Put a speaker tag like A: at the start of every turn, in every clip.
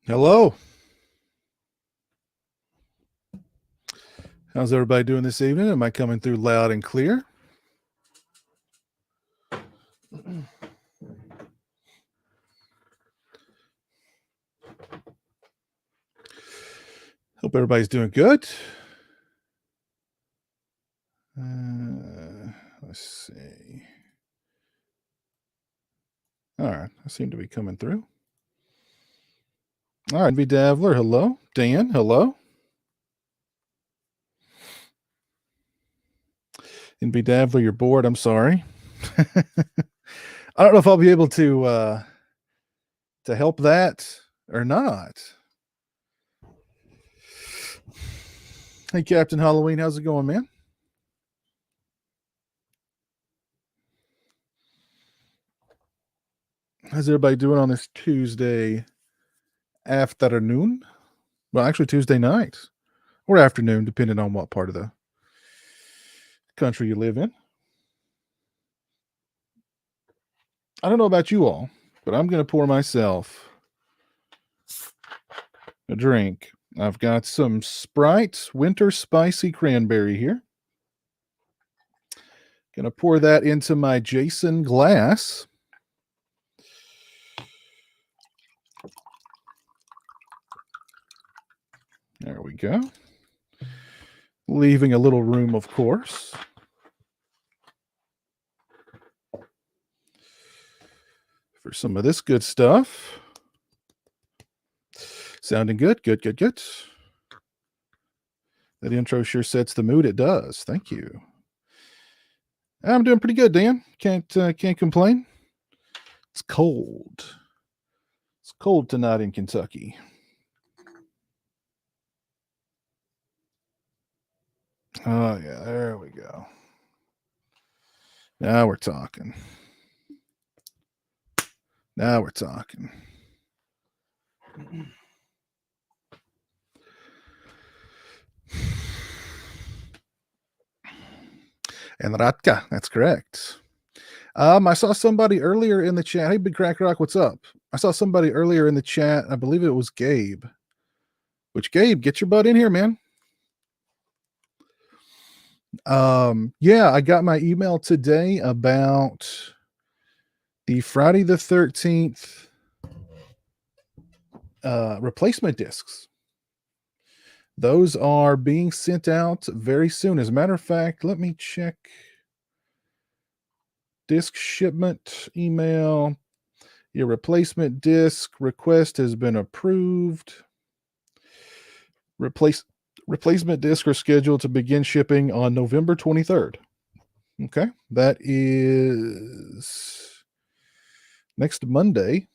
A: Hello. How's everybody doing this evening? Am I coming through loud and clear? Hope everybody's doing good. Let's see. All right, I seem to be coming through. All right, V. Davler, hello. Dan, hello. And V. Davler, you're bored. I'm sorry. I don't know if I'll be able to help that or not. Hey, Captain Halloween, how's it going, man? How's everybody doing on this Tuesday afternoon? Well, actually, Tuesday night or afternoon, depending on what part of the country you live in. I don't know about you all, but I'm going to pour myself a drink. I've got some Sprite Winter Spicy Cranberry here. Going to pour that into my Jason glass. There we go. Leaving a little room, of course. For some of this good stuff. Sounding good. Good. That intro sure sets the mood. It does. Thank you. I'm doing pretty good, Dan. Can't complain. It's cold. It's cold tonight in Kentucky. Oh, yeah, there we go. Now we're talking. And Ratka, that's correct. I saw somebody earlier in the chat. Hey, Big Crack Rock, what's up? I saw somebody earlier in the chat. I believe it was Gabe. Which, Gabe, get your butt in here, man. Yeah, I got my email today about the Friday the 13th replacement discs. Those are being sent out very soon. As a matter of fact, let me check. Disc shipment email. Your replacement disc request has been approved. Replacement discs are scheduled to begin shipping on November 23rd. Okay, that is next Monday.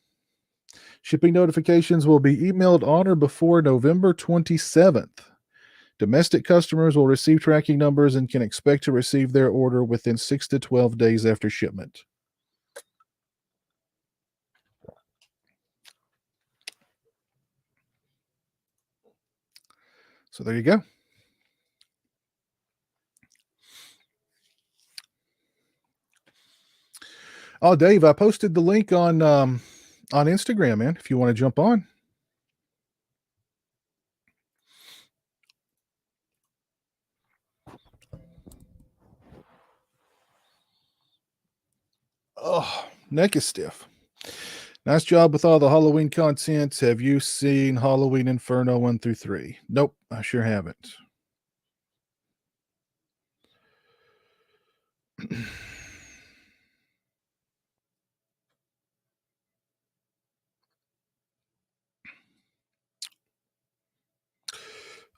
A: Shipping notifications will be emailed on or before November 27th. Domestic customers will receive tracking numbers and can expect to receive their order within 6 to 12 days after shipment. So there you go. Oh, Dave, I posted the link on Instagram, man, if you want to jump on. Oh, neck is stiff. Nice job with all the Halloween content. Have you seen Halloween Inferno 1 through 3? Nope, I sure haven't.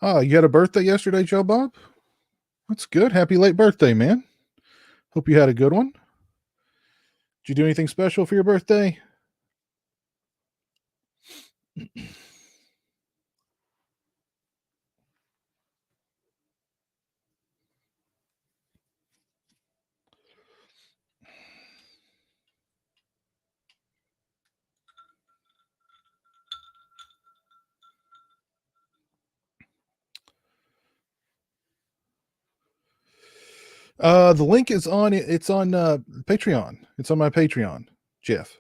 A: Oh, you had a birthday yesterday, Joe Bob? That's good. Happy late birthday, man. Hope you had a good one. Did you do anything special for your birthday? The link is on it. It's on Patreon. It's on my Patreon, Jeff.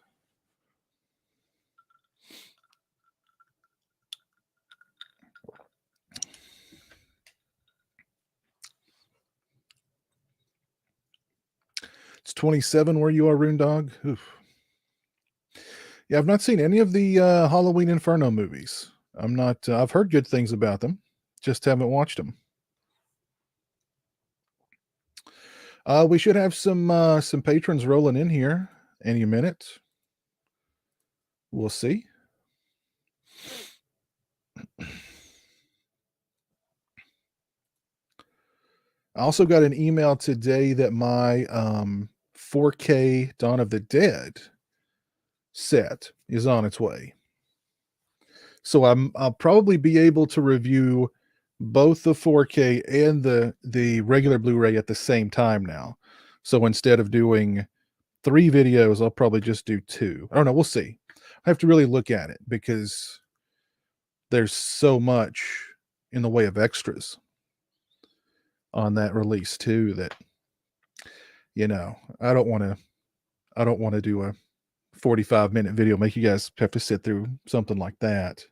A: It's 27 where you are, Rune Dog. Oof. Yeah, I've not seen any of the Halloween Inferno movies. I'm not. I've heard good things about them, just haven't watched them. We should have some patrons rolling in here any minute. We'll see. I also got an email today that my 4K Dawn of the Dead set is on its way. So I'll probably be able to review both the 4K and the regular Blu-ray at the same time now. So instead of doing 3 videos, I'll probably just do 2. I don't know, we'll see. I have to really look at it because there's so much in the way of extras on that release too that I don't want to do a 45-minute video, make you guys have to sit through something like that.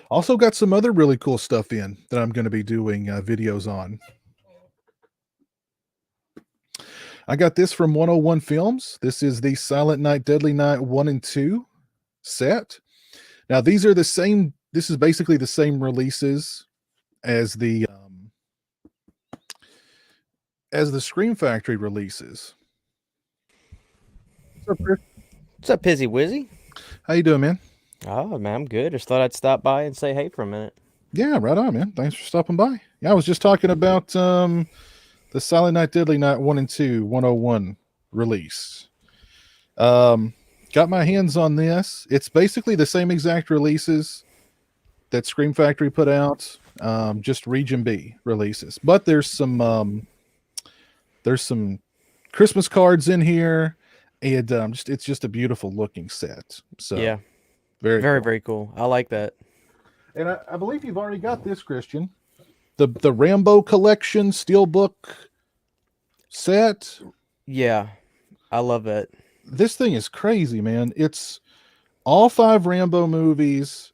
A: Also got some other really cool stuff in that I'm going to be doing videos on. I got this from 101 Films. This is the Silent Night, Deadly Night 1 and 2 set. Now, these are the same. This is basically the same releases as the Scream Factory releases.
B: What's up, Pizzy Wizzy?
A: How you doing, man?
B: Oh, man, I'm good. Just thought I'd stop by and say hey for a minute.
A: Yeah, right on, man. Thanks for stopping by. Yeah, I was just talking about the Silent Night, Deadly Night 1 and 2 101 release. Got my hands on this. It's basically the same exact releases that Scream Factory put out, just Region B releases. But there's some Christmas cards in here, and it's just a beautiful looking set. So
B: Yeah,
A: very cool.
B: very cool. I like that.
A: And I believe you've already got this, Christian. The Rambo collection steelbook set.
B: Yeah, I love it.
A: This thing is crazy, man. It's all 5 Rambo movies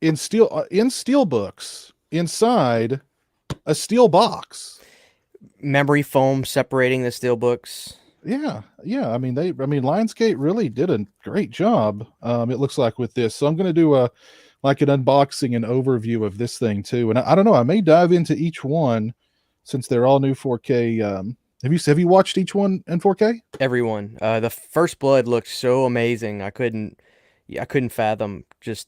A: in steel books inside a steel box.
B: Memory foam separating the steelbooks.
A: Yeah. I mean, Lionsgate really did a great job. It looks like with this. So I'm going to do an unboxing and overview of this thing too. And I don't know, I may dive into each one since they're all new 4K. Have you watched each one in 4K?
B: Everyone. The First Blood looked so amazing. I couldn't fathom just,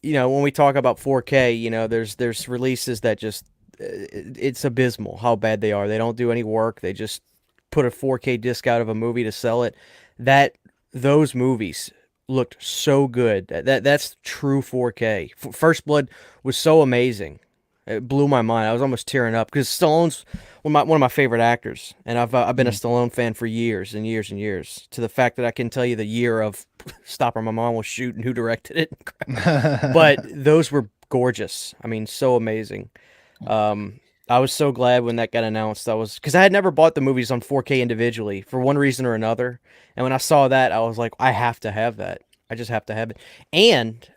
B: when we talk about 4K, there's releases that just, it's abysmal how bad they are. They don't do any work. They just put a 4K disc out of a movie to sell it. Those movies looked so good. That's true 4K. First Blood was so amazing. It blew my mind. I was almost tearing up because Stallone's one of my favorite actors, and I've been a Stallone fan for years and years and years. To the fact that I can tell you the year of Stop or My Mom Will Shoot and who directed it. But those were gorgeous. I mean, so amazing. I was so glad when that got announced. Because I had never bought the movies on 4K individually for one reason or another. And when I saw that, I was like, I have to have that. I just have to have it. And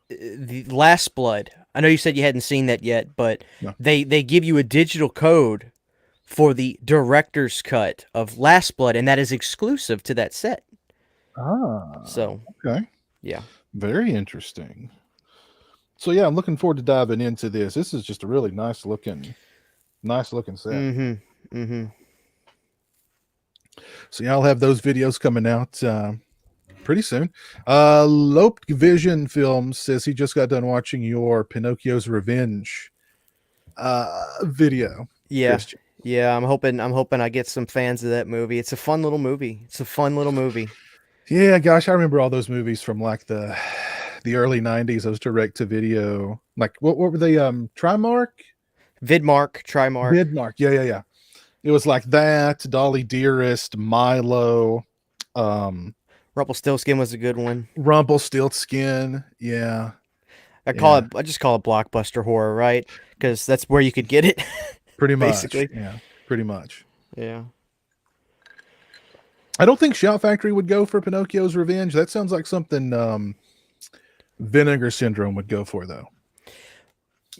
B: the Last Blood. I know you said you hadn't seen that yet, but
A: No.
B: they give you a digital code for the director's cut of Last Blood, and that is exclusive to that set. So
A: okay.
B: Yeah.
A: Very interesting. So yeah, I'm looking forward to diving into this. This is just a really nice looking set.
B: Mm-hmm.
A: So yeah, I'll have those videos coming out pretty soon. Lope Vision Films says he just got done watching your Pinocchio's Revenge video.
B: Yeah.
A: Christian.
B: Yeah, I'm hoping I get some fans of that movie. It's a fun little movie.
A: Yeah, gosh, I remember all those movies from like the early 90s, those direct to video. Like what were they? Trimark?
B: Trimark.
A: Yeah. It was like that, Dolly Dearest, Milo,
B: Rumpelstiltskin was a good one.
A: Rumpelstiltskin, yeah.
B: I just call it blockbuster horror, right? Because that's where you could get it.
A: Pretty much.
B: Basically.
A: Yeah, pretty much.
B: Yeah.
A: I don't think Shout Factory would go for Pinocchio's Revenge. That sounds like something Vinegar Syndrome would go for, though.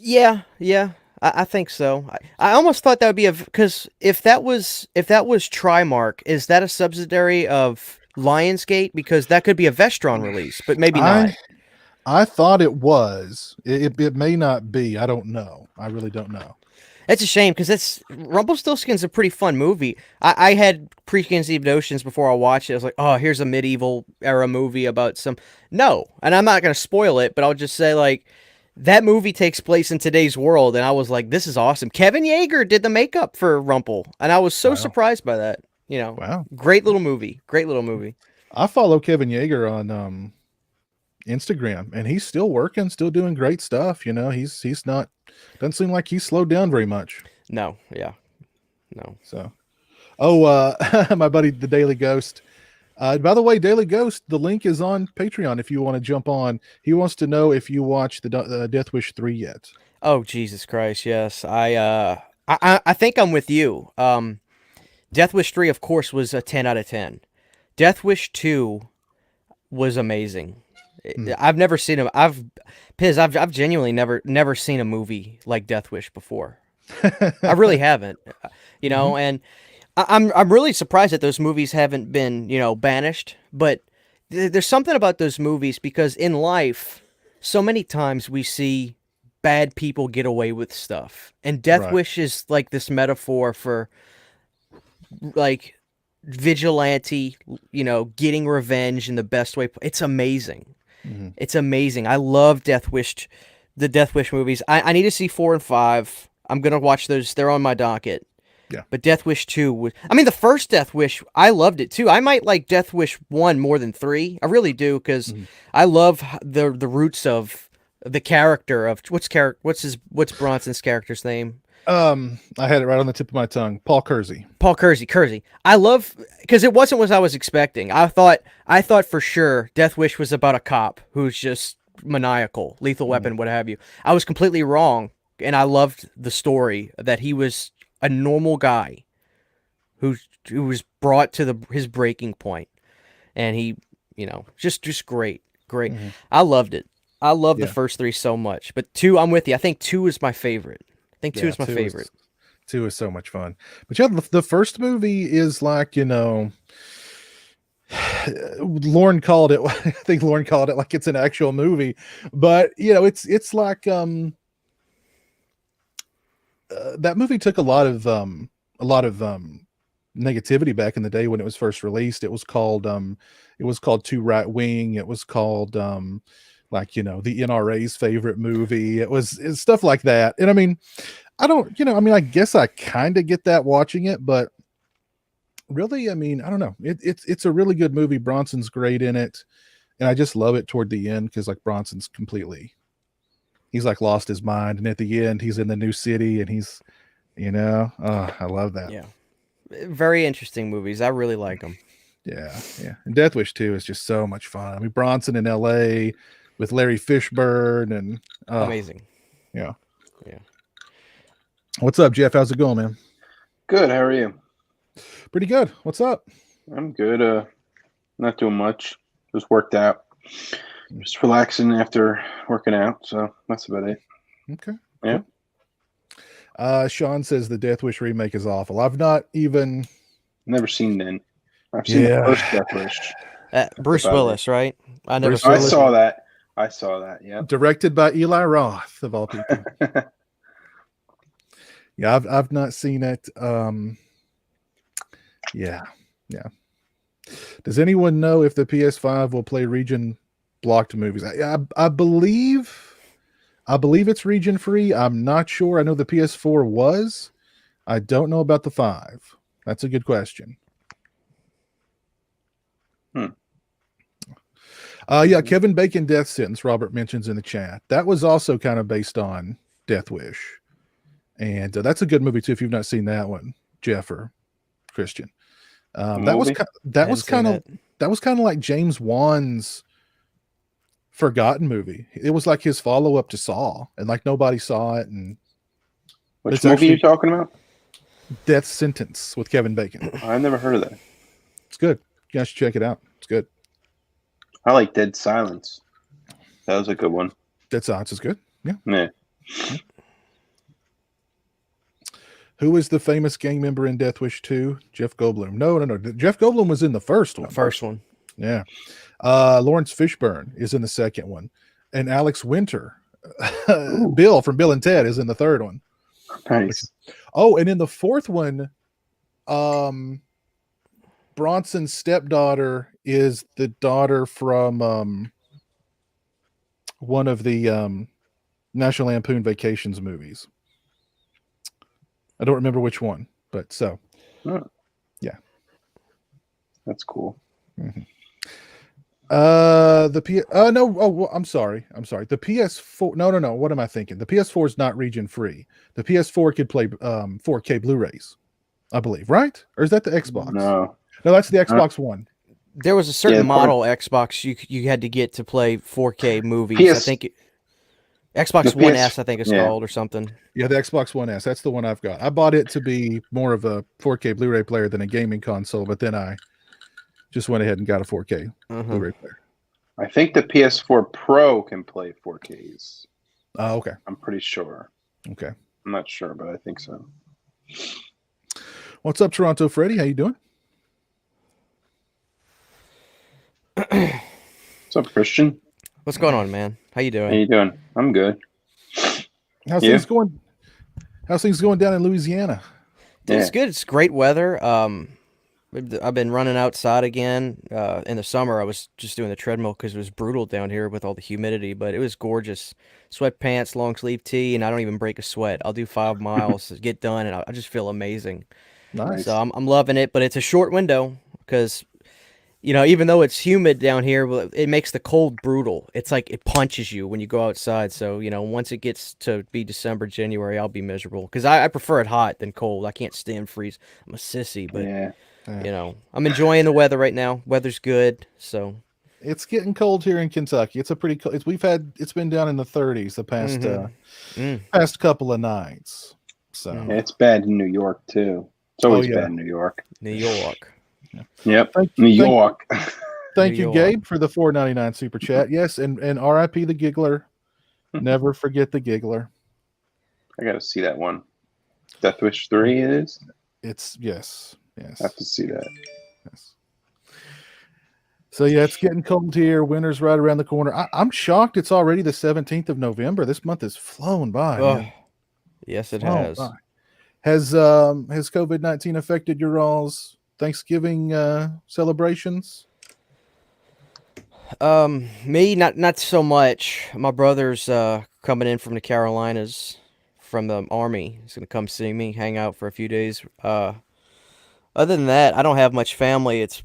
B: Yeah, yeah, I think so. I almost thought that would be a because if that was Trimark, is that a subsidiary of Lionsgate? Because that could be a Vestron release, but maybe not.
A: I I thought it was. It may not be. I don't know. I really don't know.
B: It's a shame because it's Rumpelstiltskin's a pretty fun movie. I had preconceived notions before I watched it. I was like, oh, here's a medieval era movie about some. No, and I'm not gonna spoil it, but I'll just say like that movie takes place in today's world, and I was like, this is awesome. Kevin Yeager did the makeup for Rumple, and I was so
A: Wow.
B: surprised by that. You know,
A: Wow.
B: great little movie. Great little movie.
A: I follow Kevin Yeager on Instagram, and he's still working, still doing great stuff. He's not doesn't seem like he's slowed down very much.
B: No, yeah, no.
A: So, oh, my buddy, the Daily Ghost. By the way, Daily Ghost, the link is on Patreon if you want to jump on. He wants to know if you watched the Death Wish 3 yet.
B: Oh Jesus Christ, yes. I think I'm with you. Death Wish 3 of course was a 10 out of 10. Death Wish 2 was amazing. I've never seen him. I've genuinely never seen a movie like Death Wish before. I really haven't. And I'm really surprised that those movies haven't been, banished, but there's something about those movies because in life so many times we see bad people get away with stuff. And Death
A: Right.
B: Wish is like this metaphor for like vigilante, getting revenge in the best way. It's amazing.
A: Mhm.
B: It's amazing. I love the Death Wish movies. I need to see 4 and 5. I'm gonna watch those. They're on my docket.
A: Yeah.
B: But Death Wish 2 was. I mean, the first Death Wish, I loved it too. I might like Death Wish 1 more than 3. I really do because I love the roots of the character of what's Bronson's character's name?
A: I had it right on the tip of my tongue. Paul Kersey.
B: Paul Kersey. Kersey. I love because it wasn't what I was expecting. I thought for sure Death Wish was about a cop who's just maniacal, lethal weapon, what have you. I was completely wrong, and I loved the story that he was a normal guy who was brought to his breaking point, and he, just great, great. I loved it. I love the
A: Yeah.
B: first 3 so much, but 2, I'm with you. I think 2 is my favorite. I think 2
A: Yeah,
B: is my favorite.
A: Two is so much fun. But yeah, the first movie is like, Lauren called it. I think Lauren called it like it's an actual movie, but it's like that movie took a lot of negativity back in the day when it was first released. It was called Too Right Wing. It was called the NRA's favorite movie. It's stuff like that. And I mean, I guess I kind of get that watching it, but really, I mean, I don't know. It's a really good movie. Bronson's great in it, and I just love it toward the end because like Bronson's he's like lost his mind, and at the end he's in the new city, and he's I love that.
B: Yeah. Very interesting movies. I really like them.
A: Yeah. And Death Wish 2 is just so much fun. I mean, Bronson in L.A. with Larry Fishburne, and
B: Amazing.
A: yeah.
B: Yeah.
A: What's up, Jeff? How's it going, man?
C: Good. How are you?
A: Pretty good. What's up?
C: I'm good. Not doing much. Just worked out. Just relaxing after working out. So that's about it.
A: Okay.
C: Yeah.
A: Cool. Sean says the Death Wish remake is awful. I've not even
C: Never seen then. I've seen the first Death Wish.
B: Bruce Willis, right? I never
A: Bruce
B: saw
A: Willis.
B: it.
C: I saw that. Yeah.
A: Directed by Eli Roth, of all people. Yeah, I've not seen it. Yeah. Does anyone know if the PS5 will play region blocked movies? I believe it's region free. I'm not sure. I know the PS4 was. I don't know about the 5. That's a good question. Yeah, Kevin Bacon death sentence, Robert mentions in the chat. That was also kind of based on Death Wish. And that's a good movie too if you've not seen that one, Jeff or Christian. That was kind of like James Wan's forgotten movie. It was like his follow-up to Saw, and like nobody saw it. And
C: Which movie are you talking about?
A: Death Sentence with Kevin Bacon.
C: I've never heard of that.
A: It's good. You guys should check it out. It's good.
C: I like Dead Silence. That was a good one.
A: Dead Silence is good. Yeah.
C: Yeah.
A: Who is the famous gang member in Death Wish 2? Jeff Goldblum. No. Jeff Goldblum was in the first one.
B: First one.
A: Yeah. Lawrence Fishburne is in the second one. And Alex Winter, Bill from Bill and Ted, is in the third one.
C: Nice.
A: Oh, and in the fourth one, Bronson's stepdaughter is the daughter from one of the National Lampoon Vacations movies. I don't remember which one, but so.
C: Oh.
A: Yeah.
C: That's cool.
A: Mm-hmm. I'm sorry. The PS4. No. What am I thinking? The PS4 is not region free. The PS4 could play 4K Blu-rays, I believe, right? Or is that the Xbox?
C: No,
A: that's the Xbox One.
B: There was a certain model Xbox you had to get to play 4K movies. I think Xbox One S, I think it's called, or something.
A: Yeah, the Xbox One S. That's the one I've got. I bought it to be more of a 4K Blu-ray player than a gaming console, but then I just went ahead and got a 4K Blu-ray player.
C: I think the PS4 Pro can play 4Ks.
A: Oh, okay.
C: I'm pretty sure.
A: Okay.
C: I'm not sure, but I think so.
A: What's up, Toronto Freddy? How you doing?
C: What's up, Christian?
B: What's going on, man? How you doing?
C: How you doing? I'm good.
A: How's things going? How's things going down in Louisiana?
B: It's good. It's great weather. I've been running outside again. In the summer, I was just doing the treadmill because it was brutal down here with all the humidity, but it was gorgeous. Sweatpants, long sleeve tee, and I don't even break a sweat. I'll do 5 miles, get done, and I just feel amazing.
A: Nice.
B: So I'm loving it, but it's a short window because, even though it's humid down here, it makes the cold brutal. It's like it punches you when you go outside. So, once it gets to be December, January, I'll be miserable because I prefer it hot than cold. I can't stand freeze. I'm a sissy, but I'm enjoying the weather right now. Weather's good, so
A: it's getting cold here in Kentucky. It's a pretty cold. It's been down in the 30s the past couple of nights. So
C: it's bad in New York too. It's always bad in New York.
B: New York.
C: Yep. New York.
A: Thank you, Gabe, for the $4.99 super chat. Yes, and RIP the giggler. Never forget the giggler.
C: I got to see that one. Death Wish 3 it is?
A: It's yes.
C: I have to see that.
A: Yes. So it's getting cold here. Winter's right around the corner. I'm shocked it's already the 17th of November. This month has flown by.
B: Oh, yes, it has.
A: By. Has COVID-19 affected your all's Thanksgiving celebrations?
B: Me, not so much. My brother's coming in from the Carolinas from the Army. He's gonna come see me, hang out for a few days. Other than that, I don't have much family. It's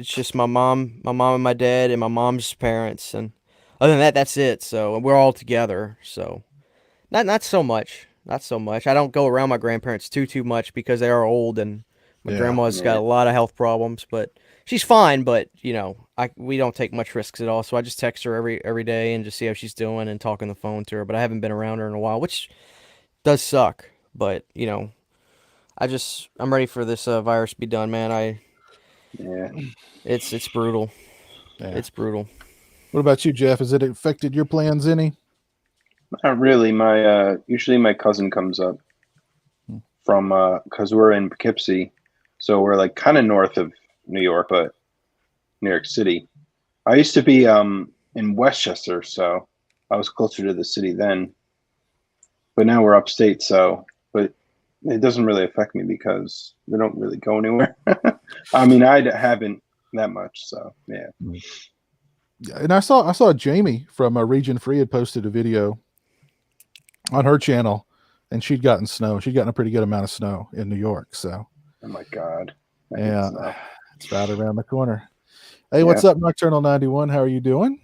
B: just my mom and my dad and my mom's parents, and other than that, that's it. So we're all together. So not so much. Not so much. I don't go around my grandparents too much because they are old and my grandma's got a lot of health problems, but she's fine. But we don't take much risks at all. So I just text her every day and just see how she's doing and talk on the phone to her. But I haven't been around her in a while, which does suck. But I'm ready for this virus to be done, man. It's brutal. Yeah. It's brutal.
A: What about you, Jeff? Has it affected your plans any?
C: Not really. Usually my cousin comes up from because we're in Poughkeepsie, so we're like kind of north of New York, but New York City. I used to be in Westchester, so I was closer to the city then. But now we're upstate, but it doesn't really affect me because we don't really go anywhere. I mean, I haven't that much, so yeah.
A: And I saw Jamie from Region Free had posted a video on her channel, and she'd gotten snow. She'd gotten a pretty good amount of snow in New York. So,
C: oh my God,
A: it's right around the corner. Hey, what's up, Nocturnal 91? How are you doing?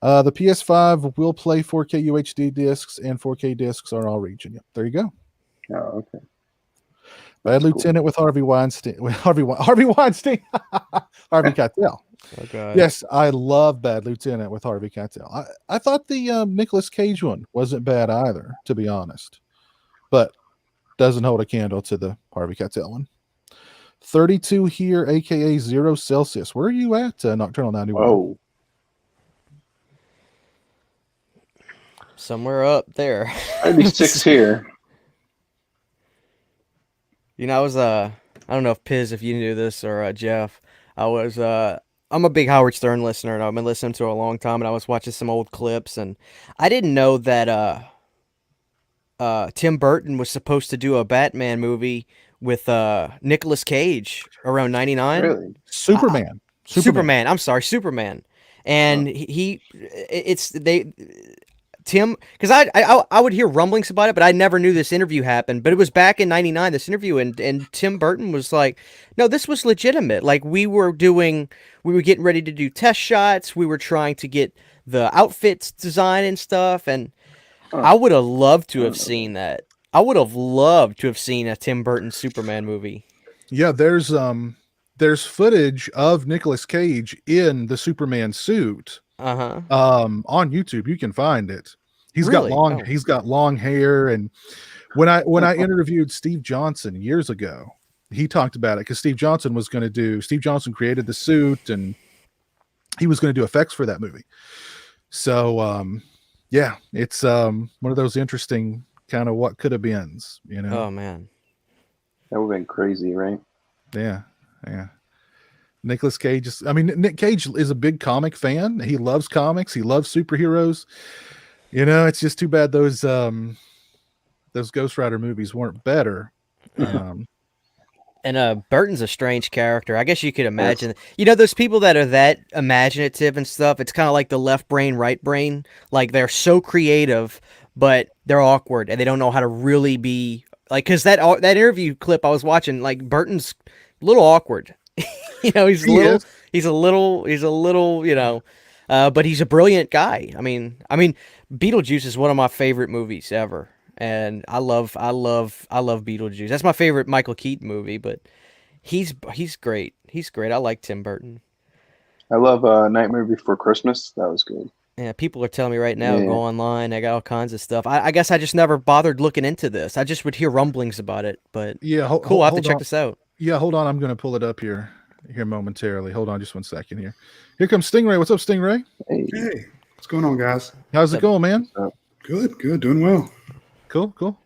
A: The PS5 will play 4K UHD discs, and 4K discs are all region. Yep, there you go.
C: Oh, okay.
A: Bad Lieutenant with Harvey Weinstein. Harvey Weinstein. Harvey Keitel.
B: Oh, God.
A: Yes, I love Bad Lieutenant with Harvey Keitel. I thought the Nicolas Cage one wasn't bad either, to be honest, but doesn't hold a candle to the Harvey Keitel one. 32 here, aka 0 Celsius. Where are you at, Nocturnal 91?
C: Oh,
B: somewhere up there.
C: I'd be 6 here.
B: I was I don't know if you knew this or Jeff. I was I'm a big Howard Stern listener and I've been listening to it a long time and I was watching some old clips and I didn't know that Tim Burton was supposed to do a Batman movie with Nicolas Cage around 99.
C: Really?
A: Superman.
B: Superman. I'm sorry, Superman. And it's they Tim, because I would hear rumblings about it, but I never knew this interview happened. But it was back in '99, this interview, and Tim Burton was like, "No, this was legitimate. Like we were getting ready to do test shots. We were trying to get the outfits designed and stuff. And I would have loved to have seen that. I would have loved to have seen a Tim Burton Superman movie.
A: Yeah, there's footage of Nicolas Cage in the Superman suit.
B: Uh-huh.
A: On YouTube, you can find it. He's
B: Really?
A: got long hair, and when I interviewed Steve Johnson years ago, he talked about it because Steve Johnson created the suit and he was going to do effects for that movie. So yeah, it's one of those interesting kind of what could have beens, you know.
B: Oh man.
C: That would have been crazy, right?
A: Yeah. Nicolas Cage Nick Cage is a big comic fan. He loves comics. He loves superheroes. You know, it's just too bad those Ghost Rider movies weren't better.
B: And Burton's a strange character. I guess you could imagine. You know, those people that are that imaginative and stuff, it's kind of like the left brain, right brain. Like they're so creative, but they're awkward and they don't know how to really be like, because that interview clip I was watching, like Burton's a little awkward. You know, he's a little, you know, but he's a brilliant guy. I mean, Beetlejuice is one of my favorite movies ever. And I love Beetlejuice. That's my favorite Michael Keaton movie, but he's great. He's great. I like Tim Burton.
C: I love Nightmare Before Christmas. That was good.
B: Yeah, people are telling me right now, go online. I got all kinds of stuff. I guess I just never bothered looking into this. I just would hear rumblings about it. But
A: yeah,
B: cool. I have to check this out.
A: Yeah, hold on. I'm going to pull it up here momentarily. Hold on just 1 second here. Here comes Stingray. What's up, Stingray?
D: Hey, what's going on, guys?
A: How's it going, man?
D: Good, doing well.
A: Cool.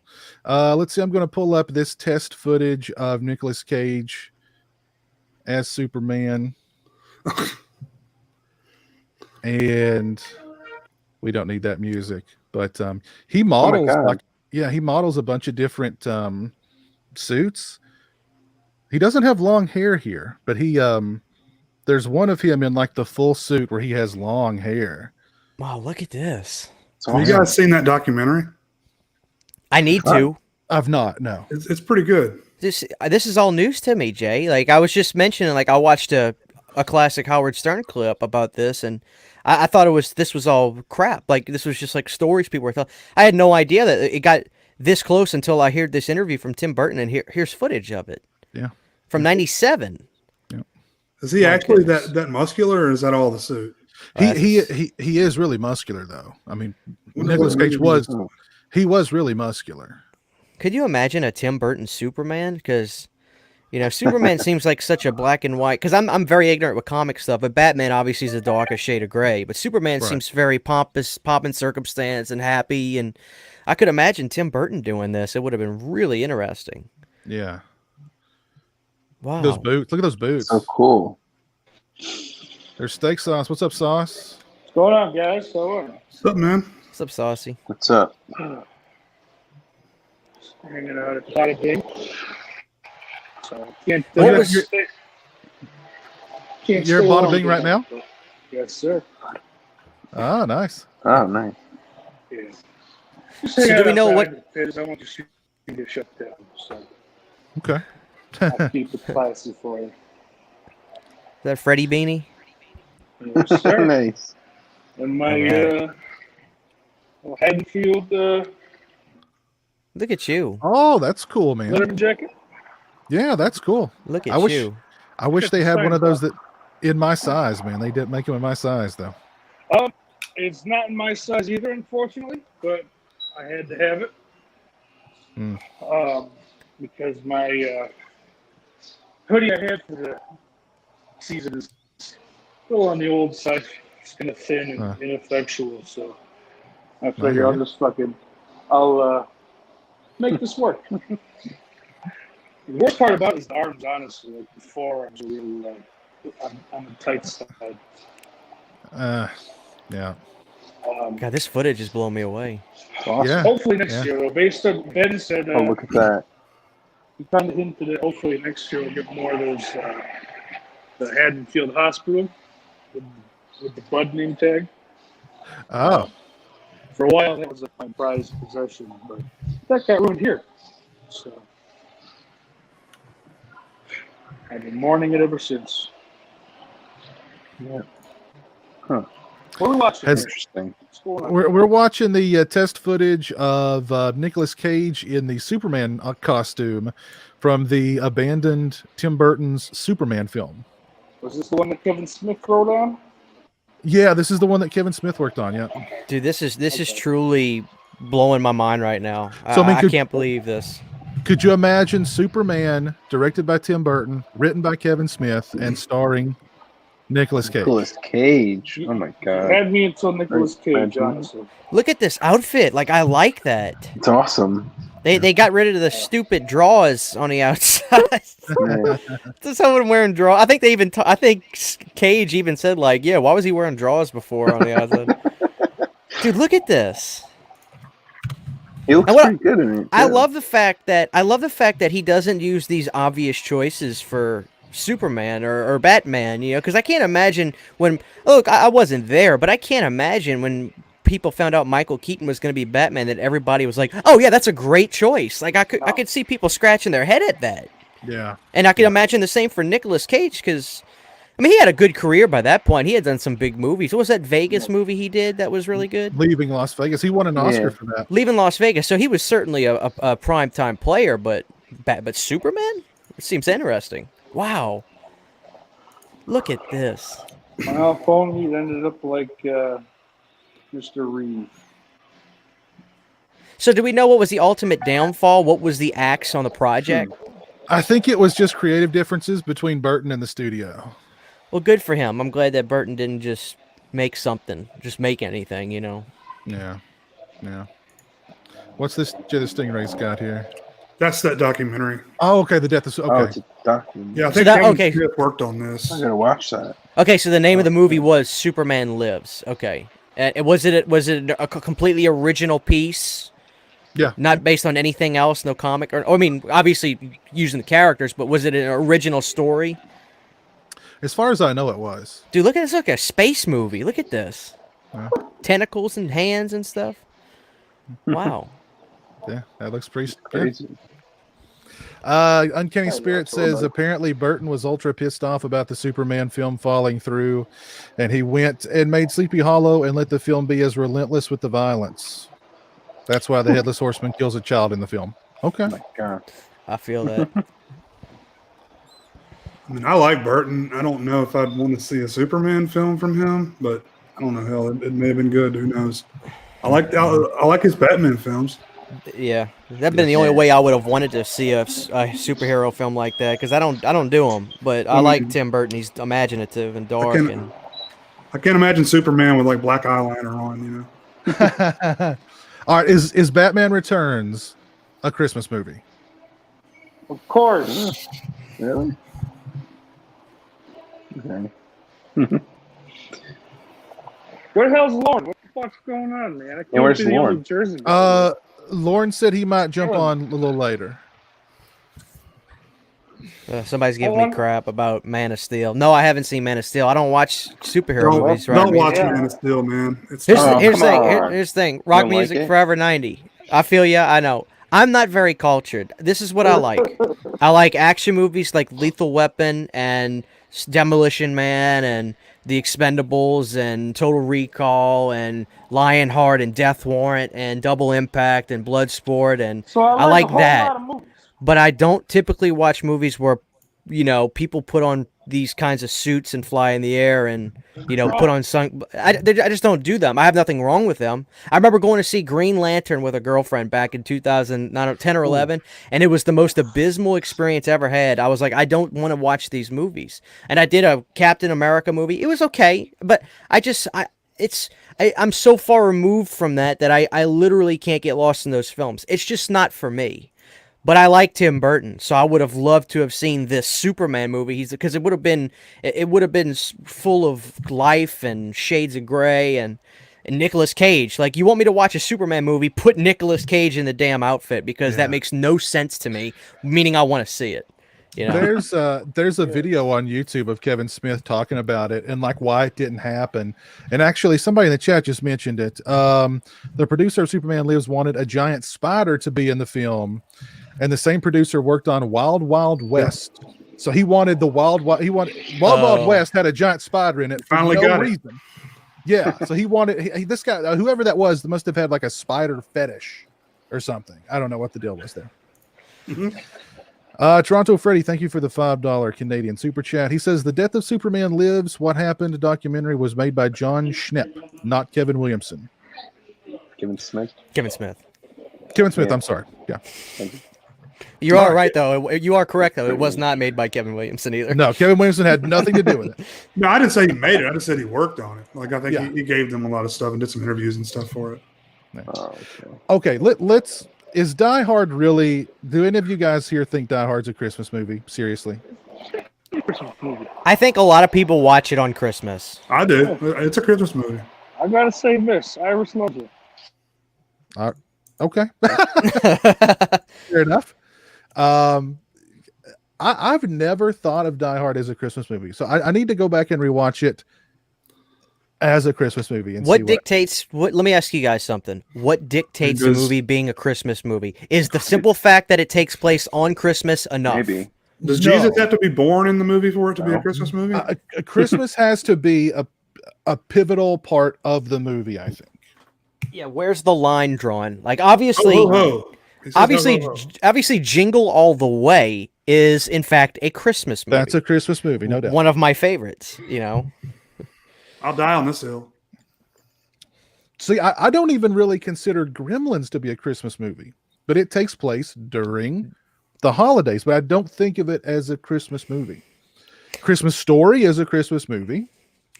A: Let's see. I'm going to pull up this test footage of Nicolas Cage as Superman. And we don't need that music, but he models he models a bunch of different suits. He doesn't have long hair here, but he there's one of him in like the full suit where he has long hair.
B: Wow, look at this.
D: Have you guys seen that documentary?
B: I need to.
A: I've not. No,
D: it's pretty good.
B: This is all news to me, Jay. Like I was just mentioning, like I watched a classic Howard Stern clip about this, and I thought this was all crap. Like this was just like stories people were telling. I had no idea that it got this close until I heard this interview from Tim Burton, and here's footage of it.
A: Yeah,
B: from '97.
A: Yeah,
D: is he actually that muscular, or is that all the suit?
A: He is really muscular, though. I mean, Nicolas Cage was really muscular.
B: Could you imagine a Tim Burton Superman? Because, you know, Superman seems like such a black and white. Because I'm very ignorant with comic stuff, but Batman obviously is a darker shade of gray. But Superman seems very pompous, pomp and circumstance, and happy. And I could imagine Tim Burton doing this. It would have been really interesting.
A: Yeah.
B: Wow.
A: Those boots. Look at those boots.
C: So cool.
A: There's steak sauce. What's up, Sauce?
E: What's going on, guys?
D: What's up, man?
B: What's up, Saucy?
C: What's up?
E: Hanging out at the Bada Bing. So can't.
A: You're at Bada Bing right now?
E: Yes, sir.
A: Ah, nice.
C: Oh, nice.
E: Yeah.
B: So do we know what?
E: Because I want the studio to shut down. So
A: Okay.
E: I'll keep it classy for you.
B: Is that Freddie Beanie?
E: Yes, sir.
C: Nice.
E: And my Haddonfield
B: Look at you.
A: Oh, that's cool, man.
E: Letterman jacket.
A: Yeah, that's cool.
B: Look at
A: you. I wish they had one of those
E: Same
A: that in my size, man. They didn't make them in my size, though.
E: It's not in my size either, unfortunately, but I had to have it. Because my hoodie I had for the season is still on the old side. It's kind of thin and ineffectual, so I figure I'll make this work. The worst part about it is the arms, honestly. Like the forearms are really on the tight side.
A: Yeah.
B: God, this footage is blowing me away.
C: Awesome.
A: Yeah.
E: Hopefully next year, though. Based on Ben said,
C: Oh, look at that.
E: he kind of hinted that hopefully next year we'll get more of those the Haddonfield Hospital with the Bud name tag.
A: Oh.
E: For a while, that was like my prized possession, but that got ruined here. So I've been mourning it ever since.
C: Yeah. Huh.
E: What are we watching?
C: Interesting.
E: What's going on?
A: We're watching the test footage of Nicolas Cage in the Superman costume from the abandoned Tim Burton's Superman film.
E: Was this the one that Kevin Smith wrote on?
A: Yeah, this is the one that Kevin Smith worked on. Yeah.
B: Dude, this is truly blowing my mind right now.
A: So, I mean,
B: I can't believe this.
A: Could you imagine Superman directed by Tim Burton, written by Kevin Smith, and starring Nicolas Cage?
C: Nicolas Cage. Oh my god.
E: Had me until Nicolas Cage,
C: Imagine.
E: honestly.
B: Look at this outfit. Like, I like that.
C: It's awesome.
B: They got rid of the stupid drawers on the outside.
C: Yeah.
B: Someone wearing drawers. I think they even. I think Cage even said like, "Yeah, why was he wearing drawers before on the outside?" Dude, look at this.
C: He looks
B: And what
C: pretty good in it.
B: I
C: too.
B: love the fact that he doesn't use these obvious choices for Superman or Batman. You know, because I can't imagine when. Look, I wasn't there, but I can't imagine when people found out Michael Keaton was going to be Batman that everybody was like, "Oh yeah, that's a great choice." Like I could see people scratching their head at that.
A: Yeah.
B: And I can imagine the same for Nicolas Cage because, I mean, he had a good career by that point. He had done some big movies. What was that Vegas movie he did that was really good?
A: Leaving Las Vegas. He won an Oscar
C: Yeah.
A: for that.
B: Leaving Las Vegas. So he was certainly a primetime player, but Superman? It seems interesting. Wow. Look at this.
E: Well, if only it ended up like Mr. Reeve.
B: So do we know what was the ultimate downfall? What was the axe on the project?
A: I think it was just creative differences between Burton and the studio.
B: Well, good for him. I'm glad that Burton didn't just make something, just make anything, you know.
A: Yeah. Yeah. What's this Stingray's got here?
D: That's that documentary.
A: Oh, okay. The Death of
C: Oh,
A: okay.
C: it's a document.
D: Yeah, I
B: So
D: think
B: that-
D: Kevin
B: okay.
D: Smith worked on this.
C: I gotta watch that.
B: Okay, so the name of the movie was Superman Lives. Okay. Was it a completely original piece?
A: Yeah.
B: Not based on anything else, no comic or I mean, obviously using the characters, but was it an original story?
A: As far as I know, it was.
B: Dude, look at this, like a space movie. Look at this.
A: Wow.
B: Tentacles and hands and stuff. Wow.
A: Yeah, that looks pretty
C: Crazy.
A: Uncanny Spirit says apparently Burton was ultra pissed off about the Superman film falling through, and he went and made Sleepy Hollow and let the film be as relentless with the violence. That's why the Headless Horseman kills a child in the film. Okay.
C: Oh my god.
B: I feel that.
D: I mean, I like Burton. I don't know if I'd want to see a Superman film from him, but I don't know. Hell, it may have been good. Who knows? I like his Batman films.
B: Yeah, that'd been the only way I would have wanted to see a superhero film like that because I don't do them, but I like Tim Burton. He's imaginative and dark and.
D: I can't imagine Superman with like black eyeliner on. You know.
A: All right, is Batman Returns a Christmas movie?
E: Of course.
C: Really? Okay.
E: Where the hell's Lauren? What the fuck's going on, man? I can't
C: where's
E: be the
C: Lauren?
E: only Jersey guy.
A: Lauren said he might jump on a little later.
B: Somebody's giving me crap about Man of Steel. No, I haven't seen Man of Steel. I don't watch superhero movies. Right?
D: Don't watch
E: Yeah.
D: Man of Steel, man. It's
B: Here's,
C: Oh,
B: here's the
C: come
B: thing.
C: on.
B: Here's the thing. Rock
C: don't like
B: music
C: it?
B: forever 90. I feel ya. I know. I'm not very cultured. This is what I like. I like action movies like Lethal Weapon and Demolition Man and The Expendables and Total Recall and Lionheart and Death Warrant and Double Impact and Bloodsport and
E: So
B: I like
E: a whole
B: that.
E: lot of movies.
B: But I don't typically watch movies where, people put on these kinds of suits and fly in the air and, put on I just don't do them. I have nothing wrong with them. I remember going to see Green Lantern with a girlfriend back in 2010 or 11, and it was the most abysmal experience I ever had. I was like, I don't want to watch these movies. And I did a Captain America movie. It was okay, but I'm so far removed from that I literally can't get lost in those films. It's just not for me. But I like Tim Burton, so I would have loved to have seen this Superman movie. Because it would have been full of life and shades of gray and Nicolas Cage. Like, you want me to watch a Superman movie? Put Nicolas Cage in the damn outfit, because that makes no sense to me. Meaning I want to see it. You know?
A: There's a video on YouTube of Kevin Smith talking about it and like why it didn't happen. And actually, somebody in the chat just mentioned it. The producer of Superman Lives wanted a giant spider to be in the film, and the same producer worked on Wild Wild West. So he wanted Wild Wild West had a giant spider in it for
D: Finally
A: no
D: got it.
A: reason. Yeah, so he wanted this guy, whoever that was, must have had like a spider fetish or something. I don't know what the deal was there. Toronto Freddy, thank you for the $5 Canadian super chat. He says the Death of Superman Lives, What Happened documentary was made by John Schnepp, not Kevin Williamson.
C: Kevin Smith.
B: Kevin Smith.
A: Kevin Smith,
C: Yeah.
A: I'm sorry. Yeah.
C: Thank you.
B: You are right, though. You are correct, though. It was not made by Kevin Williamson either.
A: No, Kevin Williamson had nothing to do with it.
D: No, I didn't say he made it. I just said he worked on it. Like, I think
A: Yeah.
D: he gave them a lot of stuff and did some interviews and stuff for it.
C: Okay.
A: Okay, let's. Is Die Hard really? Do any of you guys here think Die Hard's a Christmas movie? Seriously?
E: Christmas movie.
B: I think a lot of people watch it on Christmas.
D: I do. It's a Christmas movie.
E: I gotta say this. Iris loves it.
A: Okay, fair enough. I've never thought of Die Hard as a Christmas movie, so I need to go back and rewatch it as a Christmas movie. And
B: What
A: see
B: dictates? Let me ask you guys something. What dictates a
D: Because-
B: movie being a Christmas movie? Is the simple fact that it takes place on Christmas enough?
C: Maybe.
D: Does
A: No.
D: Jesus have to be born in the movie for it to be a
C: No.
D: Christmas movie?
A: a Christmas has to be a pivotal part of the movie, I think.
B: Yeah. Where's the line drawn? Like, obviously,
D: Ho, ho, ho. He says
B: obviously,
D: ho, ho, ho.
B: obviously, Jingle All the Way is in fact a Christmas movie.
A: That's a Christmas movie, no doubt.
B: One of my favorites. You know.
D: I'll die on this hill.
A: See, I don't even really consider Gremlins to be a Christmas movie, but it takes place during the holidays, but I don't think of it as a Christmas movie. Christmas Story is a Christmas movie.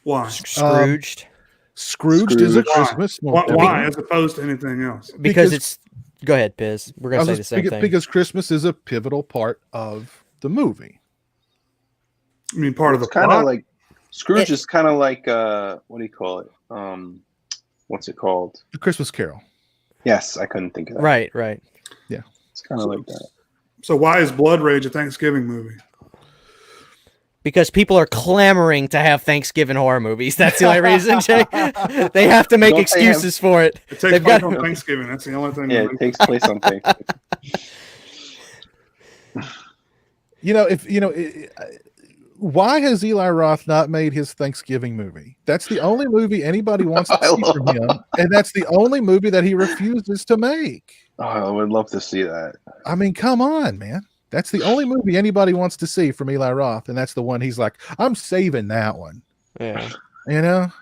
D: Why?
B: Scrooged.
A: Scrooged is a
C: Scrooge.
A: Christmas movie.
D: Why, as opposed to anything else?
B: Because
A: because-
B: it's. Go ahead, Piz. We're gonna say the same thing.
A: Because Christmas is a pivotal part of the movie.
D: I mean, part of the
C: It's kind
D: plot.
C: of like Scrooge is kind of like what do you call it? What's it called?
A: The Christmas Carol.
C: Yes, I couldn't think of that.
B: Right. Right.
C: It's kind of like that.
D: So why is Blood Rage a Thanksgiving movie?
B: Because people are clamoring to have Thanksgiving horror movies. That's the only reason, Jay. They have to make
C: Don't they
B: excuses for it.
D: It takes
B: They've
D: place
B: got-
D: on Thanksgiving. That's the only thing.
C: Yeah,
D: that
C: it takes place on Thanksgiving.
A: Why has Eli Roth not made his Thanksgiving movie? That's the only movie anybody wants to
C: I
A: see
C: love
A: from him, and that's the only movie that he refuses to make.
C: Oh, I would love to see that.
A: I mean, come on, man. That's the only movie anybody wants to see from Eli Roth, and that's the one he's like, I'm saving that one.
B: Yeah.
A: You know,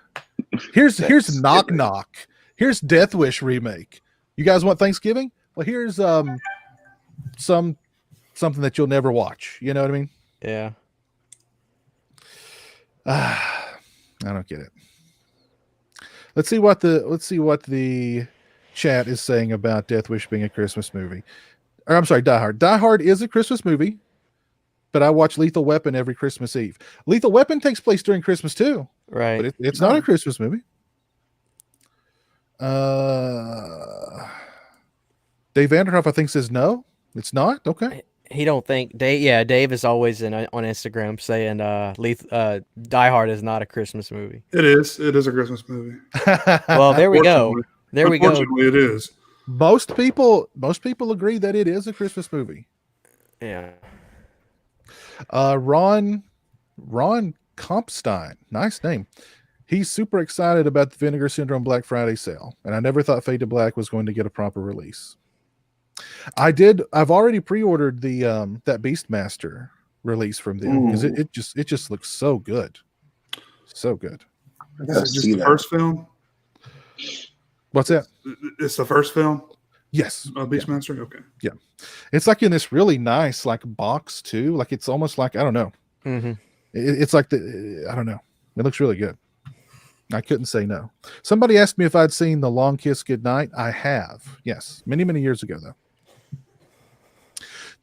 A: here's
C: Thanksgiving.
A: Knock Knock. Here's Death Wish remake. You guys want Thanksgiving? Well, here's something that you'll never watch. You know what I mean?
B: Yeah.
A: I don't get it. Let's see what the chat is saying about Death Wish being a Christmas movie. Or I'm sorry, Die Hard. Die Hard is a Christmas movie, but I watch Lethal Weapon every Christmas Eve. Lethal Weapon takes place during Christmas too,
B: Right.
A: but it's not a Christmas movie. Dave Vanderhoff, I think, says no, it's not. Okay.
B: He don't think Dave. Yeah, Dave is always on Instagram saying Die Hard is not a Christmas movie.
D: It is. It is a Christmas movie.
B: Well, there we go. There we go.
D: Unfortunately, it is.
A: Most people agree that it is a Christmas movie.
B: Yeah.
A: Ron Compstein, nice name. He's super excited about the Vinegar Syndrome Black Friday sale, and I never thought Fade to Black was going to get a proper release. I've already pre-ordered the that Beastmaster release from them because it just looks so good. So good.
C: I
D: Is
C: gotta
D: it just
C: see
D: the
C: that.
D: first film?
A: What's that?
D: It's the first film
A: Yes.
D: of Beastmaster? Okay.
A: It's like in this really nice like box too. Like it's almost like, I don't know.
B: Mm-hmm.
A: It's like I don't know. It looks really good. I couldn't say no. Somebody asked me if I'd seen The Long Kiss Goodnight. I have. Yes. Many, many years ago though.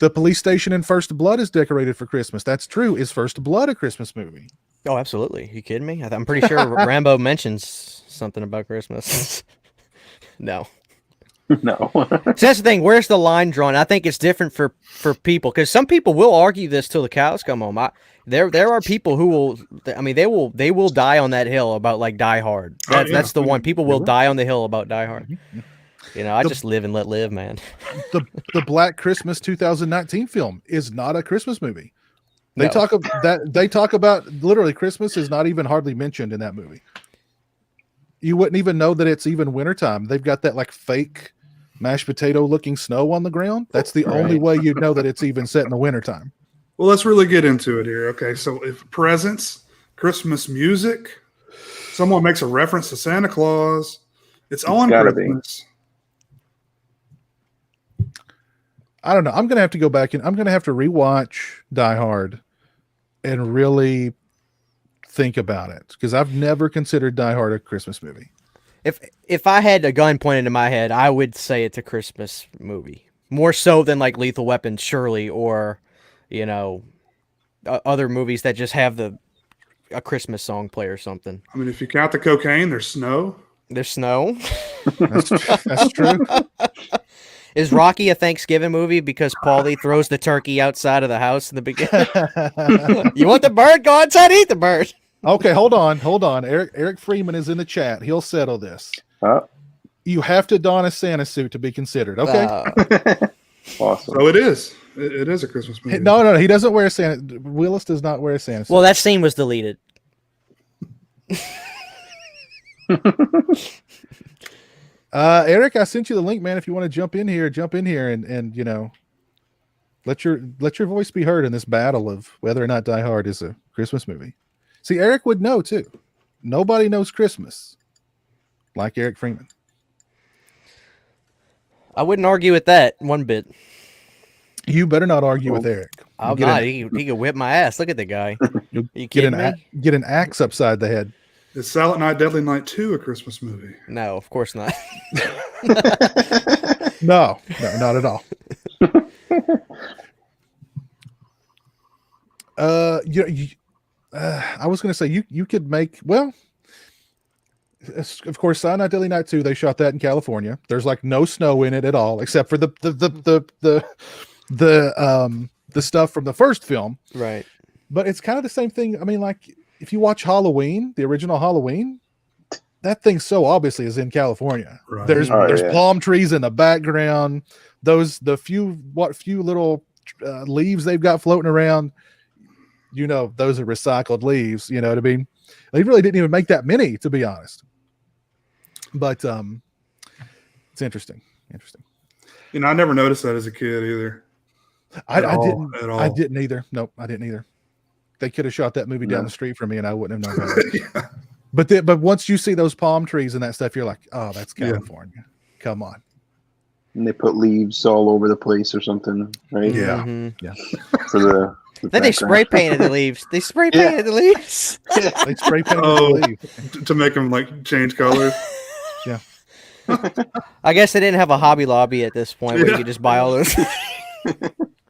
A: The police station in First Blood is decorated for Christmas. That's true. Is First Blood a Christmas movie?
B: Oh, absolutely. You kidding me? I'm pretty sure Rambo mentions something about Christmas. No.
C: No.
B: So that's the thing. Where's the line drawn? I think it's different for people, because some people will argue this till the cows come home. There are people who will. I mean, they will die on that hill about like Die Hard. That's the one. People will die on the hill about Die Hard. You know, I just live and let live, man.
A: The Black Christmas 2019 film is not a Christmas movie. They talk about literally Christmas is not even hardly mentioned in that movie. You wouldn't even know that it's even wintertime. They've got that like fake mashed potato looking snow on the ground. That's the only way you'd know that it's even set in the wintertime.
D: Well, let's really get into it here. Okay, so if presents, Christmas music, someone makes a reference to Santa Claus, it's on Christmas.
A: I don't know. I'm going to have to go back and I'm going to have to rewatch Die Hard and really think about it, because I've never considered Die Hard a Christmas movie.
B: If I had a gun pointed to my head, I would say it's a Christmas movie. More so than like Lethal Weapon, surely, or, you know, other movies that just have a Christmas song play or something.
D: I mean, if you count the cocaine, there's snow.
B: There's snow.
A: That's true.
B: Is Rocky a Thanksgiving movie because Paulie throws the turkey outside of the house in the beginning? You want the bird? Go outside, eat the bird.
A: Okay, hold on. Eric Freeman is in the chat. He'll settle this. You have to don a Santa suit to be considered. Okay.
C: Awesome.
D: So it is. It is a Christmas movie.
A: No, he doesn't wear a Santa. Willis does not wear a Santa suit.
B: Well, that scene was deleted.
A: Eric, I sent you the link, man. If you want to jump in here and you know, let your voice be heard in this battle of whether or not Die Hard is a Christmas movie. See, Eric would know too. Nobody knows Christmas like Eric Freeman.
B: I wouldn't argue with that one bit.
A: You better not argue with Eric.
B: I'm not. He could whip my ass. Look at the guy.
A: You'll
B: you kidding me?
A: Get an axe upside the head.
D: Is Silent Night, Deadly Night 2 a Christmas movie?
B: No, of course not.
A: No, not at all. I was going to say you could make, well, of course, Silent Night, Deadly Night 2. They shot that in California. There's like no snow in it at all, except for the stuff from the first film.
B: Right.
A: But it's kind of the same thing. I mean, like if you watch Halloween, the original Halloween, that thing so obviously is in California.
D: Right.
A: There's palm trees in the background. The few little leaves they've got floating around, you know, those are recycled leaves. You know what I mean? They really didn't even make that many, to be honest. But it's interesting.
D: You know, I never noticed that as a kid either.
A: I didn't either. Nope, I didn't either. They could have shot that movie down the street from me, and I wouldn't have known about it. Yeah. But once you see those palm trees and that stuff, you're like, oh, that's California. Yeah. Come on.
C: And they put leaves all over the place or something, right?
A: Yeah.
B: Mm-hmm.
A: Yeah.
C: For the
B: then they spray painted the leaves. They spray painted the leaves.
A: They spray painted the leaves
D: to make them like change colors.
A: Yeah.
B: I guess they didn't have a Hobby Lobby at this point where you could just buy all those.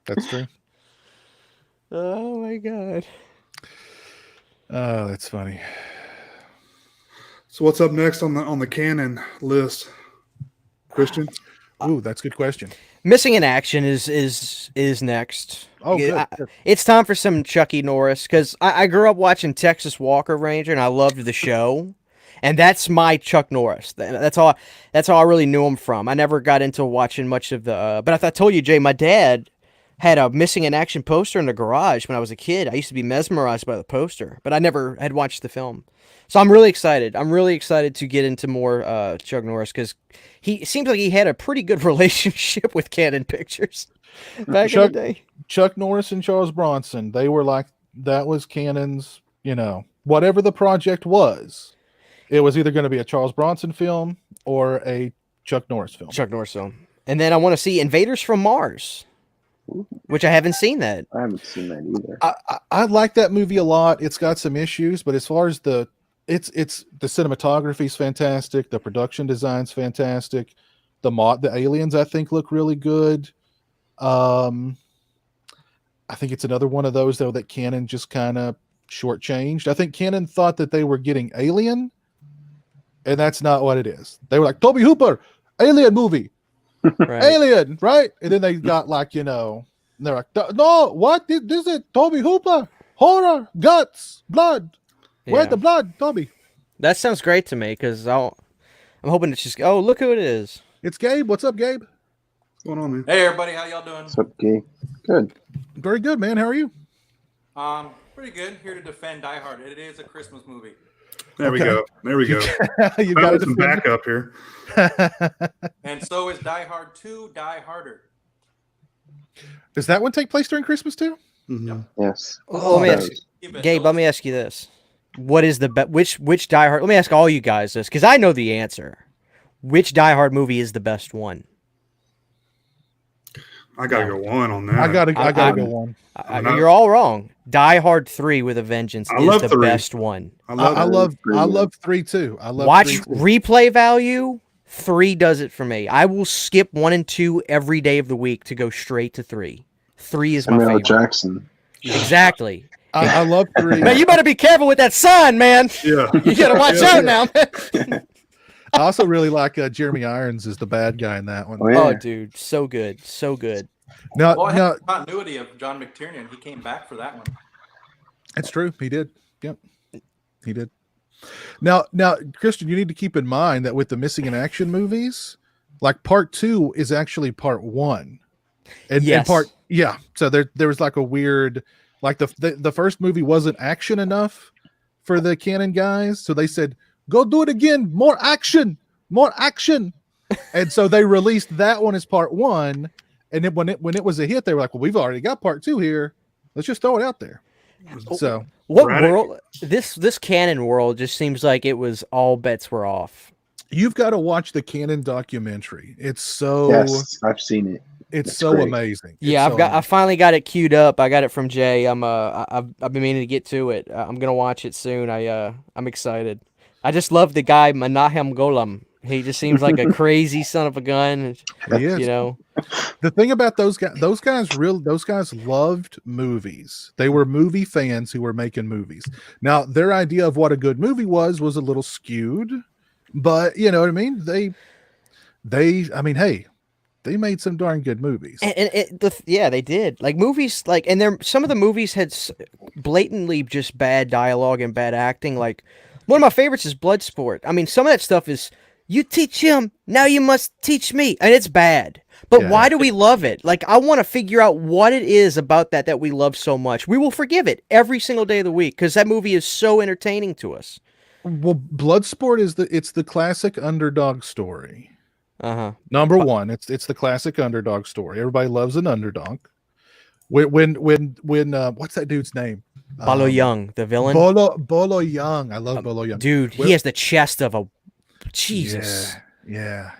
A: That's true.
B: Oh my god.
A: Oh, that's funny.
D: So what's up next on the Canon list, Christian?
A: Ooh, that's a good question.
B: Missing in Action is next.
A: Oh, good.
B: It's time for some Chucky Norris, because I grew up watching Texas Walker Ranger and I loved the show, and that's my Chuck Norris. That's how I really knew him from. I never got into watching much of the. But I told you, Jay, my dad had a Missing in Action poster in the garage when I was a kid. I used to be mesmerized by the poster, but I never had watched the film. So I'm really excited. I'm really excited to get into more Chuck Norris, because he seems like he had a pretty good relationship with Canon Pictures back in the day.
A: Chuck Norris and Charles Bronson, they were like, that was Canon's, you know, whatever the project was, it was either going to be a Charles Bronson film or a Chuck Norris film.
B: And then I want to see Invaders from Mars, which I haven't seen that.
C: I haven't seen that either.
A: I like that movie a lot. It's got some issues, but as far as the cinematography is fantastic. The production design's fantastic. The aliens, I think, look really good. I think it's another one of those though that Canon just kind of shortchanged. I think Canon thought that they were getting Alien, and that's not what it is. They were like, Toby Hooper, Alien movie,
B: Right.
A: Alien, right? And then they got like, they're like, no, what? This is Toby Hooper, horror, guts, blood. Where's
B: Yeah.
A: the blood, Toby?
B: That sounds great to me because I'm hoping it's just, oh, look who it is.
A: It's Gabe. What's up, Gabe?
D: What's going on, man?
F: Hey everybody, how y'all doing?
C: What's up, Gay? Good.
A: Very good, man. How are you?
F: Pretty good. Here to defend Die Hard. It is a Christmas movie.
D: There we
A: Okay.
D: go. There we go.
A: You
D: Got
A: got
D: some backup here.
F: And so is Die Hard 2, Die Harder.
A: Does that one take place during Christmas too?
D: Mhm.
C: Yes.
B: Oh, let me ask,
F: Keep it
B: Gabe, let me ask you this. What is the which Die Hard? Let me ask all you guys this because I know the answer. Which Die Hard movie is the best one?
D: I gotta go one on that.
A: I gotta
B: I-
A: go one.
B: You're all wrong. Die Hard 3 with a Vengeance
D: I
B: is
D: love
B: the
D: 3.
B: best one.
D: I love
A: I
D: it.
A: love
C: Pretty
A: I
C: good.
A: love 3 too. I love
B: Watch
A: 3 too.
B: replay value. 3 does it for me. I will skip 1 and 2 every day of the week to go straight to 3. 3 is my
C: Samuel
B: favorite.
C: Jackson.
B: Exactly.
A: I love 3.
B: Man, you better be careful with that sign, man.
D: Yeah.
B: You gotta watch
D: Yeah.
B: out now.
A: I also really like Jeremy Irons is the bad guy in that one.
C: Oh, yeah.
B: Oh, dude, so good, so good.
A: Now,
F: Well, it
A: now
F: has the continuity of John McTiernan. He came back for that one.
A: it's true. He did. Yep, he did. Now, Christian, you need to keep in mind that with the missing in action movies, like part 2 is actually part 1, and
B: Yes.
A: So there was like a weird, like the first movie wasn't action enough for the Canon guys, so they said, go do it again, more action, and so they released that one as part 1, and then when it was a hit, they were like, well, we've already got part 2 here, let's just throw it out there. So
B: What
D: Radic.
B: world? This canon world just seems like it was all bets were off.
A: you've got to watch the Canon documentary. It's so
C: Yes, I've seen it.
A: it's
C: It's
A: so
C: great.
A: amazing.
B: Yeah,
A: It's so
B: I
A: amazing.
B: finally got it queued up. I got it from Jay. I've been meaning to get to it. I'm gonna watch it soon. I'm excited. I just love the guy Menahem Golan. He just seems like a crazy son of a gun.
A: He is.
B: You know,
A: The thing about those guys loved movies. They were movie fans who were making movies. Now, their idea of what a good movie was a little skewed, but you know what I mean? Hey, they made some darn good movies.
B: yeah, they did. Like movies, like, and some of the movies had blatantly just bad dialogue and bad acting. Like one of my favorites is Bloodsport. I mean, some of that stuff is you teach him, now you must teach me, and it's bad. But
A: Yeah.
B: why do we love it? Like, I want to figure out what it is about that we love so much. We will forgive it every single day of the week because that movie is so entertaining to us.
A: Well, Bloodsport is the classic underdog story.
B: Uh-huh.
A: One, it's the classic underdog story. Everybody loves an underdog. When what's that dude's name?
B: Balo Young, the villain.
A: Bolo Young. I love Bolo Young.
B: Dude,
A: Well-
B: he has the chest of a Jesus.
A: Yeah.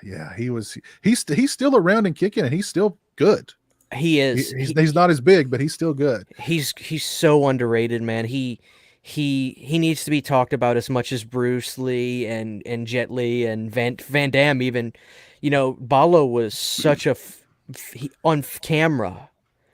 A: He's still around and kicking, and he's still good.
B: He is.
A: He's not as big, but he's still good.
B: He's so underrated, man. He needs to be talked about as much as Bruce Lee and Jet Li and Van Damme even. You know, Balo was such on camera.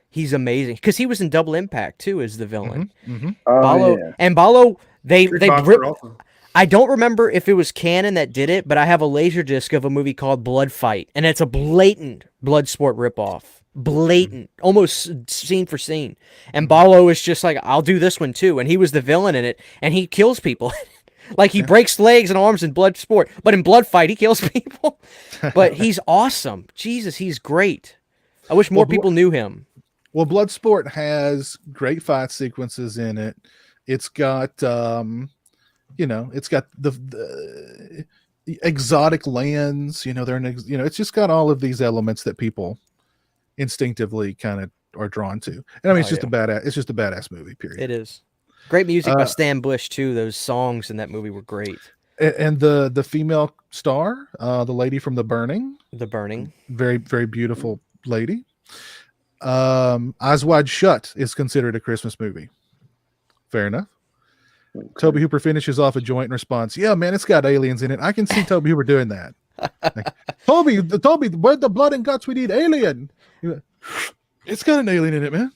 B: He's amazing because he was in Double Impact too as the villain.
A: Mm-hmm.
C: Oh,
B: Balo
C: yeah.
B: and Balo they
D: Kickboxer
B: ripped.
D: also.
B: I don't remember if it was Canon that did it, but I have a laser disc of a movie called Blood Fight, and it's a blatant Bloodsport ripoff. Blatant, almost scene for scene. And Balo is just like, I'll do this one too. And he was the villain in it, and he kills people. Like he breaks legs and arms in Bloodsport, but in Blood Fight, he kills people. But he's awesome. Jesus, he's great. I wish more people knew him.
A: Well, Bloodsport has great fight sequences in it. It's got it's got the exotic lands. It's just got all of these elements that people instinctively kind of are drawn to. And I mean, it's just a badass movie. Period.
B: It is. Great music by Stan Bush too. Those songs in that movie were great.
A: And the female star, the lady from The Burning, very, very beautiful lady. Eyes Wide Shut is considered a Christmas movie. Fair enough. Toby Hooper finishes off a joint in response. Yeah, man, it's got aliens in it. I can see Toby Hooper doing that. Like, Toby, where's the blood and guts? We need alien. It's got an alien in it, man.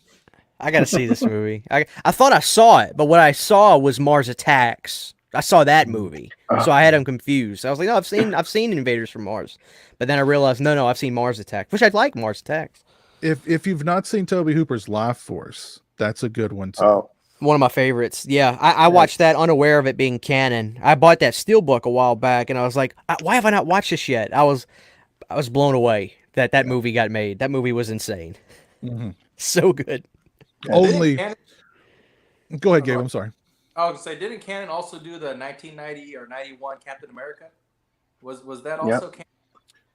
B: I gotta see this movie. I thought I saw it, but what I saw was Mars Attacks. I saw that movie, so I had him confused. I was like, "No, I've seen Invaders from Mars," but then I realized, no, I've seen Mars Attacks, which I'd like Mars Attacks.
A: If you've not seen Toby Hooper's Life Force, that's a good one too.
C: Oh,
B: One of my favorites. Yeah, I watched that unaware of it being canon. I bought that Steelbook a while back, and I was like, "Why have I not watched this yet?" I was blown away that movie got made. That movie was insane.
A: Mhm.
B: So good.
A: Only.
F: Canon,
A: Go ahead, Gabe. I'm sorry.
F: I was gonna say, didn't Canon also do the 1990 or 91 Captain America? Was that also Canon?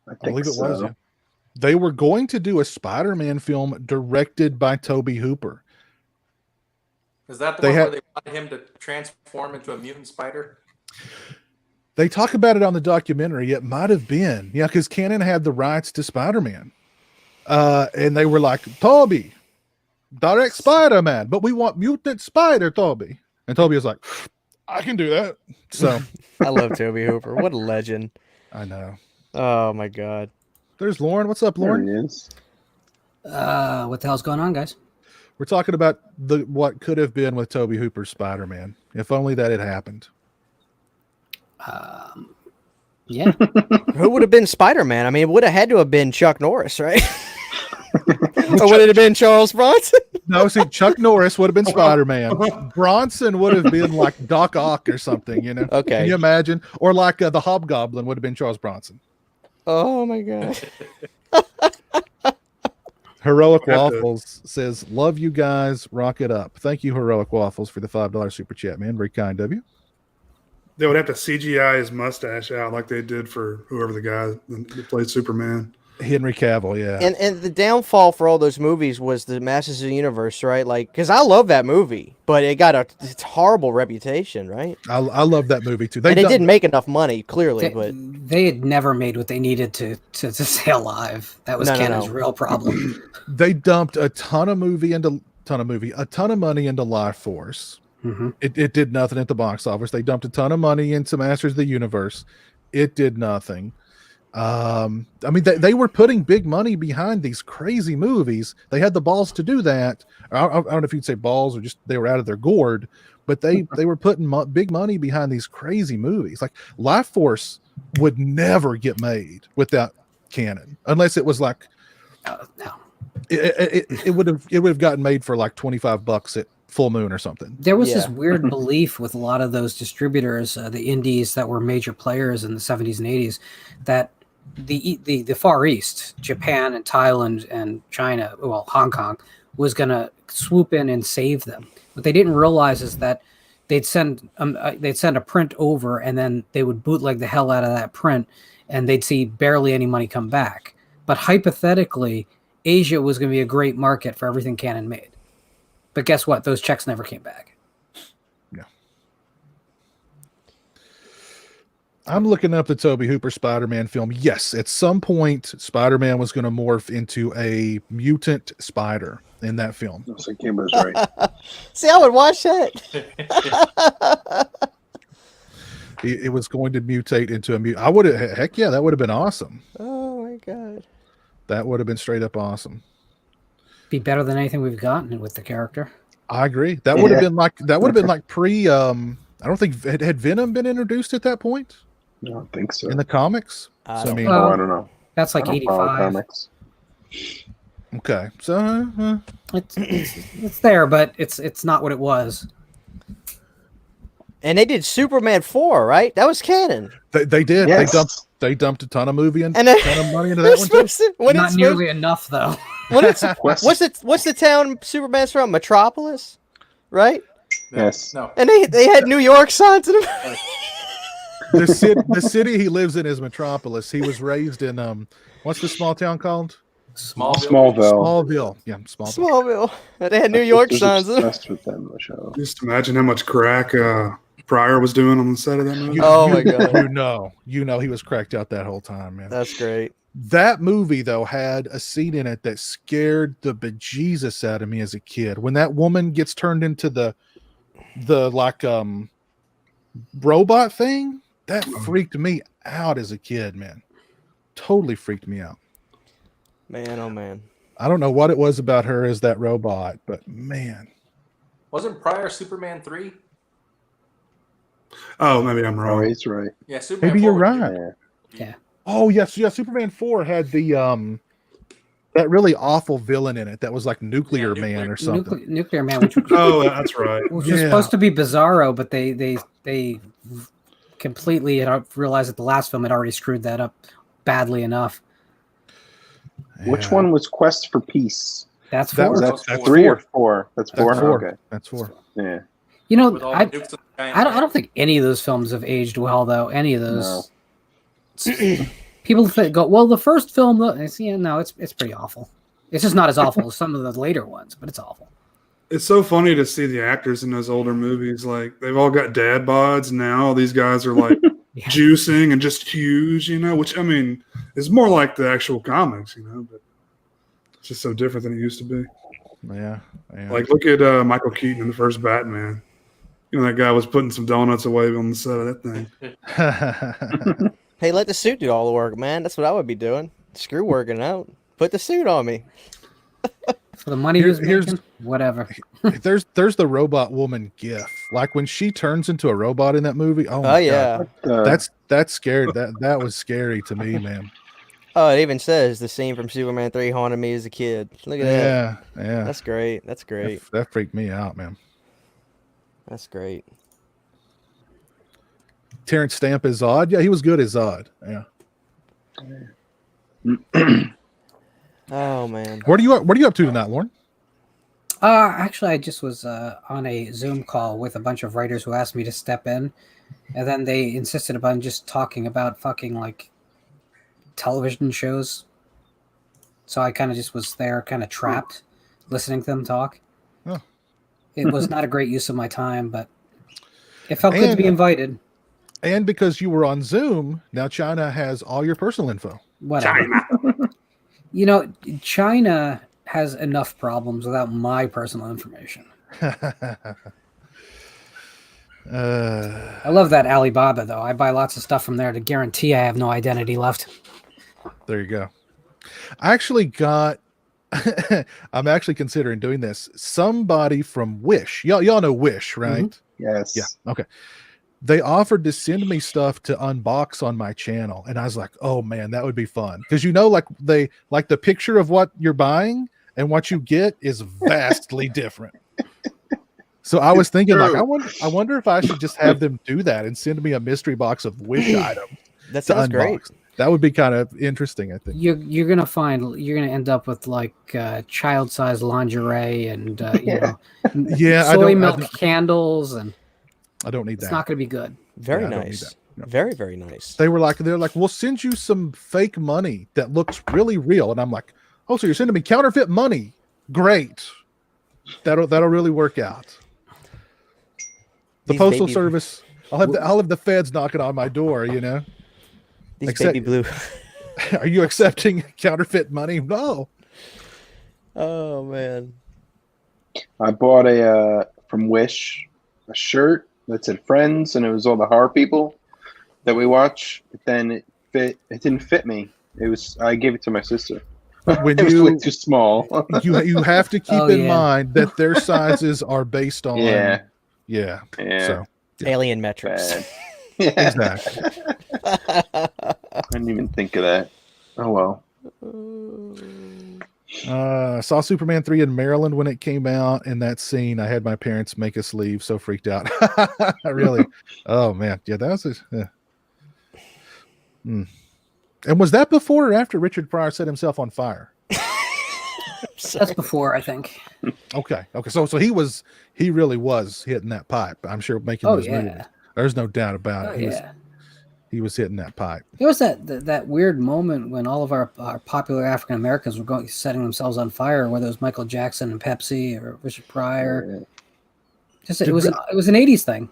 C: I
A: believe
C: think
A: it was.
C: so.
A: Yeah. They were going to do a Spider-Man film directed by Toby Hooper.
F: Is that the
A: They
F: one
A: had-
F: where they wanted him to transform into a mutant spider?
A: They talk about it on the documentary. It might have been, yeah, because Canon had the rights to Spider-Man, and they were like, "Toby, direct Spider-Man, but we want mutant Spider, Toby." And Toby was like, "I can do that." So
B: I love Toby Hooper. What a legend.
A: I know.
B: Oh my god.
A: There's Lauren. What's up,
C: There
A: Lauren?
C: he is.
G: What the hell's going on, guys?
A: We're talking about what could have been with Toby Hooper's Spider-Man. If only that had happened.
G: Yeah.
B: Who would have been Spider-Man? I mean, it would have had to have been Chuck Norris, right? Or would it have been Charles Bronson?
A: No, see, Chuck Norris would have been Spider-Man. Bronson would have been like Doc Ock or something, you know?
B: Okay.
A: Can you imagine? Or like the Hobgoblin would have been Charles Bronson.
B: Oh my god.
A: Heroic
D: Have to-
A: Waffles says, "Love you guys. Rock it up." Thank you, Heroic Waffles, for the $5 super chat, man. Very kind of you.
D: They would have to CGI his mustache out like they did for whoever the guy that played Superman.
A: Henry Cavill, yeah.
B: And the downfall for all those movies was the Masters of the Universe, right? Like, because I love that movie, but it got it's horrible reputation, right?
A: I love that movie too.
B: And it didn't make enough money, clearly,
G: They,
B: but
G: they had never made what they needed to stay alive. That was
B: No, no,
G: Canon's
B: no.
G: real problem.
A: They dumped a ton of money into Life Force.
G: hmm
A: It did nothing at the box office. They dumped a ton of money into Masters of the Universe. It did nothing. I mean, they were putting big money behind these crazy movies. They had the balls to do that. I don't know if you'd say balls or just they were out of their gourd, but they were putting big money behind these crazy movies. Like Life Force would never get made without Canon, unless it was like
G: no.
A: it would have gotten made for like $25 at Full Moon or something.
G: There was
B: Yeah.
G: this weird belief with a lot of those distributors, the indies that were major players in the 70s and 80s, that the Far East, Japan and Thailand and China, well, Hong Kong, was going to swoop in and save them. What they didn't realize is that they'd send a print over, and then they would bootleg the hell out of that print, and they'd see barely any money come back. But hypothetically, Asia was going to be a great market for everything Canon made. But guess what? Those checks never came back.
A: I'm looking up the Toby Hooper Spider-Man film. Yes, at some point, Spider-Man was going to morph into a mutant spider in that film.
C: So Kimber's right.
B: see, I would watch that.
A: It was going to mutate into a mutant. I would have, heck yeah, that would have been awesome.
B: Oh my god.
A: That would have been straight up awesome.
G: Be better than anything we've gotten with the character.
A: I agree. That would have been like pre. I don't think had Venom been introduced at that point
C: I don't think so.
A: in the comics.
B: I
A: So, I
B: don't
A: mean,
G: know.
C: I don't know.
G: That's like
C: I don't follow
G: 85.
C: comics.
A: okay, so
G: It's there, but it's not what it was.
B: And they did Superman 4, right? That was canon.
A: they did.
C: Yes.
A: They dumped a ton of movie and
B: And then-
A: ton of money into that one too.
B: when
G: Not
B: it's
G: nearly enough, though.
B: when it's
C: West-
B: what's the town Superman's from? Metropolis, right?
C: Yes.
F: No.
B: And they had New York signs in them.
A: The city he lives in is Metropolis. He was raised in what's the small town called?
C: Smallville.
A: Smallville. Yeah, Smallville.
B: Smallville. They had New York signs in them.
C: Obsessed with them in the show.
D: Just imagine how much crack Pryor was doing on the set of that movie.
B: Oh my god,
A: You know he was cracked out that whole time, man.
B: that's great.
A: That movie though had a scene in it that scared the bejesus out of me as a kid. When that woman gets turned into the like robot thing, that freaked me out as a kid, man. Totally freaked me out.
B: Man, oh man.
A: I don't know what it was about her as that robot, but man.
F: Wasn't prior Superman 3?
D: Oh, maybe I'm
C: Oh,
D: wrong.
C: he's right.
F: Yeah, Superman
A: Maybe
F: 4
A: you're
F: was
A: right.
F: good.
C: Yeah.
A: Oh yes, yeah. Superman 4 had the that really awful villain in it that was like Nuclear
F: Yeah,
A: Man or something.
G: Nuclear Man, which was,
D: Oh, that's right.
G: was
A: Yeah.
G: supposed to be Bizarro, but they completely had realized that the last film had already screwed that up badly enough.
C: Which
A: Yeah.
C: one was Quest for Peace?
G: That's
A: That
G: four.
C: Was
A: was-
C: that
F: That's
C: 3
A: four.
C: or 4? That's 4.
A: That's 4.
C: Okay.
A: That's 4.
C: Yeah.
G: You know,
F: With all the
G: I
F: nukes and giant
G: I don't think any of those films have aged well, though. Any of those. People go, well, the first film, no, it's pretty awful. It's just not as awful as some of the later ones, but it's awful.
D: It's so funny to see the actors in those older movies. Like they've all got dad bods now. These guys are like
G: Yeah.
D: juicing and just huge, which I mean is more like the actual comics, but it's just so different than it used to be.
A: Yeah.
D: Like look at Michael Keaton in the first Batman. That guy was putting some donuts away on the set of that thing.
B: Hey, let the suit do all the work, man. That's what I would be doing. Screw working out. Put the suit on me.
G: For the money
A: Here's-
G: he's making, whatever.
A: there's the robot woman gif. Like when she turns into a robot in that movie. Oh, my
B: Oh yeah.
A: God. That's scary. That was scary to me, man.
B: Oh, it even says the scene from Superman 3 haunted me as a kid. Look at that.
A: Yeah.
B: That's great. That's great.
A: That freaked me out, man.
B: That's great.
A: Terrence Stamp is Zod. Yeah, he was good as Zod. Yeah.
B: Oh man.
A: What are you up to tonight, Lauren?
G: Actually, I just was on a Zoom call with a bunch of writers who asked me to step in, and then they insisted upon just talking about fucking like television shows. So I kind of just was there, kind of trapped, listening to them talk.
A: Oh.
G: It was not a great use of my time, but it felt good to be invited.
A: And because you were on Zoom, now China has all your personal info.
G: Whatever. China has enough problems without my personal information. I love that Alibaba, though. I buy lots of stuff from there to guarantee I have no identity left.
A: There you go. I actually got I'm actually considering doing this. Somebody from Wish. Y'all know Wish, right?
C: Yes.
A: Yeah. Okay. They offered to send me stuff to unbox on my channel. And I was like, oh man, that would be fun. Because like the picture of what you're buying and what you get is vastly different. So I was thinking, like, I wonder if I should just have them do that and send me a mystery box of Wish items.
B: That
A: to
B: sounds great.
A: unbox. That would be kind of interesting, I think.
G: You're gonna end up with like child-sized lingerie and soy milk candles, and
A: I don't need
G: it's
A: that.
G: not gonna be good.
B: Very
A: Yeah, I don't need
B: nice.
A: that. No.
B: Very, very nice.
A: They're like, we'll send you some fake money that looks really real. And I'm like, oh, so you're sending me counterfeit money? Great. That'll really work out. The
B: These
A: postal
B: baby-
A: service. I'll have the feds knocking on my door.
B: These
A: Except-
B: baby blue.
A: Are you accepting counterfeit money? No.
B: Oh man.
C: I bought from Wish a shirt that said Friends, and it was all the horror people that we watch. But then it didn't fit me. I gave it to my sister.
A: When
C: It was way too small.
A: you have to keep
G: Oh,
A: in
G: yeah.
A: mind that their sizes are based on
C: Yeah.
A: yeah. So Yeah.
B: Alien metrics.
C: Bad. Yeah.
A: exactly.
C: I didn't even think of that. Oh well.
A: Saw Superman 3 in Maryland when it came out. In that scene, I had my parents make us leave. So freaked out. Really. Oh man. Yeah, that was And was that before or after Richard Pryor set himself on fire?
G: That's before, I think.
A: Okay. So he really was hitting that pipe. I'm sure making
G: Oh
A: those
G: yeah.
A: movies. There's no doubt about
G: Oh
A: it.
G: yeah.
A: He was hitting that pipe.
G: There was that weird moment when all of our popular African Americans were setting themselves on fire, whether it was Michael Jackson and Pepsi or Richard Pryor. It was an '80s thing.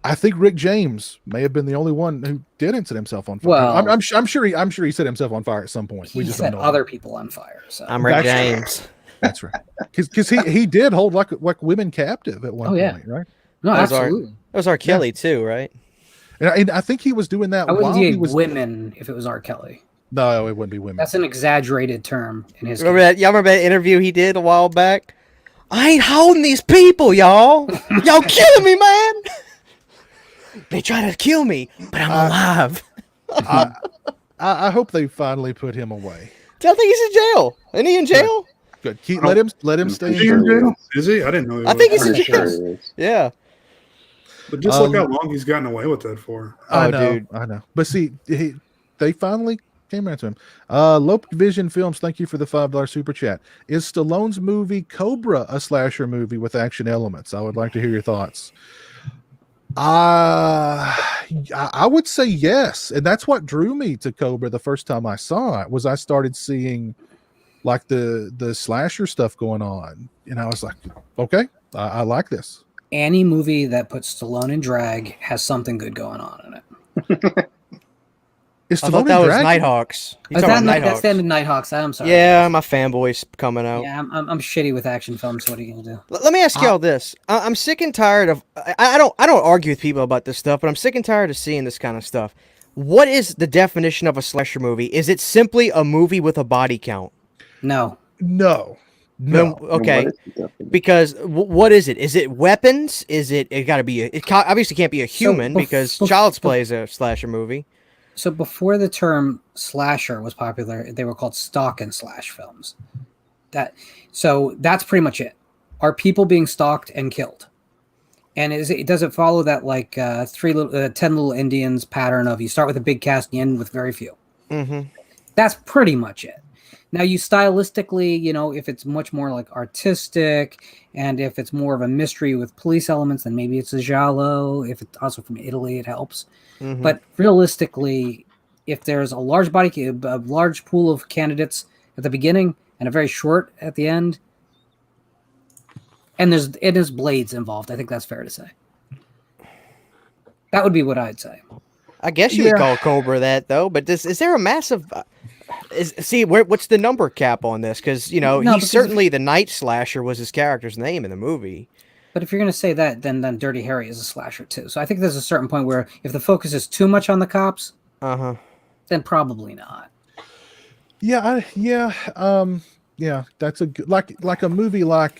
A: I think Rick James may have been the only one who didn't set himself on fire.
G: Well-
A: I'm sure he set himself on fire at some point.
G: He
A: just
G: set
A: don't know.
G: other people on fire. So
B: I'm Rick
A: That's-
B: James.
A: That's right. Because he did hold like women captive at one
G: Oh, yeah.
A: point, right?
G: no,
B: That was our-
G: absolutely.
B: That was R. Kelly too, right?
A: And I think he was doing that
G: I wouldn't
A: while he
G: say
A: was.
G: women if it was R. Kelly.
A: No, it wouldn't be women.
G: That's an exaggerated term in his
B: Remember
G: case.
B: that? Y'all remember that interview he did a while back? I ain't holding these people, y'all. Y'all killing me, man. They try to kill me, but I'm alive.
A: I hope they finally put him away.
B: I think he's in jail. Isn't he in jail?
A: Good. Let him stay
D: Is
A: in
D: he in
A: jail.
D: jail? Is he? I didn't know he was.
B: I think he's in
C: Pretty
B: jail.
C: sure it is.
B: Yeah.
D: But just look how long he's gotten away with that for.
A: I
B: Oh,
A: know,
B: dude.
A: I know. But see, they finally came around to him. Lope Vision Films, thank you for the $5 super chat. Is Stallone's movie Cobra a slasher movie with action elements? I would like to hear your thoughts. I would say yes, and that's what drew me to Cobra the first time I saw it. Was I started seeing like the slasher stuff going on, and I was like, okay, I like this.
G: Any movie that puts Stallone in drag has something good going on in it.
A: Is
B: I thought
A: Stallone
B: that
A: in
B: was
A: drag?
B: Nighthawks. You
G: Is
B: talking
G: that
B: about
G: that's
B: Nighthawks?
G: the end of Nighthawks? I'm sorry.
B: Yeah, my fanboy's coming out.
G: Yeah, I'm shitty with action films. What are you gonna do?
B: Let me ask y'all this. I'm sick and tired of. I don't argue with people about this stuff, but I'm sick and tired of seeing this kind of stuff. What is the definition of a slasher movie? Is it simply a movie with a body count?
G: No.
A: No.
B: Then, okay.
C: What is the definition?
B: Because what is it? Is it weapons? Is it? It got to be. Obviously can't be a human because Child's Play is a slasher movie.
G: So before the term slasher was popular, they were called stalk and slash films. So that's pretty much it. Are people being stalked and killed? And does it follow that like 10 little Indians pattern of you start with a big cast and you end with very few?
B: Mm-hmm.
G: That's pretty much it. Now, you stylistically, if it's much more like artistic and if it's more of a mystery with police elements, then maybe it's a giallo. If it's also from Italy, it helps.
B: Mm-hmm.
G: But realistically, if there's a large pool of candidates at the beginning and a very short at the end, and there's blades involved, I think that's fair to say. That would be what I'd say.
B: I guess you would call Cobra that though. But is there a massive? What's the number cap on this? Because he's certainly the Night Slasher was his character's name in the movie.
G: But if you're going to say that, then Dirty Harry is a slasher too. So I think there's a certain point where if the focus is too much on the cops, then probably not.
A: Yeah, that's a good, like a movie like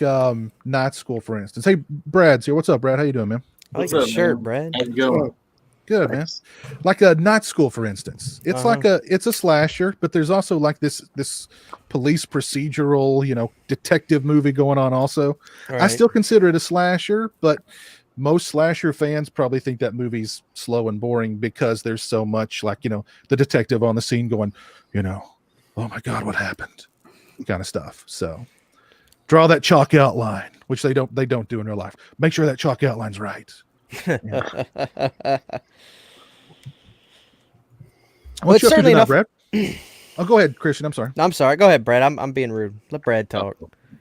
A: Night School, for instance. Hey, Brad's here. What's up, Brad? How you doing, man?
B: I like your shirt, Brad.
H: How's it going?
A: Good, man. Like a Night School, for instance. It's it's a slasher, but there's also like this police procedural, detective movie going on also.
B: Right.
A: I still consider it a slasher, but most slasher fans probably think that movie's slow and boring because there's so much like, the detective on the scene going, oh my God, what happened? Kind of stuff. So draw that chalk outline, which they don't do in real life. Make sure that chalk outline's right. Yeah.
B: Well, it's certainly enough.
A: Brad? Oh, go ahead, Christian. I'm sorry.
B: No, I'm sorry. Go ahead, Brad. I'm being rude. Let Brad talk.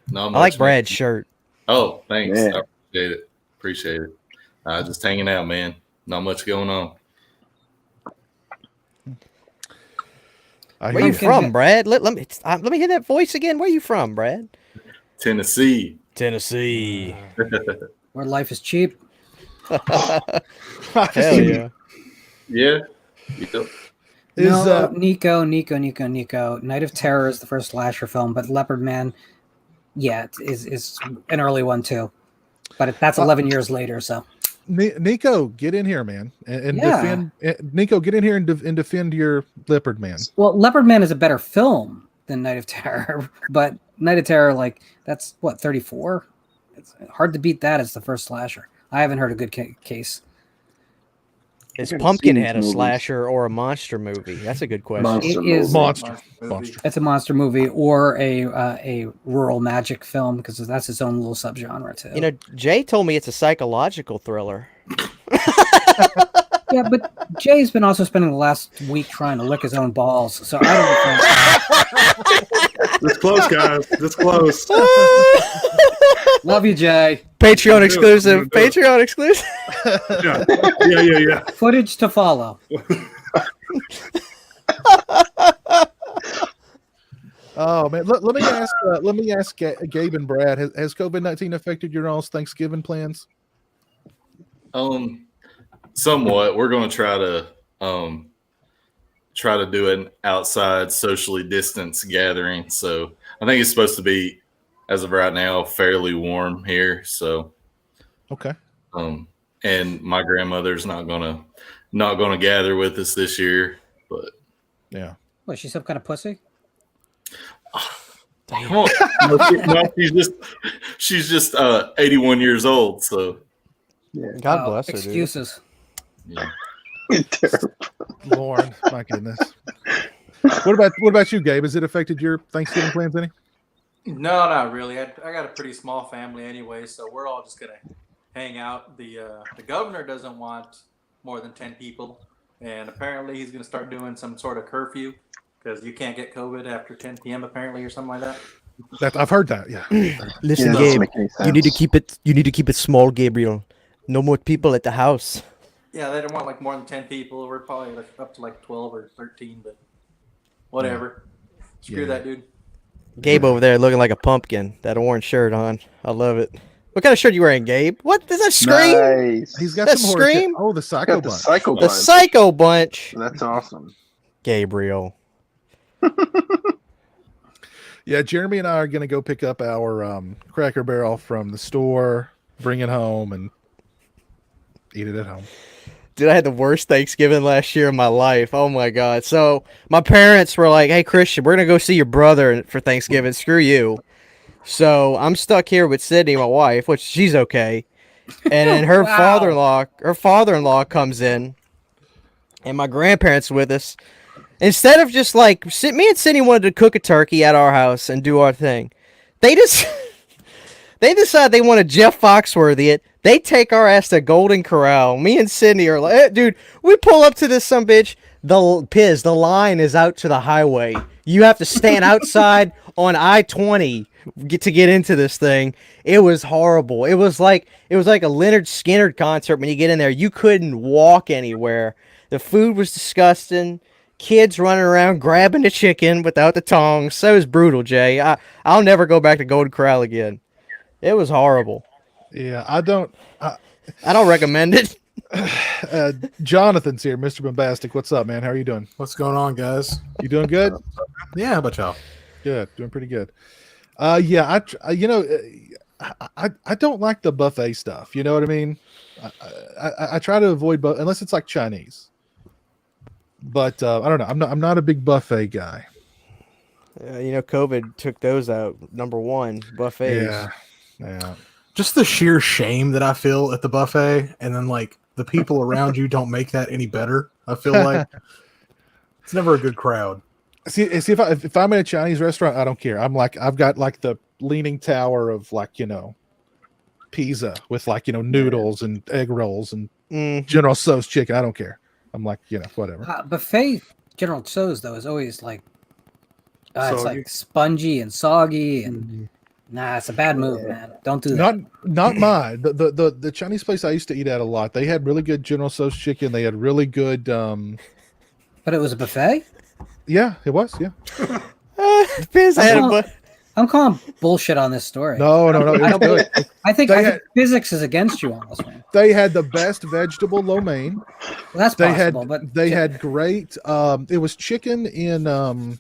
H: No,
B: I like Brad's shirt.
H: Oh, thanks.
C: Yeah.
H: I appreciate it. Just hanging out, man. Not much going on.
B: Where you from, Brad? Let me hear that voice again. Where you from, Brad?
H: Tennessee.
B: Tennessee.
G: Where life is cheap.
B: Hell yeah.
H: Yeah. Yep.
G: Nico. Night of Terror is the first slasher film, but Leopard Man, is an early one too. But that's 11 years later, so.
A: Nico, get in here, man, and defend. Nico, get in here and defend your Leopard Man.
G: Well, Leopard Man is a better film than Night of Terror, but Night of Terror, that's what 34. It's hard to beat that as the first slasher. I haven't heard a good case.
B: Is Pumpkinhead a slasher or a monster movie? That's a good question.
G: It is
A: monster.
G: It's a monster movie or a rural magic film because that's its own little subgenre too.
B: Jay told me it's a psychological thriller.
G: Yeah, but Jay's been also spending the last week trying to lick his own balls, so I don't think.
D: This close, guys. This close.
G: Love you, Jay.
B: Patreon exclusive. Patreon exclusive.
D: Yeah.
G: Footage to follow.
A: Oh man, let me ask Gabe and Brad. Has COVID-19 affected your all's Thanksgiving plans?
H: Somewhat. We're going to try to do an outside socially distanced gathering. So I think it's supposed to be, as of right now, fairly warm here. So
A: Okay.
H: And my grandmother's not gonna gather with us this year. But
A: Yeah.
G: What, she's some kind of pussy?
H: come on. No, she's just 81 years old. So
B: God bless her, dude.
G: Excuses.
H: yeah.
A: Lord, my goodness. What about you, Gabe? Has it affected your Thanksgiving plans any?
F: No, not really. I got a pretty small family anyway, so we're all just gonna hang out. The governor doesn't want more than 10 people, and apparently he's gonna start doing some sort of curfew because you can't get COVID after 10 p.m. apparently or something like that.
A: I've heard that. Yeah.
B: Listen,
C: Yeah,
B: Gabe,
C: you need to keep
B: you need to keep it small, Gabriel. No more people at the house.
F: Yeah, they don't want like more than 10 people. We're probably like up to like 12 or 13, but whatever. Screw that dude.
B: Gabe over there looking like a pumpkin. That orange shirt on. I love it. What kind of shirt you wearing, Gabe? What does that scream?
C: Nice.
A: He's got
B: That
A: some horror shit.
B: Scream?
A: Oh, the
C: Got
A: Psycho
C: the
A: Bunch.
C: Psycho
B: The
C: Bunch.
B: Psycho Bunch.
C: That's awesome.
B: Gabriel.
A: Yeah, Jeremy and I are going to go pick up our Cracker Barrel from the store, bring it home, and eat it at home.
B: Dude, I had the worst Thanksgiving last year of my life. Oh my God. So my parents were like, hey, Christian, we're going to go see your brother for Thanksgiving. Screw you. So I'm stuck here with Sydney, my wife, which she's okay. And then her
G: Wow.
B: father-in-law comes in, and my grandparents with us. Instead of just like, me and Sydney wanted to cook a turkey at our house and do our thing. They just... They decide they want to Jeff Foxworthy it. They take our ass to Golden Corral. Me and Sydney are like, dude, we pull up to this sumbitch. The line is out to the highway. You have to stand outside on I-20 to get into this thing. It was horrible. It was like a Leonard Skinner concert when you get in there. You couldn't walk anywhere. The food was disgusting. Kids running around grabbing the chicken without the tongs. So it was brutal, Jay. I'll never go back to Golden Corral again. It was horrible.
A: Yeah, I don't
B: recommend it.
A: Jonathan's here, Mr. Bombastic. What's up, man? How are you doing?
I: What's going on, guys?
A: You doing good?
I: Yeah, how about y'all?
A: Good, doing pretty good. Yeah, I don't like the buffet stuff. You know what I mean? I try to avoid unless it's like Chinese. But I don't know. I'm not a big buffet guy.
B: COVID took those out. Number one, buffets.
A: Yeah.
I: Just the sheer shame that I feel at the buffet, and then like the people around you don't make that any better. I feel like it's never a good crowd.
A: See if I'm in a Chinese restaurant, I don't care. I've got like the leaning tower of like pizza with like noodles and egg rolls and General Tso's chicken. I don't care. I'm like whatever.
G: Buffet General Tso's though is always like it's
D: Soggy.
G: like spongy and soggy and nah, it's a bad move, man. Don't do that.
A: Not mine. The Chinese place I used to eat at a lot. They had really good General Tso's chicken. They had really good.
G: But it was a buffet.
A: Yeah, it was. Yeah.
G: I'm calling bullshit on this story.
A: No. It was good.
G: I think physics is against you on this one.
A: They had the best vegetable lo mein.
G: Well, that's possible, but
A: they had great. It was chicken in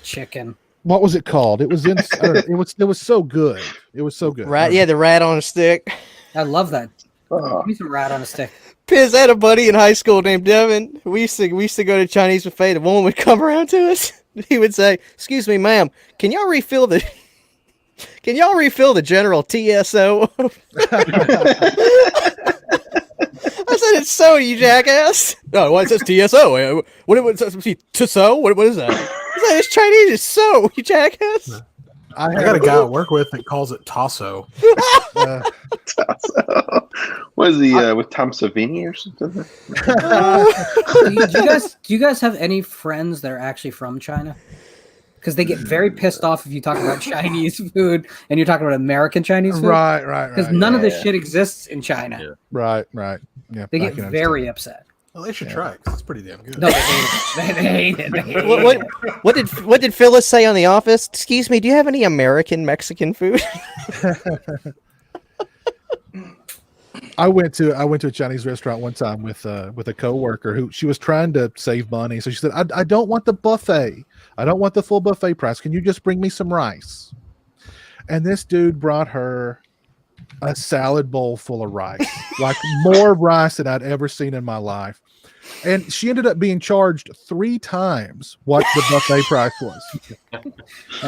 G: chicken.
A: What was it called? It was in. I don't know, it was so good. It was so good.
B: Rat, yeah, the rat on a stick.
G: I love that. Give me some rat on a stick.
B: Piz, I had a buddy in high school named Devin. We used to go to Chinese buffet. The woman would come around to us. He would say, "Excuse me, ma'am, can y'all refill the General TSO?" I said, "It's so, you jackass." No, what it says TSO? What TSO? What is that? I said, "It's Chinese. It's so, you jackass."
I: I got a guy I work with that calls it Tasso.
C: What is he with Tom Savini or something?
G: Do you guys have any friends that are actually from China? Because they get very pissed off if you talk about Chinese food and you're talking about American Chinese food.
A: Right.
G: Because none of this shit exists in China.
H: Yeah.
A: Right. Yeah.
G: They get very upset.
I: Well, they should try because it's pretty damn good.
G: No, they hate it. They hate it.
B: What did Phyllis say on The Office? Excuse me, do you have any American Mexican food?
A: I went to a Chinese restaurant one time with a coworker who she was trying to save money. So she said, I don't want the buffet. I don't want the full buffet price. Can you just bring me some rice? And this dude brought her a salad bowl full of rice, like more rice than I'd ever seen in my life. And she ended up being charged 3 times what the buffet price was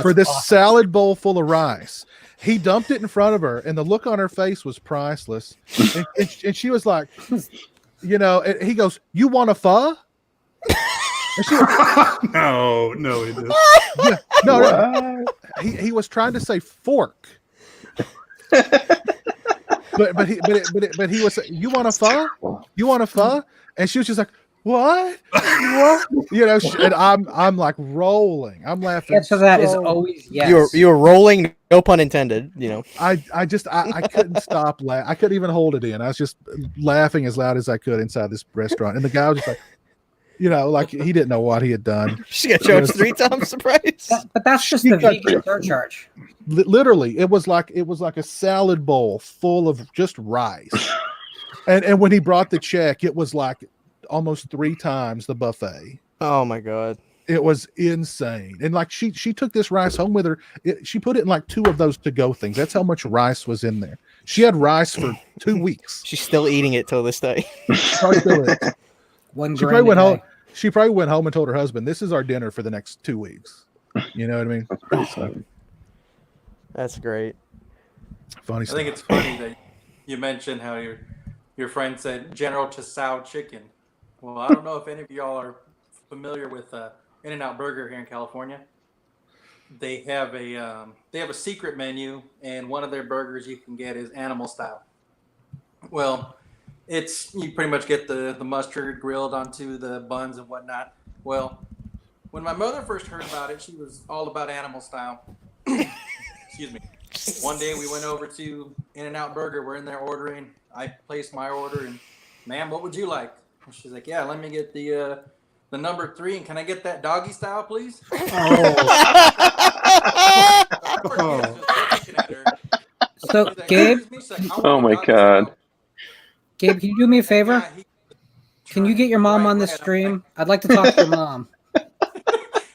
A: for this salad bowl full of rice. He dumped it in front of her, and the look on her face was priceless. And she was like, and he goes, "You want a pho?" And she was,
D: No, he didn't.
A: yeah, no. He was trying to say fork. But he was saying, "You want a pho? You want a pho?" And she was just like, "What? What?" And I'm like rolling. I'm laughing.
G: The answer to that is always yes.
B: You were rolling, no pun intended.
A: I couldn't stop laughing. I couldn't even hold it in. I was just laughing as loud as I could inside this restaurant. And the guy was just like, like he didn't know what he had done.
B: She got charged 3 times the price.
G: But that's just the vegan surcharge.
A: Literally, it was like a salad bowl full of just rice. And when he brought the check, it was like almost 3 times the buffet.
B: Oh my God.
A: It was insane. And like she took this rice home with her. She put it in like 2 of those to-go things. That's how much rice was in there. She had rice for 2 weeks.
B: She's still eating it till this day.
A: Probably still is. She probably went home. She probably went home and told her husband, "This is our dinner for the next 2 weeks." You know what I mean?
C: That's pretty funny.
B: That's great.
A: Funny
F: I
A: stuff.
F: think it's funny that you mentioned how your friend said General Tso chicken. Well, I don't know if any of y'all are familiar with In-N-Out Burger here in California. They have a secret menu, and one of their burgers you can get is animal style. Well, you pretty much get the mustard grilled onto the buns and whatnot. Well, when my mother first heard about it, she was all about animal style. Excuse me. One day we went over to In-N-Out Burger. We're in there ordering. I placed my order, and ma'am, what would you like? And she's like, "Yeah, let me get the number 3, and can I get that doggy style, please?"
G: So, Gabe?
C: Oh my God.
G: Gabe, can you do me a favor? Can you get your mom on this stream? I'd like to talk to your mom.
F: Yeah,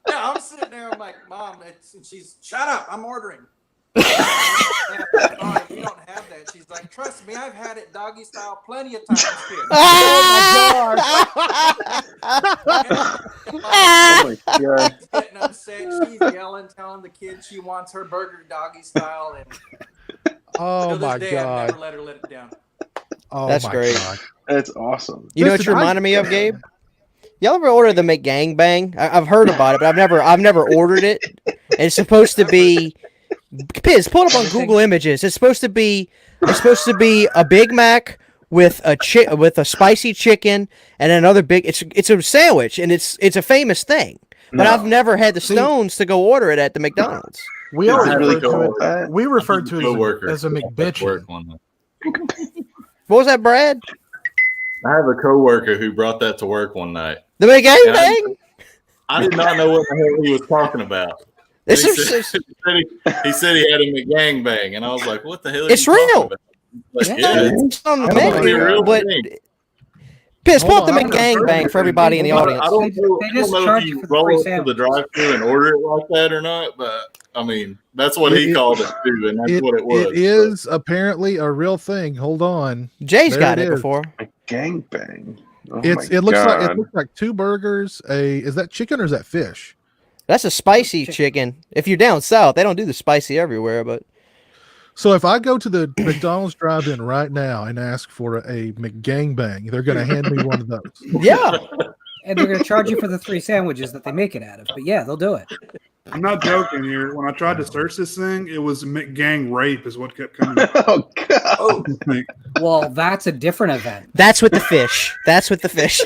F: I'm sitting there. I'm like, "Mom," and she's, "Shut up! I'm ordering." Oh, you don't have that. She's like, "Trust me, I've had it doggy style plenty of times."
A: Oh
C: Oh my God.
F: She's getting upset. She's yelling, telling the kid she wants her burger doggy style, and
A: Oh
F: to this
A: my
F: day, I've
A: God.
F: never let her let it down.
A: Oh
B: That's
A: my
B: great.
A: God.
C: That's awesome.
B: You know what
A: Listen,
B: you reminded me of, Gabe? Y'all ever order the McGangbang? I've heard about it, but I've never ordered it. And it's supposed to be Piz, pull it up on Google Images. It's supposed to be a Big Mac with a spicy chicken and another big. It's a sandwich, and it's a famous thing. But I've never had the stones to go order it at the McDonald's.
I: We always
C: really
I: refer
C: cool
I: to
C: with that.
I: it. We refer to
H: Coworker
I: it as a McBitchin.
B: What was that, Brad?
H: I have a coworker who brought that to work one night.
B: The McGangbang?
H: I did not know what the hell he was talking about. He said he had a McGangbang, and I was like, "What the hell?"
B: It's real.
H: Like,
B: Yeah, it's on the menu, but Piz, pull up the McGangbang for everybody in the audience.
H: I don't know
G: charge
H: if
G: you
H: you
G: for the
H: roll
G: free
H: up to the
G: sandwich.
H: drive-thru and order it like that or not, but I mean, that's what he called it too, and that's what it was.
A: It is apparently a real thing. Hold on.
B: Jay's
A: There
B: got
A: it
B: it
A: is.
B: before.
C: A gangbang. Oh
A: It
C: my
A: looks
C: God.
A: like 2 burgers. Is that chicken or is that fish?
B: That's a spicy chicken. If you're down south, they don't do the spicy everywhere, but
A: So if I go to the McDonald's drive-in right now and ask for a McGangbang, they're going to hand me one of those.
B: yeah.
G: And they're going to charge you for the 3 sandwiches that they make it out of. But yeah, they'll do it.
D: I'm not joking here. When I tried to search this thing, it was McGang rape is what kept coming up.
C: Oh God.
D: Like,
G: Well, that's a different event.
B: That's with the fish. That's with the fish.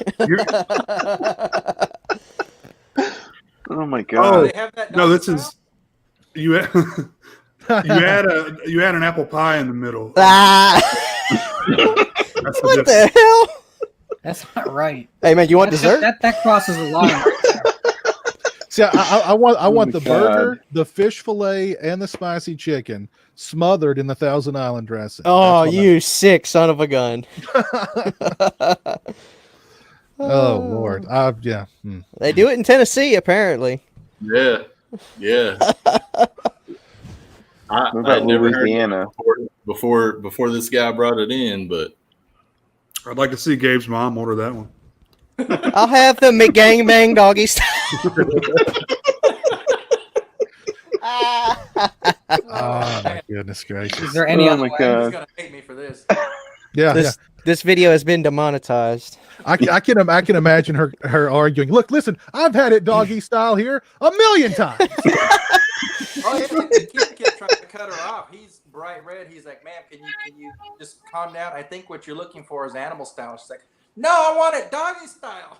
C: Oh my
D: oh
C: God.
F: They have that
D: no,
F: doggy
D: this is
F: style?
D: you. You had an apple pie in the middle.
B: Ah,
D: That's the
B: what
D: difference.
B: the hell?
G: That's not right.
B: Hey man, you want
G: That's
B: dessert?
G: That crosses the line. Right there.
A: See, I want
C: my
A: the burger,
C: God.
A: the fish fillet, and the spicy chicken smothered in the Thousand Island dressing.
B: Oh,
A: That's what
B: you sick son of a gun.
A: oh Lord, yeah.
B: They do it in Tennessee, apparently.
H: Yeah, yeah. I
C: What about
H: had never heard
C: Louisiana?
H: that before this guy brought it in, but
D: I'd like to see Gabe's mom order that one.
B: I'll have the McGangbang doggy style.
A: Oh my goodness gracious!
G: Is there any
C: Oh
G: other
C: my
G: way?
C: God.
F: He's gonna hate me for this.
A: Yeah,
B: This video has been demonetized.
A: I can imagine her arguing. Look, listen, I've had it doggy style here 1,000,000 times.
F: Oh yeah, the kid kept trying to cut her off. He's bright red. He's like, "Ma'am, can you just calm down? I think what you're looking for is animal style." She's like, "No, I want it doggy style."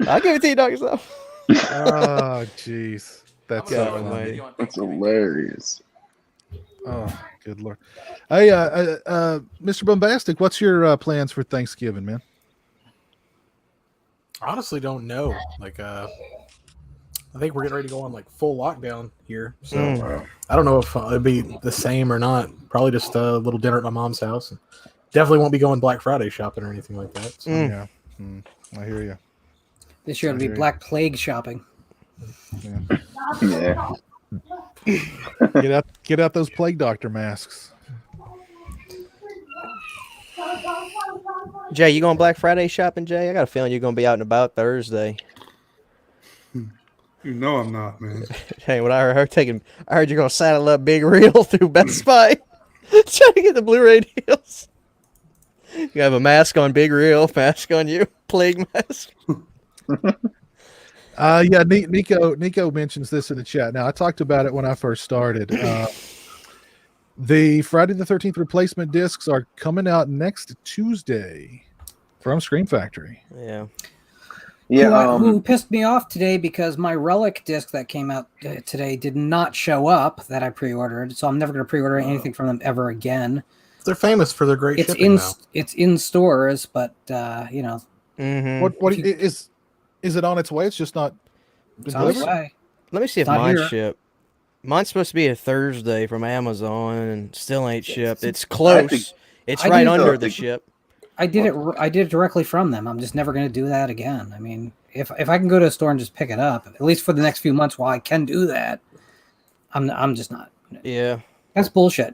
B: I'll give it to you, doggy style.
A: Oh jeez, that's
F: I'm gonna
A: so
F: show you the
A: funny.
F: video on
C: That's
F: TikTok.
C: hilarious.
A: Oh, good Lord. Hey, Mr. Bombastic, what's your plans for Thanksgiving, man?
I: I honestly don't know. Like, I think we're getting ready to go on like full lockdown here, so I don't know if it'd be the same or not. Probably just a little dinner at my mom's house. Definitely won't be going Black Friday shopping or anything like that. So.
A: Yeah, I hear you.
G: This year it'll be Black Plague shopping.
C: Yeah.
A: Get out those plague doctor masks.
B: Jay, you going Black Friday shopping, Jay? I got a feeling you're going to be out and about Thursday.
D: You know I'm not, man.
B: Hey, what I heard you're going to saddle up Big Reel through Best Buy. Trying to get the Blu-ray deals. You have a mask on Big Reel, mask on you, plague mask.
A: Yeah, Nico mentions this in the chat. Now, I talked about it when I first started. The Friday the 13th replacement discs are coming out next Tuesday from Scream Factory.
B: Yeah.
C: Yeah.
G: Who pissed me off today because my Relic disc that came out today did not show up that I pre-ordered, so I'm never going to pre-order anything from them ever again.
I: They're famous for their great
G: It's
I: shipping now.
G: it's in stores, but you know,
A: What is it on its way? It's just not.
G: it's on its way.
B: Let me see if
G: It's not
B: mine's
G: here.
B: shipped. Mine's supposed to be a Thursday from Amazon and still ain't shipped. It's
C: I
B: close.
C: think-
B: It's
G: I
B: right
G: think
B: under
C: the-
B: the ship.
G: I did it directly from them. I'm just never going to do that again. I mean, if I can go to a store and just pick it up, at least for the next few months while I can do that, I'm just not.
B: Yeah.
G: That's bullshit.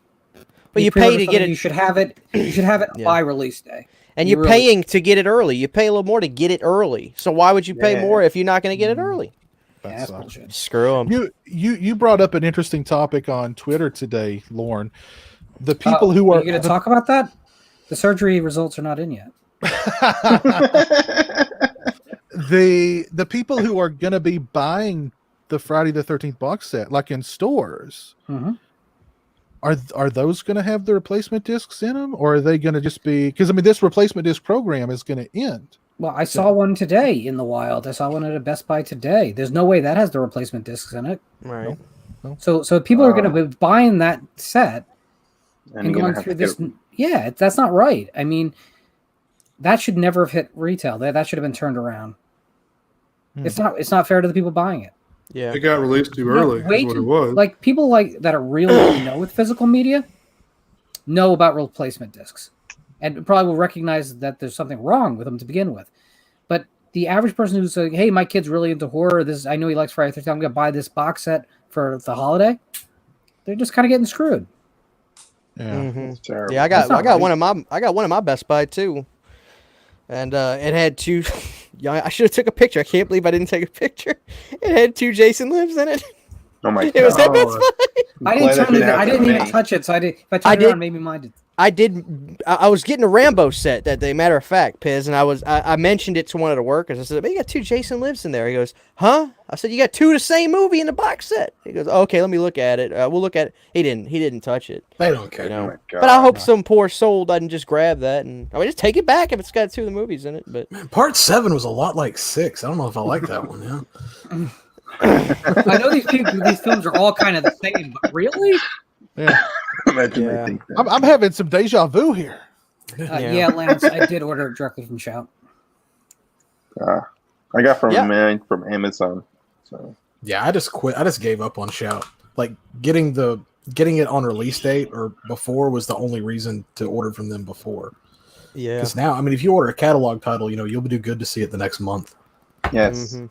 B: But you pay
G: pre-order
B: to get
G: something,
B: it.
G: You should have it. You should have it
B: Yeah.
G: by release day.
B: And
G: You
B: you're
G: really-
B: paying to get it early. You pay a little more to get it early. So why would you pay
C: Yeah.
B: more if you're not going to get it early?
G: Yeah, that's
A: sucks.
G: bullshit.
B: Screw them.
A: You brought up an interesting topic on Twitter today, Lauren. The people who are
G: you going to talk about that? The surgery results are not in yet.
A: the people who are going to be buying the Friday the 13th box set, like in stores,
G: Mhm.
A: are those going to have the replacement discs in them, or are they going to just be? Because I mean, this replacement disc program is going to end.
G: Well, I saw one today in the wild. I saw one at a Best Buy today. There's no way that has the replacement discs in it.
B: Right.
G: So people are going to be buying that set and
C: you're
G: going
C: gonna have
G: through
C: to
G: this.
C: get-
G: Yeah, that's not right. I mean, that should never have hit retail. That should have been turned around. It's not fair to the people buying it.
B: Yeah.
D: It got released too
G: No,
D: early.
G: way
D: Is what
G: too-
D: it was.
G: Like people like that are really know with physical media know about replacement discs, and probably will recognize that there's something wrong with them to begin with. But the average person who's like, "Hey, my kid's really into horror. This I know he likes Friday the 13th. I'm gonna buy this box set for the holiday." They're just kind of getting screwed.
A: Yeah.
C: It's terrible.
B: Yeah, I
G: That's
B: got
G: not
B: one of my Best Buy too, and it had two. Yeah, I should have took a picture. I can't believe I didn't take a picture. It had two Jason Lives in it.
C: Oh my
B: It was
C: god.
B: at Best Buy.
G: I
C: Glad that
G: didn't
C: happened to
G: even
C: me.
G: touch it. So if I
B: I
G: turned it
B: did-
G: on, maybe mine did.
B: I was getting a Rambo set that day, matter of fact, Piz, and I mentioned it to one of the workers. I said, "But you got two Jason Lives in there." He goes, "Huh?" I said, "You got two of the same movie in the box set." He goes, "Okay, let me look at it. We'll look at it." He didn't touch it.
I: They don't care.
B: You
C: Oh
B: know.
C: my god.
B: But I hope some poor soul doesn't just grab that and just take it back if it's got two of the movies in it. But
I: Man, part 7 was a lot like 6. I don't know if I like that one. Yeah.
G: I know these films are all kind of the same, but really?
A: Yeah.
C: Imagine
B: Yeah.
C: they think that.
A: I'm having some deja vu here.
G: Yeah, Lance, I did order it directly from Shout.
C: I got from
B: Yeah.
C: mine from Amazon. So
I: Yeah, I just quit. I just gave up on Shout. Like getting it on release date or before was the only reason to order from them before.
B: Yeah.
I: Because now, I mean, if you order a catalog title, you'll do good to see it the next month.
C: yes,
B: Mhm.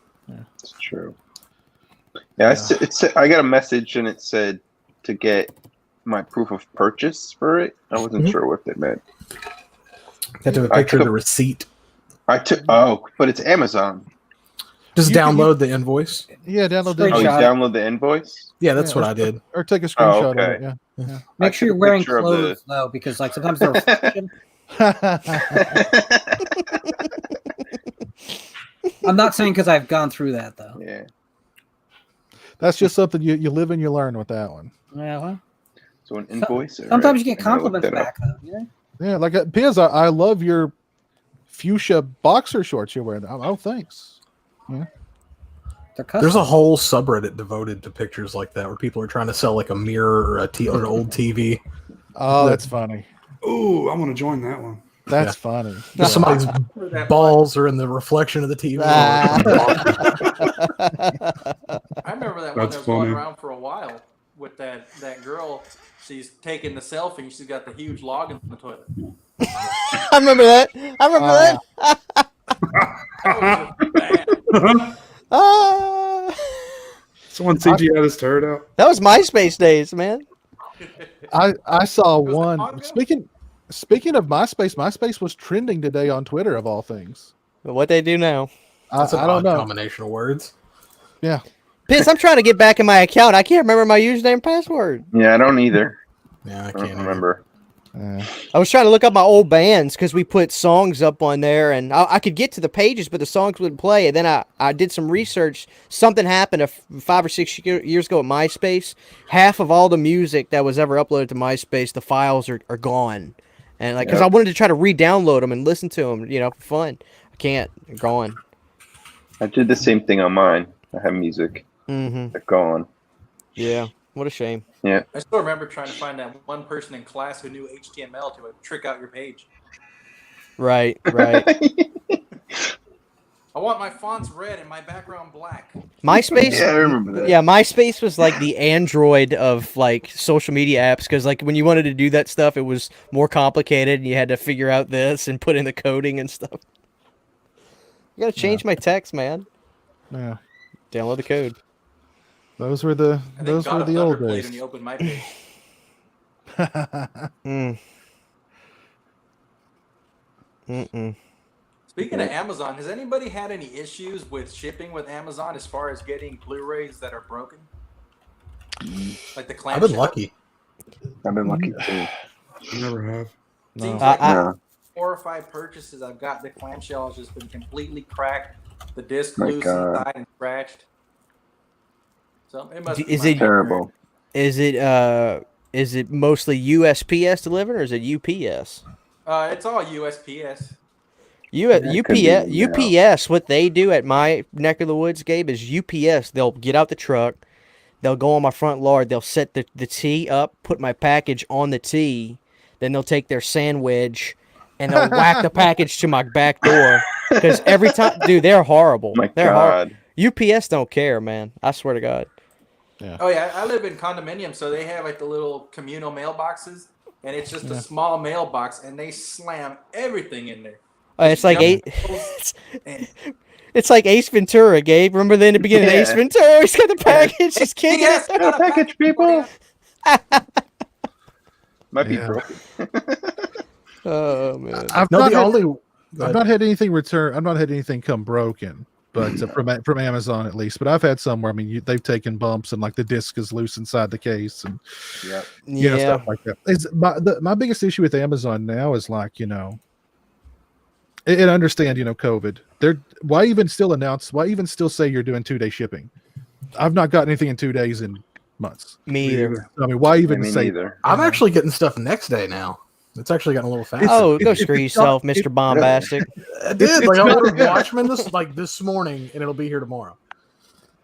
C: it's true. Yeah, I got a message and it said to get my proof of purchase for it. I wasn't sure what that meant.
I: You have to have a picture of the receipt.
C: But it's Amazon.
I: Just download the invoice.
A: Yeah, download the
C: Oh, you
G: Screenshot.
C: download the invoice?
I: Yeah, that's what I did.
A: or take a screenshot
C: okay.
A: of it. Yeah.
G: Make sure
C: took
G: you're
C: a
G: wearing
C: picture of
G: clothes though, because like sometimes they're reflection. I'm not saying because I've gone through that though.
C: Yeah.
A: That's just something you live and you learn with that one.
G: Yeah, well,
C: So an invoice.
G: sometimes you get
C: I gotta look
G: compliments
C: that up.
G: back though. You know?
A: Yeah, like Piz, I love your fuchsia boxer shorts you're wearing. Oh, thanks.
G: They're custom.
I: There's a whole subreddit devoted to pictures like that where people are trying to sell like a mirror or or an old TV.
A: Oh, that's funny.
D: Ooh, I want to join that one.
A: That's funny.
I: Just somebody's balls are in the reflection of the TV.
F: I remember that one
D: That's
F: that was going
D: funny.
F: around for a while with that girl. She's taking the selfie. She's got the huge log in the toilet.
B: I remember that.
F: That was bad.
D: Someone CGI this turd out.
B: That was MySpace days, man.
A: I saw
F: Was that
A: one.
F: long ago?
A: Speaking of MySpace was trending today on Twitter of all things.
B: But what they do now.
I: That's an
A: I don't
I: odd
A: know.
I: combination of words.
A: Yeah.
B: Piss, I'm trying to get back in my account. I can't remember my username and password.
C: Yeah, I don't either.
I: Yeah, I
C: I
I: can't
C: don't remember.
B: I was trying to look up my old bands because we put songs up on there, and I could get to the pages, but the songs wouldn't play. And then I did some research. Something happened 5 or 6 years ago at MySpace. Half of all the music that was ever uploaded to MySpace, the files are gone. And because I wanted to try to re-download them and listen to them, for fun. I can't. They're gone.
C: I did the same thing on mine. I have music.
B: Mm-hmm.
C: They're gone.
B: Yeah. What a shame.
C: Yeah.
F: I still remember trying to find that one person in class who knew HTML to trick out your page.
B: Right.
F: I want my fonts red and my background black.
B: MySpace.
C: Yeah, I remember that.
B: Yeah, MySpace was like the Android of like social media apps because like when you wanted to do that stuff, it was more complicated and you had to figure out this and put in the coding and stuff. You gotta change my text, man.
A: Yeah.
B: Download the code.
A: Those were the
F: And then God of
A: old
F: Thunder played
A: days.
F: when you opened my page. Speaking of Amazon, has anybody had any issues with shipping with Amazon as far as getting Blu-rays that are broken? Like the
I: I've
F: clamshell?
I: been lucky.
C: I've been lucky too.
D: I never have.
F: Seems
A: No.
F: like
C: No.
F: 4 or 5 purchases I've got, the clamshell has just been completely cracked, the disc
C: My
F: loose
C: God.
F: inside and scratched. So it must be
B: Is
F: my
B: it-
C: Terrible.
B: Is it mostly USPS delivered or is it UPS?
F: It's all USPS.
C: It could be,
B: UPS, what they do at my neck of the woods, Gabe, is UPS. They'll get out the truck, they'll go on my front lawn, they'll set the tee up, put my package on the tee, then they'll take their sandwich and they'll whack the package to my back door. Because every time, dude, they're horrible.
C: My
B: They're
C: God.
B: UPS don't care, man. I swear to God.
F: Oh yeah, I live in condominium, so they have like the little communal mailboxes, and it's just a small mailbox, and they slam everything in there.
B: It's like
F: Yep.
B: it's like Ace Ventura, Gabe. Remember in the beginning of Ace
C: Yeah.
B: Ventura? He's got the package. He's kicking
F: Yes,
B: it.
C: Got a package, people. Might be
A: Yeah.
C: broken.
B: Oh man.
A: I've
I: No,
A: not
I: the
A: had,
I: only. Go
A: I've
I: ahead.
A: not had anything return. I've not had anything come broken, but from Amazon at least. But I've had some where they've taken bumps and like the disc is loose inside the case and
C: Yep.
B: Yeah.
A: stuff like that. My biggest issue with Amazon now is like and understand COVID. Why even still say you're doing 2-day shipping? I've not gotten anything in 2 days in months.
B: Me either.
A: I mean, why even
C: Me
A: say?
C: neither.
I: I'm actually getting stuff next day now. It's actually gotten a little faster.
B: Oh, go
A: it's
B: screw
A: not-
B: yourself, Mr. Bombastic.
I: I did.
A: it's
I: Like I
A: not-
I: ordered Watchmen this morning, and it'll be here tomorrow.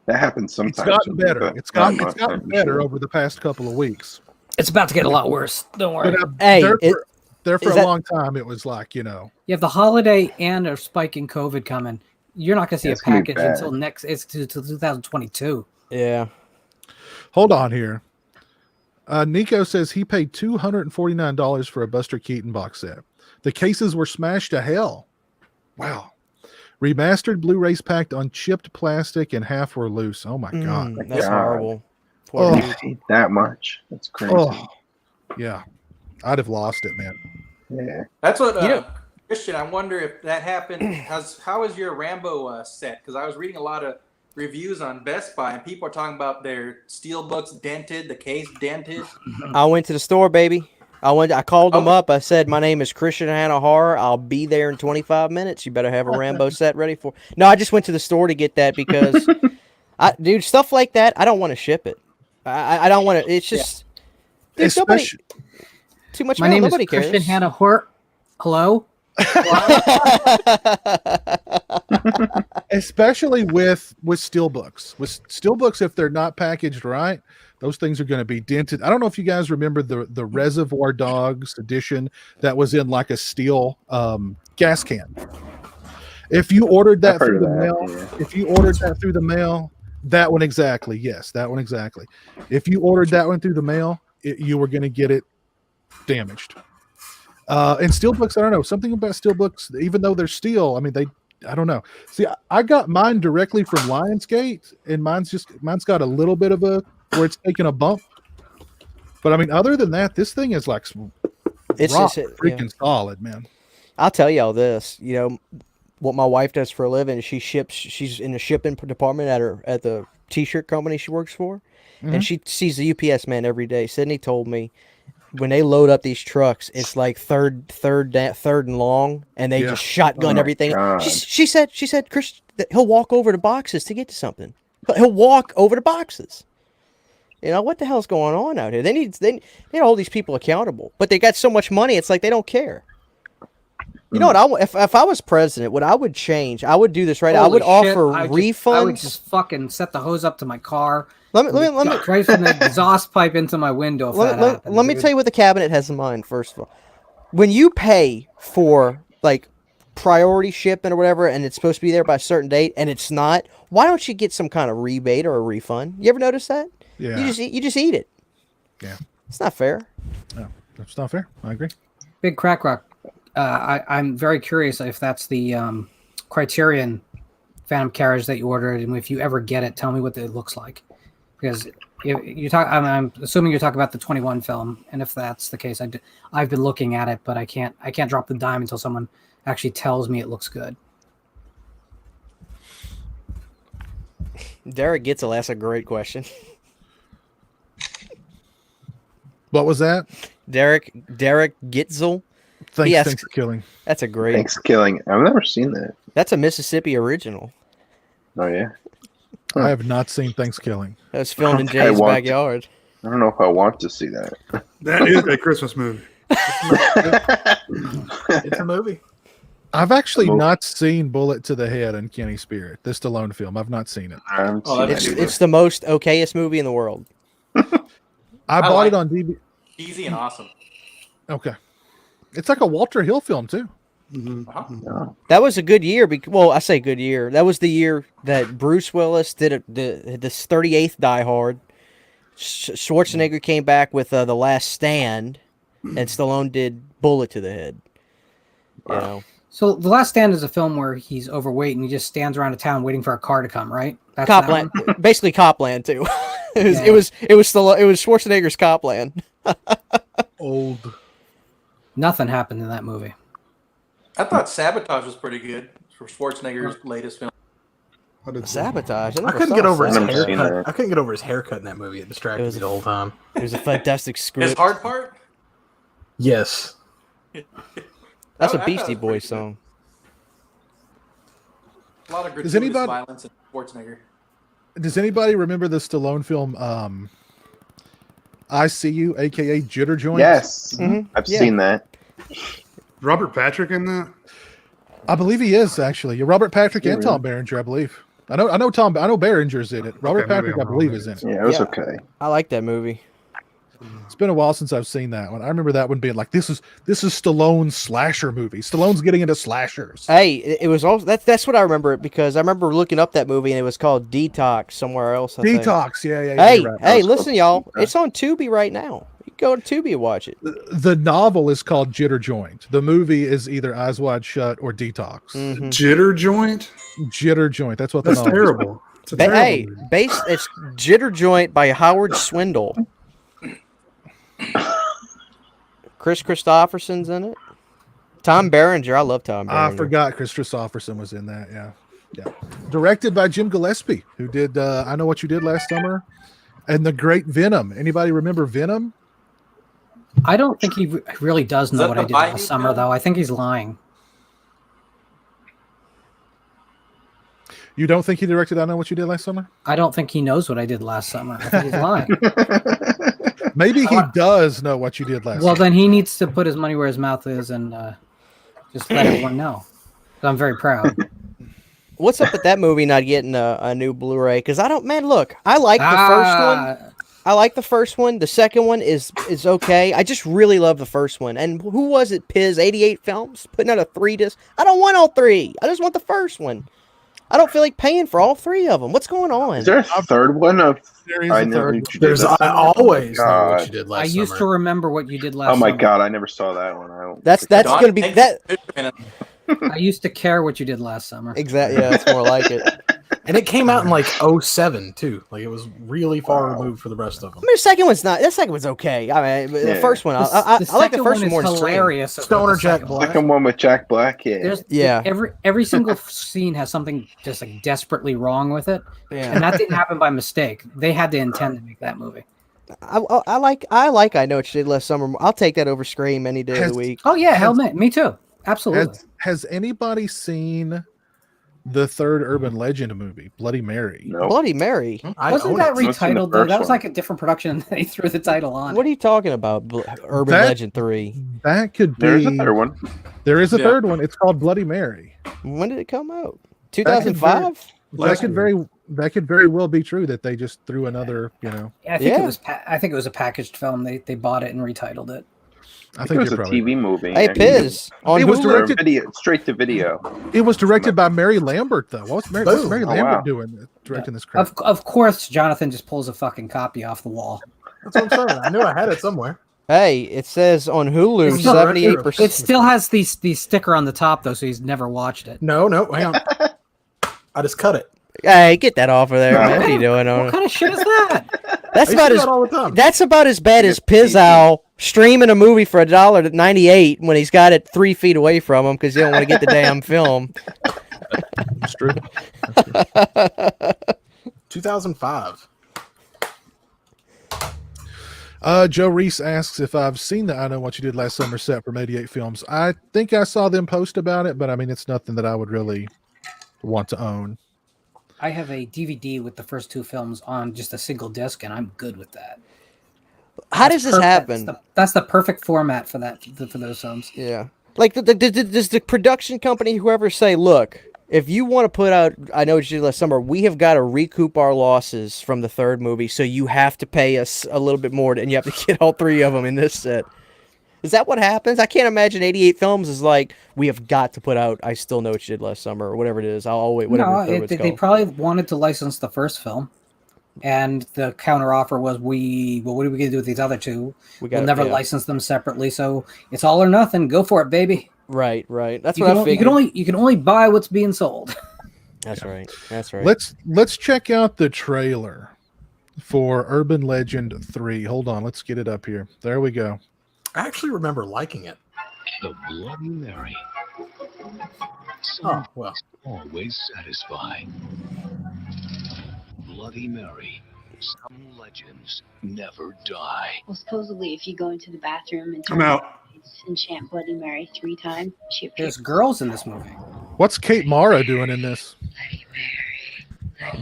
C: That happens sometimes.
A: It's gotten
C: with me,
A: better.
C: but
A: It's
C: not
A: gotten
C: much, I'm
A: better
C: sure.
A: over the past couple of weeks.
G: It's about to get a lot worse. Don't worry.
A: But
B: Hey,
A: there for
B: is
A: a
B: that-
A: long time, it was like
G: You have the holiday and a spike in COVID coming. you're not going to see
C: It's
G: a
C: gonna be
G: package
C: bad.
G: until next. It's to 2022.
B: Yeah.
A: Hold on here. Nico says he paid $249 for a Buster Keaton box set. The cases were smashed to hell. Wow. Remastered Blu-rays packed on chipped plastic and half were loose. Oh my god.
B: That's
C: God.
B: horrible. Poor
A: Oh.
B: dude.
C: I hate that much. That's crazy.
A: Oh, yeah. I'd have lost it, man.
C: Yeah.
F: That's what
B: You know-
F: Christian. I wonder if that happened. How is your Rambo set? Because I was reading a lot of reviews on Best Buy, and people are talking about their steel books dented, the case dented.
B: I went to the store, baby. I called them
F: Oh.
B: up. I said, "My name is Christian Hannah Horror. I'll be there in 25 minutes. You better have a Rambo set ready for." No, I just went to the store to get that because, dude, stuff like that. I don't want to ship it. I don't want to. It's just dude, nobody,
A: Especially,
B: too much.
G: My name is
B: nobody cares.
G: Christian Hannah Hort. Hello.
A: especially with steel books. With steel books, if they're not packaged right, those things are going to be dented. I don't know if you guys remember the Reservoir Dogs edition that was in like a steel gas can. If you ordered that
C: I've heard
A: through
C: of
A: the
C: that,
A: mail,
C: yeah.
A: if you ordered that through the mail, that one exactly. Yes, that one exactly. If you ordered that one through the mail, you were going to get it damaged. And steel books, I don't know, something about steel books, even though they're steel, I mean, I don't know. See, I got mine directly from Lionsgate, and mine's got a little bit of where it's taking a bump. But I mean, other than that, this thing is like
B: It's
A: rock
B: just
A: freaking solid, man.
B: I'll tell y'all this. You know what my wife does for a living? She's in the shipping department at the t-shirt company she works for, and she sees the UPS man every day. Sydney told me when they load up these trucks, it's like third and long, and they just shotgun
C: my
B: everything.
C: God.
B: She said, Chris, that he'll walk over to boxes to get to something. He'll walk over to boxes. You know what the hell's going on out here? They need to hold these people accountable, but they got so much money, it's like they don't care. You know what? If I was president, what I would change, I would do this right. I would
G: Holy shit,
B: offer refunds.
G: I would just fucking set the hose up to my car.
B: Let me
G: Right from the exhaust pipe into my window. If that happens,
B: let me
G: dude.
B: tell you what the cabinet has in mind. First of all, when you pay for like priority shipment or whatever, and it's supposed to be there by a certain date, and it's not, why don't you get some kind of rebate or a refund? You ever notice that?
A: Yeah.
B: You just eat it.
A: Yeah.
B: It's not fair.
A: No, that's not fair. I agree.
G: Big Crack Rock. I'm very curious if that's the Criterion Phantom carriage that you ordered, and if you ever get it, tell me what it looks like. Because you talk, I'm assuming you're talking about the 21 film, and if that's the case, I've been looking at it, but I can't drop the dime until someone actually tells me it looks good.
B: Derek Gitzel asked a great question.
A: What was that?
B: Derek Gitzel.
A: Thanks for killing.
B: That's a great.
C: Thanks killing. I've never seen that.
B: That's a Mississippi original.
C: Oh yeah.
A: I have not seen Thanksgiving.
B: That was filmed in
C: I
B: Jay's
C: want to.
B: backyard.
C: I don't know if I want to see that.
D: That is a Christmas movie.
I: It's a movie.
A: I've actually not seen Bullet to the Head and Kenny Spirit, this Stallone film. I've not seen it.
C: I haven't seen that either.
B: It's the most okayest movie in the world.
A: I bought it on DVD.
F: Easy and awesome.
A: Okay. It's like a Walter Hill film, too.
C: Oh.
B: That was a good year. Well, I say good year. That was the year that Bruce Willis did this 38th Die Hard. Schwarzenegger came back with The Last Stand, and Stallone did Bullet to the Head. You know.
G: So The Last Stand is a film where he's overweight and he just stands around a town waiting for a car to come, right? That's that
B: Copland,
G: one?
B: basically Copland too.
G: Yeah.
B: It was Schwarzenegger's Copland.
A: Old.
G: Nothing happened in that movie.
F: I thought Sabotage was pretty good for Schwarzenegger's latest film.
B: Sabotage.
I: I couldn't get over his
C: I've never seen
I: haircut.
C: that.
I: I couldn't get over his haircut in that movie. It distracted me the whole time.
B: It was a fantastic
F: His
B: script.
F: hard part?
I: Yes.
B: That's a
F: I thought it
B: Beastie
F: was
B: Boys
F: pretty
B: song.
F: A lot of
A: Does
F: gratuitous
A: anybody-
F: violence in Schwarzenegger.
A: Does anybody remember the Stallone film, I See You, a.k.a. Jitter Joints?
C: Yes,
B: Mhm.
C: I've
B: Yeah.
C: seen that.
D: Robert Patrick in that?
A: I believe he is, actually. Yeah, Robert Patrick
C: Yeah,
A: and Tom Berenger, I believe. I know Berenger's in it. Robert
D: Okay, maybe
A: Patrick, I
D: I'm
A: believe,
D: wrong.
A: is in it.
C: Yeah, it was
B: Yeah.
C: okay.
B: I like that movie.
A: It's been a while since I've seen that one. I remember that one being like, this is Stallone's slasher movie. Stallone's getting into slashers.
B: Hey, it was also that's what I remember it because I remember looking up that movie and it was called Detox somewhere else. I think.
A: Detox, yeah.
B: Hey,
A: you're right.
B: hey, listen, y'all. It's on Tubi right now. You go to Tubi and watch it.
A: The novel is called Jitter Joint. The movie is either Eyes Wide Shut or Detox.
B: Mhm.
D: Jitter joint.
A: Jitter Joint. That's what the
D: That's
A: novel
D: terrible. It's a terrible
B: Hey,
D: movie.
B: it's Jitter Joint by Howard Swindle. Chris Christopherson's in it. Tom Berenger. I love Tom Berenger.
A: I forgot Chris Christopherson was in that. Yeah. Directed by Jim Gillespie, who did I Know What You Did Last Summer and The Great Venom. Anybody remember Venom?
G: I don't think he really does know
F: that
G: what I
F: the
G: did last
F: Biden
G: summer,
F: film?
G: though. I think he's lying.
A: You don't think he directed I Know What You Did Last Summer?
G: I don't think he knows what I did last summer. I think he's lying.
A: Maybe he does know what you did last
G: Well,
A: summer.
G: then he needs to put his money where his mouth is and just let everyone know. I'm very proud.
B: What's up with that movie not getting a new Blu-ray? Because I don't, man. Look, I like the first one. I like the first one. The second one is okay. I just really love the first one. And who was it? Piz 88 Films putting out a 3-disc. I don't want all 3. I just want the first one. I don't feel like paying for all 3 of them. What's going on?
C: Is there a third one of?
A: There is
C: I
A: a
C: know
A: third.
C: what you did
I: There's
C: last
I: I
C: summer?
I: always know
C: God.
I: what you did last
G: I used to
I: summer.
G: remember what you did last
C: Oh my
G: summer.
C: god, I never saw that one. I don't
B: That's
C: think I-
B: going to be that.
G: I used to care what you did last summer.
B: Exactly. Yeah, that's more like it.
I: And it came out in like 07 too. Like it was really far removed for the rest of them.
B: I mean, the second one's not. The second one's okay. I mean, the
C: Yeah.
B: first one, I like the
G: second
B: first one
G: is
B: more than Scream.
G: hilarious.
I: Stoner
G: The
I: Jack
G: second
I: Black.
C: Second one with Jack Black. Yeah.
G: There's
B: Yeah.
G: every single scene has something just like desperately wrong with it,
B: Yeah.
G: and that didn't happen by mistake. They had to intend to make that movie.
B: I like I Know What You Did Last Summer. I'll take that over Scream any day of the week.
G: Oh yeah, hell, me too. Absolutely.
A: Has anybody seen the third Urban Legend movie, Bloody Mary?
C: No.
B: Bloody Mary.
I: I
G: Wasn't
I: own
G: that
I: it.
C: What's in the
G: retitled though?
C: first
G: That was
C: one?
G: like a different production, and they threw the title on.
B: What are you talking about? Urban
A: That-
B: Legend 3.
A: That could be.
C: There's a third one.
A: There is a
F: Yeah.
A: third one. It's called Bloody Mary.
B: When did it come out?
A: That could
B: 2005?
D: Last
A: That could very well be true that they just threw another.
G: Yeah, I think
B: Yeah.
G: it was. I think it was a packaged film. They bought it and retitled it.
A: I
C: I
A: think
C: think it was
A: you're
C: a
A: probably.
C: TV movie.
B: Hey, Piz. On
A: It was
B: Hulu?
C: Or
A: directed-
C: video, straight to video.
A: It was directed by Mary Lambert, though. What's Mary
I: Boom.
A: Lambert
C: wow.
A: doing? Directing this crap.
G: Of course, Jonathan just pulls a fucking copy off the wall.
I: That's what I'm saying. I knew I had it somewhere.
B: Hey, it says on Hulu,
I: It's not
B: 78%.
G: It still has the sticker on the top though, so he's never watched it.
I: No, hang on. I just cut it.
B: Hey, get that off of there,
C: No.
B: man. What are you doing on
G: What
B: it?
G: kind of shit is that?
B: That's
I: I used
B: about
I: to do
B: as
I: that all the time.
B: that's about as bad as pizowell streaming a movie for $1.98 when he's got it 3 feet away from him because you don't want to get the damn film.
A: It's true.
I: 2005.
A: Joe Reese asks if I've seen the I Know What You Did Last Summer set from 88 Films. I think I saw them post about it, but I mean, it's nothing that I would really want to own.
G: I have a DVD with the first 2 films on just a single disc, and I'm good with that.
B: How does this happen?
G: That's the perfect format for that for those films.
B: Yeah. Like, does the production company, whoever, say, look, if you want to put out I Know What You Did Last Summer, we have got to recoup our losses from the third movie, so you have to pay us a little bit more, and you have to get all 3 of them in this set. Is that what happens? I can't imagine 88 Films is like, we have got to put out I Still Know What You Did Last Summer, or whatever it is. I'll wait, whatever
G: No,
B: it's
G: they
B: called.
G: probably wanted to license the first film, and the counter offer was, what are we going to do with these other 2? We'll never license them separately, so it's all or nothing. Go for it, baby.
B: Right. That's
G: You
B: what
G: can,
B: I
G: only,
B: figured.
G: you can only buy what's being sold.
B: That's right. That's right.
A: Let's check out the trailer for Urban Legend 3. Hold on, let's get it up here. There we go.
I: I actually remember liking it.
J: The Bloody Mary.
I: Oh, well.
J: Always satisfying. Bloody Mary. Some legends never die.
K: Well, supposedly, if you go into the bathroom and
D: I'm out.
K: and chant Bloody Mary 3 times, she appears.
G: There's girls in this movie.
A: What's Kate Mara doing in this?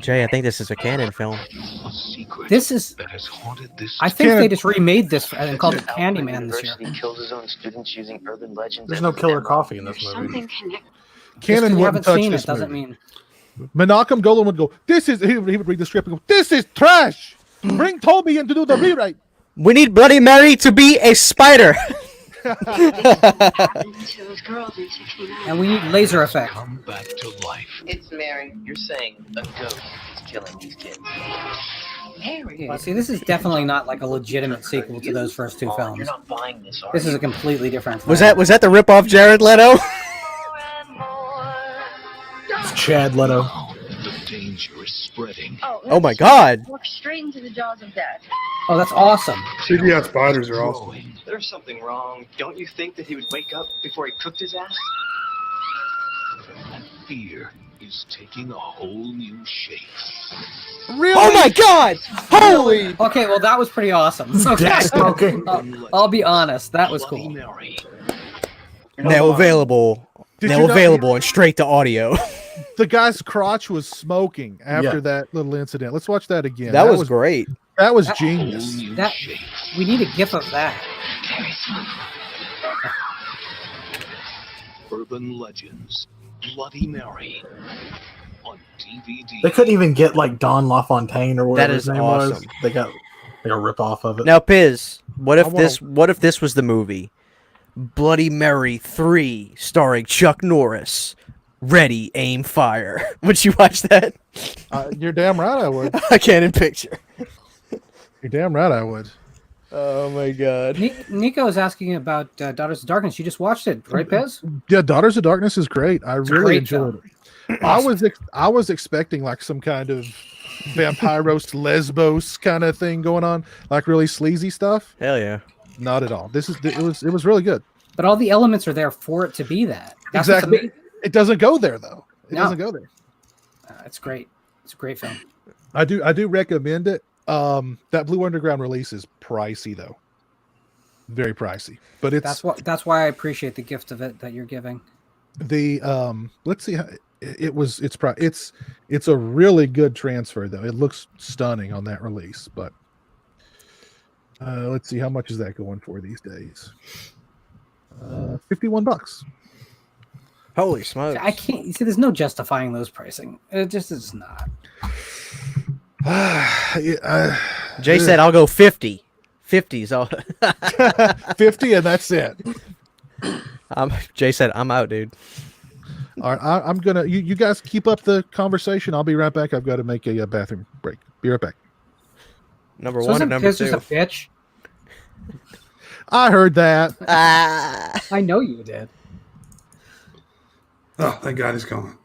B: Jay, I think this is a Canon film.
J: A secret
G: This is.
J: that has haunted this.
G: I think
A: Canon-
G: they just remade this and called it Candyman this year.
L: University kills his own students using urban legends.
I: There's no killer coffee in this
K: There's
I: movie.
K: something connected.
G: Just 'cause
A: Cannon
G: you
A: wouldn't
G: haven't
A: touch
G: seen
A: this
G: it doesn't
A: movie.
G: mean.
A: Menachem Golan would go, he would read the script and go, this is trash. Bring Toby in to do the rewrite.
B: We need Bloody Mary to be a spider.
G: And we need laser effect.
J: Come back to life.
L: It's Mary. You're saying a ghost is killing these kids. Mary.
G: Well, see, this is definitely not like a legitimate sequel to those first two
L: You're
G: films.
L: not buying this, are
G: This
L: you?
G: is a completely different film.
B: Was that the rip-off Jared Leto?
I: It's Chad Leto.
J: The danger is spreading.
B: Oh my God.
K: Walk straight into the jaws of death.
G: Oh, that's awesome.
D: CGI spiders are awesome.
L: There's something wrong. Don't you think that he would wake up before he cooked his ass?
J: Fear is taking a whole new shape.
B: Really? Oh my God! Holy!
G: Okay, well that was pretty awesome. Okay.
I: smoking.
G: I'll be honest, that was cool.
J: Mary.
B: Now available.
A: Did
B: Now
A: you know-
B: available and straight to audio.
A: The guy's crotch was smoking after
I: Yeah.
A: that little incident. Let's watch that again.
B: That was great.
A: That was
G: That-
A: genius.
G: That we need a gif of that.
J: Urban Legends. Bloody Mary. On DVD.
I: They couldn't even get like Don LaFontaine or whatever
B: That
I: his
B: is
I: name was.
B: awesome.
I: They got like a rip off of it.
B: Now, Piz, what if
A: I wanna-
B: what if this was the movie? Bloody Mary 3, starring Chuck Norris. Ready, aim, fire. Would you watch that?
A: You're damn right I would.
B: I can't in picture.
A: You're damn right I would.
B: Oh my God.
G: Nico is asking about Daughters of Darkness. You just watched it, right, Pez?
A: Yeah, Daughters of Darkness is great. I
G: a
A: really
G: great
A: enjoyed
G: film.
A: it. I was expecting like some kind of vampiros lesbos kind of thing going on, like really sleazy stuff.
B: Hell yeah.
A: Not at all. It was really good.
G: But all the elements are there for it to be that. That's what's
A: Exactly.
G: amazing.
A: It doesn't go there though. It
G: No.
A: doesn't go there.
G: It's great. It's a great film.
A: I do recommend it. That Blue Underground release is pricey though. Very pricey. But it's
G: That's why I appreciate the gift of it that you're giving.
A: the let's see how it's a really good transfer though. It looks stunning on that release, but let's see how much is that going for these days. $51.
B: Holy smokes.
G: I can't. You see, there's no justifying those pricing. It just is not.
B: Jay said I'll go 50. 50's all.
A: 50 and that's it.
B: Jay said I'm out, dude.
A: All right, I'm gonna. You guys keep up the conversation. I'll be right back. I've got to make a bathroom break. Be right back.
B: Number
G: So
B: one
G: isn't
B: and number
G: Piz
B: two.
G: just a bitch?
A: I heard that.
G: I know you did.
D: Oh, thank God he's gone.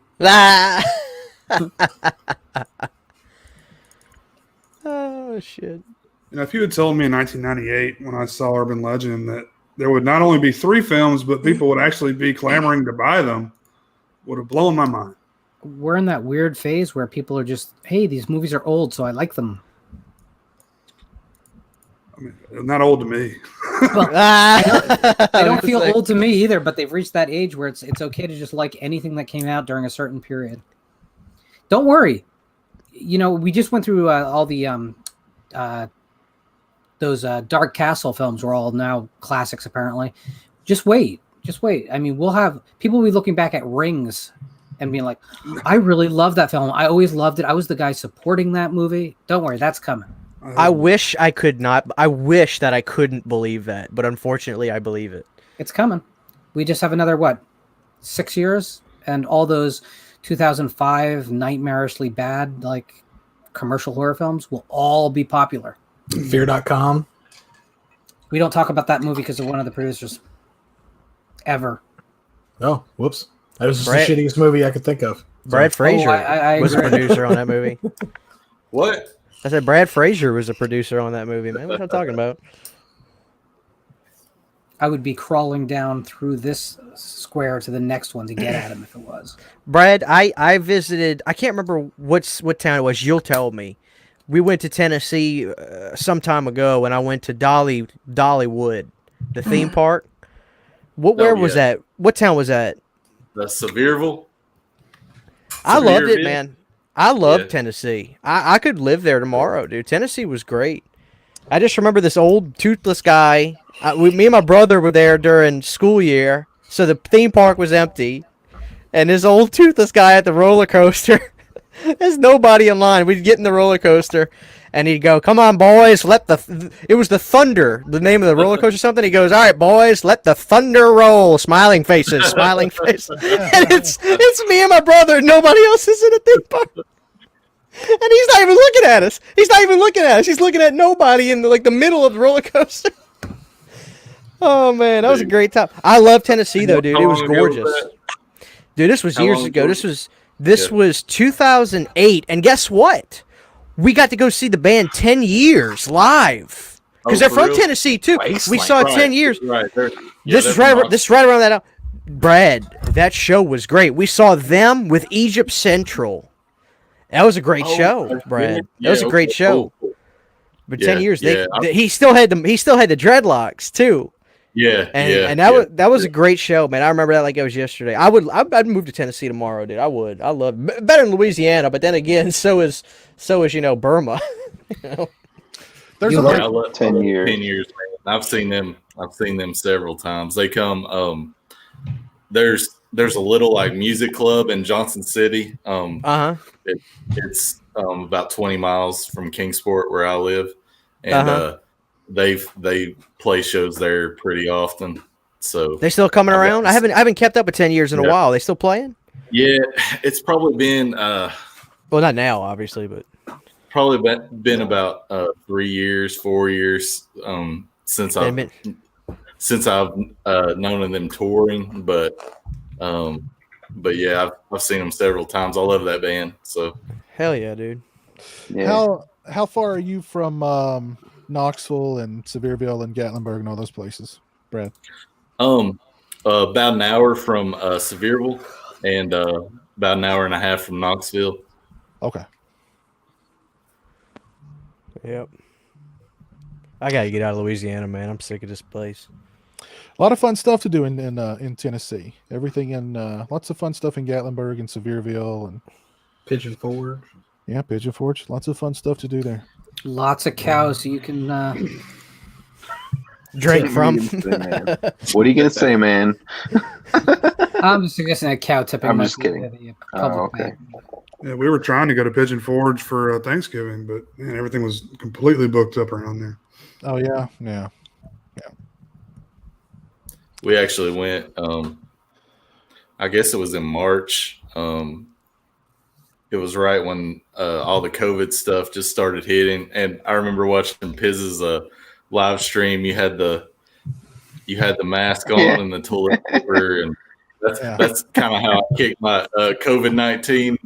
B: Oh shit.
D: You know, if you had told me in 1998 when I saw Urban Legend that there would not only be 3 films, but people would actually be clamoring to buy them, would have blown my mind.
G: We're in that weird phase where people are just, hey, these movies are old, so I like them.
D: I mean, not old to me.
G: They don't feel old to me either, but they've reached that age where it's okay to just like anything that came out during a certain period. Don't worry. You know, we just went through all the those Dark Castle films were all now classics apparently. Just wait. I mean, we'll have people will be looking back at Rings and being like, I really love that film. I always loved it. I was the guy supporting that movie. Don't worry, that's coming.
B: I wish I could not. I wish that I couldn't believe that, but unfortunately, I believe it.
G: It's coming. We just have another 6 years, and all those 2005 nightmarishly bad like commercial horror films will all be popular.
I: Fear.com.
G: We don't talk about that movie because of one of the producers. Ever.
I: Oh, whoops. That was just
B: Brad-
I: the shittiest movie I could think of.
B: Brad Fraser
G: I
B: was a
G: agree.
B: producer on that movie.
H: What?
B: I said Brad Fraser was a producer on that movie, man. What am I talking about?
G: I would be crawling down through this square to the next one to get at him if it was.
B: Brad, I visited. I can't remember what town it was. You'll tell me. We went to Tennessee some time ago, and I went to Dollywood, the theme park. Where was that? What town was that?
H: That's Sevierville.
B: I loved it,
H: Sevierville?
B: man. I loved
H: Yeah.
B: Tennessee. I could live there tomorrow, dude. Tennessee was great. I just remember this old toothless guy. Me and my brother were there during school year, so the theme park was empty, and this old toothless guy at the roller coaster. There's nobody in line. We'd get in the roller coaster, and he'd go, "Come on, boys, let the." It was the Thunder, the name of the roller coaster or something. He goes, "All right, boys, let the thunder roll." Smiling faces, smiling faces, and it's me and my brother. And nobody else is in a theme park. And he's not even looking at us. He's not even looking at us. He's looking at nobody in the middle of the roller coaster. Oh man, that was a great time. I love Tennessee though, dude. It was gorgeous. Dude, this was years ago. This was 2008, and guess what? We got to go see the band 10 Years live because they're from Tennessee too. We saw it 10 years.
H: Right.
B: This is right around that. Brad, that show was great. We saw them with Egypt Central. That was a great show, Brad. That was a great show. But 10 years, he still had the dreadlocks too. And that was a great show, man. I remember that like it was yesterday. I'd move to Tennessee tomorrow, dude. I would. I love better than Louisiana, but then again, so is Burma.
A: There's
C: I
A: a
C: love 10 years.
H: 10 years, man. I've seen them several times. They come. There's a little like music club in Johnson City. It's about 20 miles from Kingsport where I live, and they play shows there pretty often. So
B: they still coming around. I haven't kept up with 10 years in a while. They still playing?
H: Yeah, it's probably been
B: well, not now, obviously, but
H: probably been about 3 years, 4 years since I've known of them touring. But yeah, I've seen them several times. I love that band. So
B: hell yeah, dude.
C: Yeah.
A: How far are you from Knoxville and Sevierville and Gatlinburg and all those places, Brad?
H: About an hour from Sevierville and about an hour and a half from Knoxville.
A: Okay.
B: Yep. I gotta get out of Louisiana, man. I'm sick of this place.
A: A lot of fun stuff to do in Tennessee. Everything in lots of fun stuff in Gatlinburg and Sevierville and
I: Pigeon Forge.
A: Yeah, Pigeon Forge. Lots of fun stuff to do there.
G: Lots of cows you can
B: drink from.
C: What are you gonna say, man?
G: I'm just suggesting a cow tipping.
C: I'm just kidding. Okay.
D: Yeah, we were trying to go to Pigeon Forge for Thanksgiving, but man, everything was completely booked up around there.
A: Oh yeah.
H: We actually went. I guess it was in March. It was right when all the COVID stuff just started hitting, and I remember watching Piz's live stream. You had the mask on and the toilet paper, and that's kind of how I kicked my COVID-19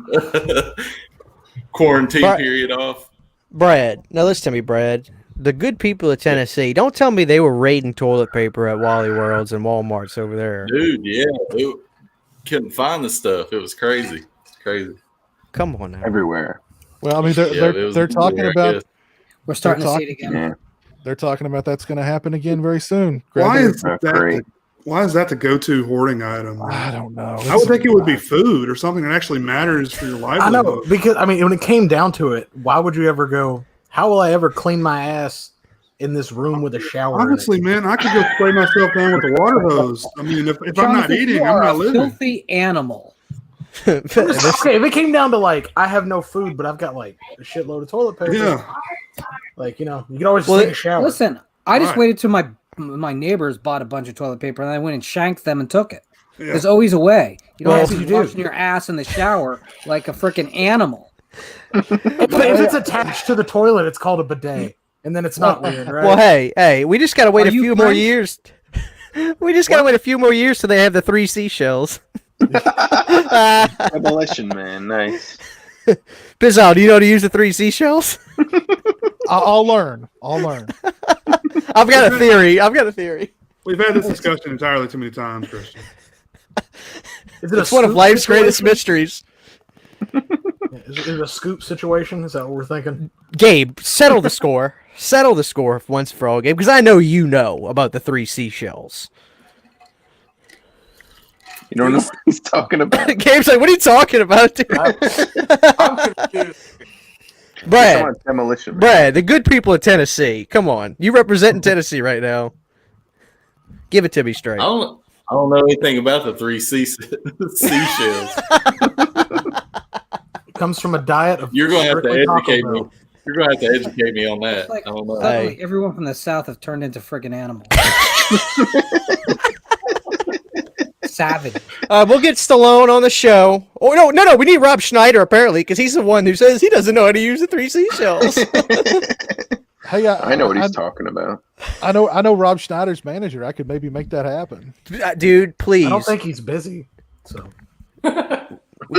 H: quarantine period off.
B: Brad, now listen to me, Brad. The good people of Tennessee, don't tell me they were raiding toilet paper at Wally Worlds and Walmarts over there.
H: Dude, yeah. They couldn't find the stuff. It was crazy. It's crazy.
B: Come on now.
C: Everywhere.
A: Well, I mean, they're talking about.
G: We're starting to see it again.
C: Yeah.
A: They're talking about that's going to happen again very soon.
D: Why is that the go-to hoarding item?
A: I don't know.
D: I would think it would be food or something that actually matters for your livelihood.
I: I know, because I mean, when it came down to it, why would you ever go? How will I ever clean my ass in this room with a shower?
D: Honestly, man, I could go spray myself down with a water hose. I mean, if I'm not eating, I'm not living.
G: Filthy animal.
I: Okay, if it came down to like, I have no food, but I've got like a shitload of toilet paper.
D: Yeah.
I: Like, you know, you can always take a shower.
G: Listen, I just waited till my neighbors bought a bunch of toilet paper, and I went and shanked them and took it. Yeah. There's always a way. You don't have to be washing your ass in the shower like a freaking animal.
I: If it's attached to the toilet, it's called a bidet, and then it's not weird, right?
B: Well, hey, we just gotta wait a few more years. We just gotta wait a few more years till they have the 3 seashells.
C: Demolition Man, nice.
B: Pizzow, do you know how to use the 3 seashells?
A: I'll learn.
B: I've got a theory.
D: We've had this discussion entirely too many times, Christian.
B: It's one of life's greatest mysteries.
I: Is it a scoop situation? Is that what we're thinking?
B: Gabe, settle the score. Settle the score once for all, Gabe, because I know you know about the 3 seashells.
C: You don't know what he's talking about.
B: Gabe's like, what are you talking about, dude?
F: I'm confused.
B: Brad, the good people of Tennessee. Come on. You representing Tennessee right now. Give it to me straight.
H: I don't know anything about the 3 seashells.
I: It comes from a diet of.
H: You're going to have to educate me. You're gonna have to educate me on that.
G: It's like
H: I don't know.
G: suddenly everyone from the South have turned into friggin' animals. Savage.
B: We'll get Stallone on the show. Oh no, we need Rob Schneider apparently because he's the one who says he doesn't know how to use the 3 seashells.
A: Hey,
C: I know what he's talking about.
A: I know Rob Schneider's manager. I could maybe make that happen.
B: Dude, please.
I: I don't think he's busy. So
B: we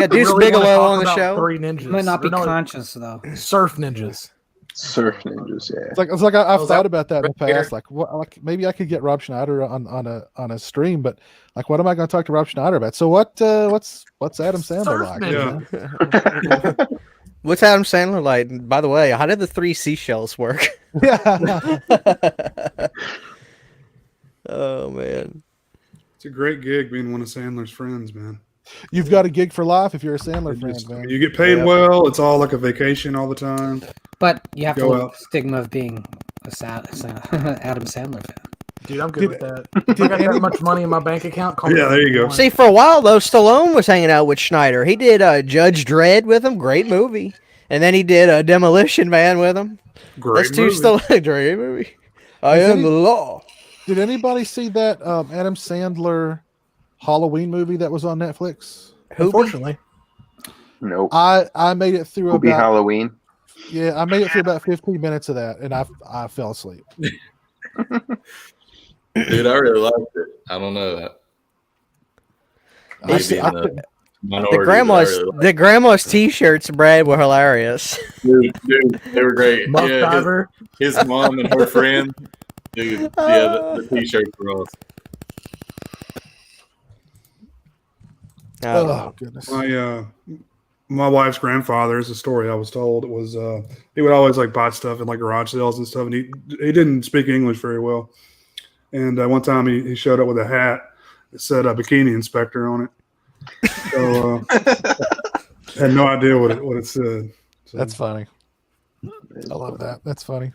B: got Deuce Bigelow on the show.
I: 3 ninjas.
G: Might not be
I: Or no,
G: conscious though.
I: Surf ninjas.
C: Surf ninjas, yeah.
A: It's like I've
I: Oh,
A: thought
I: that
A: about that in the
I: right
A: past. Like, what? Like maybe I could get Rob Schneider on a stream, but like, what am I going to talk to Rob Schneider about? So what's Adam Sandler
I: Surf
A: like?
I: ninja.
B: What's Adam Sandler like? By the way, how did the 3 seashells work?
A: Yeah.
B: Oh man,
D: It's a great gig being one of Sandler's friends, man.
A: You've got a gig for life if you're a Sandler fan,
D: Just-
A: man.
D: you get paid
B: Yep.
D: well. It's all like a vacation all the time.
G: But you have to
D: Go
G: look at
D: out.
G: the stigma of being Adam Sandler fan.
I: Dude, I'm good
A: Did-
I: with that. If I got that much money in my bank account, call me
D: Yeah, there you go.
B: see, for a while though, Stallone was hanging out with Schneider. He did Judge Dredd with him, great movie, and then he did Demolition Man with him.
D: Great
B: That's two
D: movie.
B: still great movie. I
A: Is
B: am
A: any-
B: the law.
A: Did anybody see that Adam Sandler Halloween movie that was on Netflix?
I: Unfortunately.
C: Nope.
A: I made it through
C: Will be
A: about
C: Halloween.
A: I made it through about 15 minutes of that, and I fell asleep.
H: Dude, I really liked it. I don't know. Maybe in the
B: The
H: minority,
B: grandma's
H: but I really
B: the grandma's T-shirts, Brad, were hilarious.
H: dude, they were great.
I: Muff
H: Yeah,
I: diver.
H: his mom and her friend. Dude, yeah, the t-shirts were awesome.
A: Oh goodness.
D: My wife's grandfather is a story I was told. It was he would always like buy stuff in like garage sales and stuff, and he didn't speak English very well. And one time he showed up with a hat that said bikini inspector on it. So had no idea what it said. So,
A: That's funny. I love that. That's funny.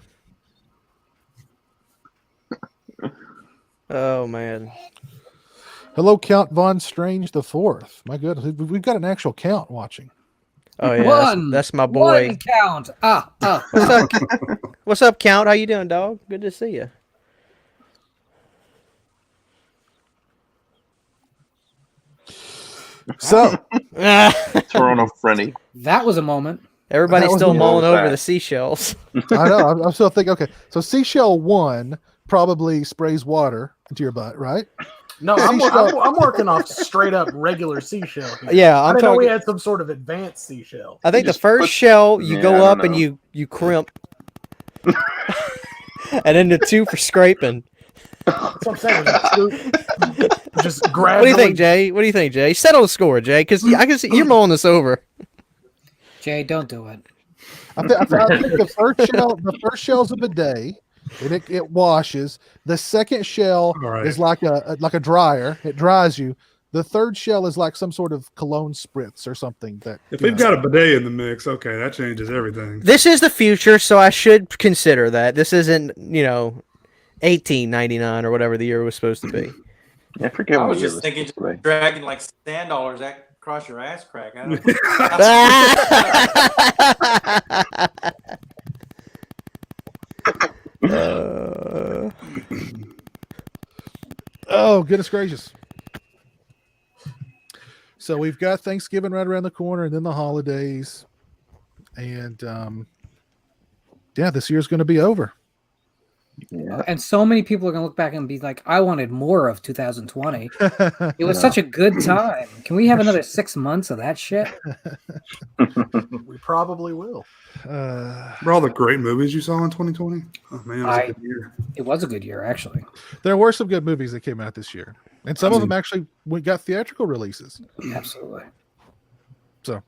B: Oh man.
A: Hello, Count Von Strange the Fourth. My goodness, we've got an actual count watching.
B: Oh yeah,
G: One.
B: that's my boy.
G: One count.
B: What's up? What's up, Count? How you doing, dog? Good to see you.
A: So,
C: Toronto friendly.
G: That was a moment.
B: Everybody's
A: That was
B: still
A: me.
B: mulling
C: What was
B: over
C: that?
B: the seashells.
A: I know. I'm still thinking. Okay, so Seashell 1 probably sprays water into your butt, right?
I: No, I'm working off straight up regular seashell. here.
B: Yeah,
I: I
B: I'm
I: didn't know we
B: talking.
I: had some sort of advanced seashell.
B: I think the
C: just
B: first
C: put-
B: shell you
C: Yeah, I
B: go
C: don't
B: up and
C: know.
B: you crimp, and then the 2 for scraping.
I: That's what I'm saying. Just
B: What
I: gradually.
B: do you think, Jay? What do you think, Jay? Settle the score, Jay, because I can see you're mulling this over.
G: Jay, don't do it.
A: I think the first shell's a bidet, and it washes. The second shell
D: All right.
A: is like a dryer. It dries you. The third shell is like some sort of cologne spritz or something. That
D: if
A: you
D: we've
A: know.
D: got a bidet in the mix, okay, that changes everything.
B: This is the future, so I should consider that. This isn't, 1899 or whatever the year was supposed to be.
C: I forget
F: I
C: what
F: was
C: year
F: just
C: this
F: thinking
C: took place.
F: dragging like sand dollars across your ass crack. I don't
A: Oh, goodness gracious. So we've got Thanksgiving right around the corner and then the holidays. And this year's going to be over.
C: Yeah.
G: And so many people are going to look back and be like, I wanted more of 2020. It was such a good time. Can we have another 6 months of that shit?
I: We probably will.
D: For all the great movies you saw in 2020, oh man, it was a good year.
G: It was a good year, actually.
A: There were some good movies that came out this year. And some of them actually got theatrical releases.
G: Absolutely.
A: So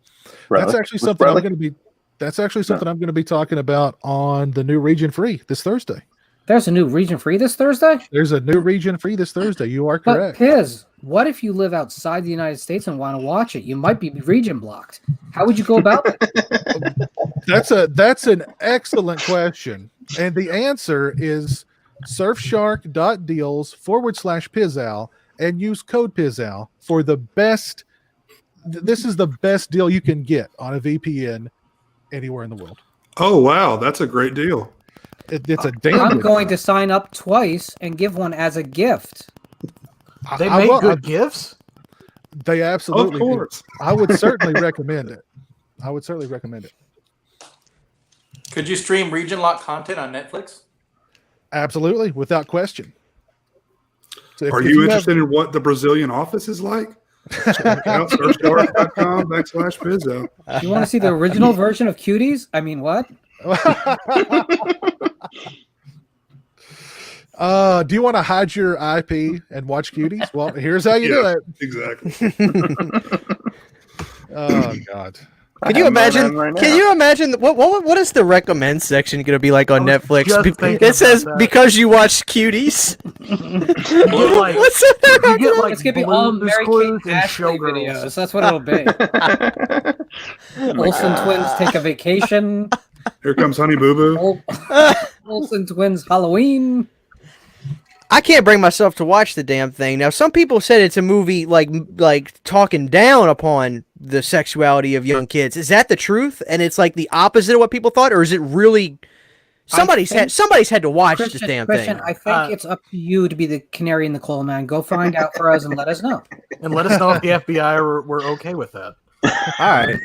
C: Relic?
A: that's actually
C: Was
A: something I'm
C: Relic?
A: going to be. That's actually something I'm going to be talking about on the new Region Free this Thursday.
G: There's a new region free this Thursday?
A: There's a new Region Free this Thursday. You are
G: But
A: correct.
G: Piz, what if you live outside the United States and want to watch it? You might be region blocked. How would you go about it?
A: That's an excellent question. And the answer is surfshark.deals/pizowell and use code pizowell for the best. This is the best deal you can get on a VPN anywhere in the world.
D: Oh wow, that's a great deal.
A: It's a damn.
G: I'm
A: good
G: going
A: deal.
G: to sign up twice and give one as a gift.
I: They
A: I
I: make
A: will-
I: good gifts.
A: They absolutely
D: Of
A: do.
D: course.
A: I would certainly recommend it.
F: Could you stream region lock content on Netflix?
A: Absolutely, without question. So
D: Are you interested in what the Brazilian office is like? Check out searchstars.com/Pizzo.
G: You want to see the original version of Cuties? I mean, what?
A: Do you want to hide your IP and watch Cuties? Well, here's how you do it.
D: Exactly.
A: Oh God.
B: Can you imagine? Can you imagine what is the recommend section going to be like on Netflix?
I: just thinking
B: It says
I: about that.
B: because you watch Cuties.
I: You get like,
B: What's that?
I: you get like
G: It's gonna be all
I: Blue's
G: Mary
I: Clues
G: Kate
I: and
G: Ashley
I: Showgirls.
G: videos. That's what it'll be. Olsen twins take a vacation.
D: Here comes Honey Boo Boo.
G: Olsen twins Halloween.
B: I can't bring myself to watch the damn thing. Now, some people said it's a movie like talking down upon the sexuality of young kids. Is that the truth? And it's like the opposite of what people thought, or is it really? Somebody's had to watch this damn
G: Christian,
B: thing.
G: I think it's up to you to be the canary in the coal man. Go find out for us and let us know.
I: And let us know if the FBI were okay with that.
B: All right.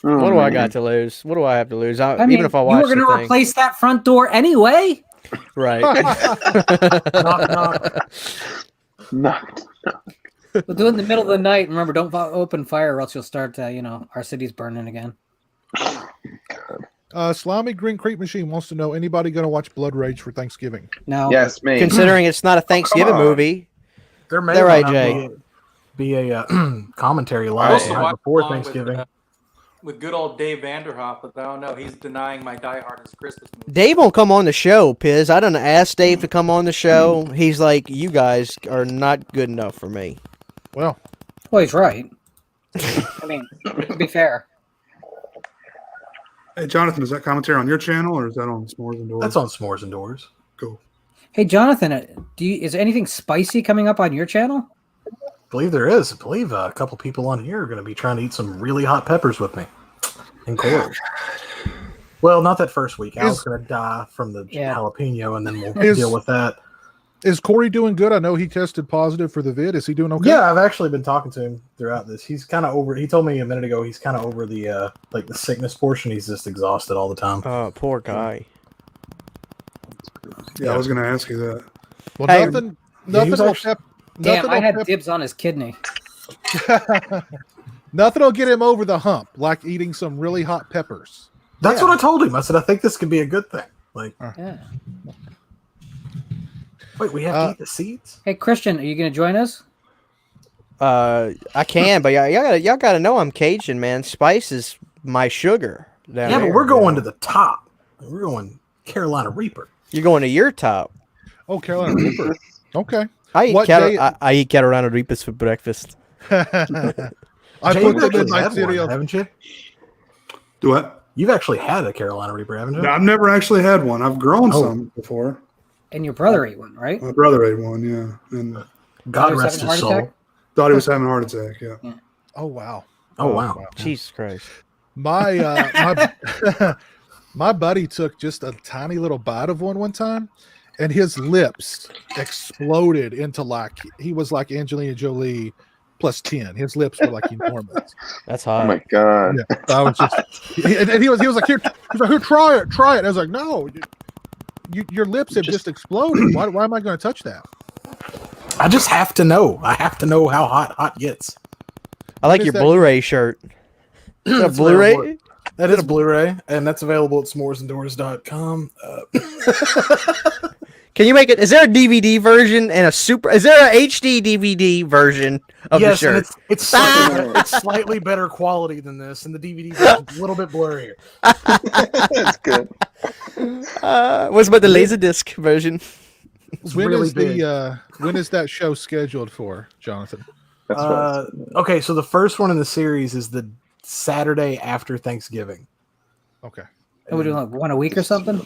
B: What do I got to lose? What do I have to lose?
G: I mean,
B: even if I watch
G: you were going
B: the
G: to
B: thing.
G: replace that front door anyway.
B: Right.
G: knock. We'll do it in the middle of the night. Remember, don't open fire, or else you'll start. Our city's burning again.
A: Slimy Green Creek Machine wants to know, anybody going to watch Blood Rage for Thanksgiving?
G: No.
C: Yes, me.
B: Considering it's not a Thanksgiving movie.
I: There may
B: They're right,
I: not
B: Jay.
I: be a commentary
F: I
I: live
F: also
I: right
F: watched
I: before
F: along
I: Thanksgiving.
F: with good old Dave Vanderhoff, but I don't know. He's denying my Die Hard as Christmas movie.
B: Dave won't come on the show, Piz. I done asked Dave to come on the show. He's like, you guys are not good enough for me.
A: Well,
G: he's right. I mean, to be fair.
D: Hey, Jonathan, is that commentary on your channel or is that on S'mores and Doors?
I: That's on S'mores and Doors.
D: Cool.
G: Hey, Jonathan, is anything spicy coming up on your channel?
I: I believe there is. I believe a couple people on here are going to be trying to eat some really hot peppers with me. And Corey. Well, not that first week. Al's going to die from the jalapeno, and then we'll deal with that.
A: Is Corey doing good? I know he tested positive for the vid. Is he doing okay?
I: Yeah, I've actually been talking to him throughout this. He's kind of over. He told me a minute ago he's kind of over the the sickness portion. He's just exhausted all the time.
B: Oh, poor guy.
D: Yeah, I was going to ask you that.
A: Well,
B: Hey,
A: nothing
G: Damn,
A: will
G: I had dibs on his kidney.
A: Nothing will get him over the hump like eating some really hot peppers.
I: That's what I told him. I said I think this could be a good thing.
G: Yeah.
I: Wait, we have to eat the seeds?
G: Hey, Christian, are you going to join us?
B: I can, but y'all gotta know I'm Cajun, man. Spice is my sugar.
I: Yeah, but we're going to the top. We're going Carolina Reaper.
B: You're going to your top.
A: Oh, Carolina Reaper. Okay.
B: I eat Carolina Reapers for breakfast.
A: I
I: Jay,
A: put
I: you've
A: them in
I: actually
A: my
I: had
A: cereal.
I: one, haven't you?
D: Do what?
I: You've actually had a Carolina Reaper, haven't you?
D: No, I've never actually had one. I've grown some before.
G: And your brother ate one, right?
D: My brother ate one, yeah. And
I: God rest his soul.
D: Thought he was having a heart attack, yeah.
A: Oh, wow.
I: Oh, wow.
B: Jesus Christ.
A: My my buddy took just a tiny little bite of one time, and his lips exploded into he was like Angelina Jolie plus 10. His lips were like enormous.
B: That's hot.
C: Oh my god!
A: Yeah, I was just, and he was like, here, try it. I was like, no, your lips have just exploded. Why am I going to touch that?
I: I just have to know. I have to know how hot gets.
B: I like your Blu-ray shirt. Is that
I: That's
B: Blu-ray?
I: available- That is Blu-ray, and that's available at s'moresanddoors.com.
B: Can you make it? Is there a DVD version and is there a HD DVD version of the
I: yes,
B: shirt?
I: and it's slightly better quality than this, and the DVD version's a little bit blurrier.
C: That's good.
B: What's about the Laserdisc version?
A: When
I: really
A: is
I: big.
A: when is that show scheduled for, Jonathan?
I: Okay, so the first one in the series is the Saturday after Thanksgiving.
A: Okay.
G: And we're doing like one a week or something.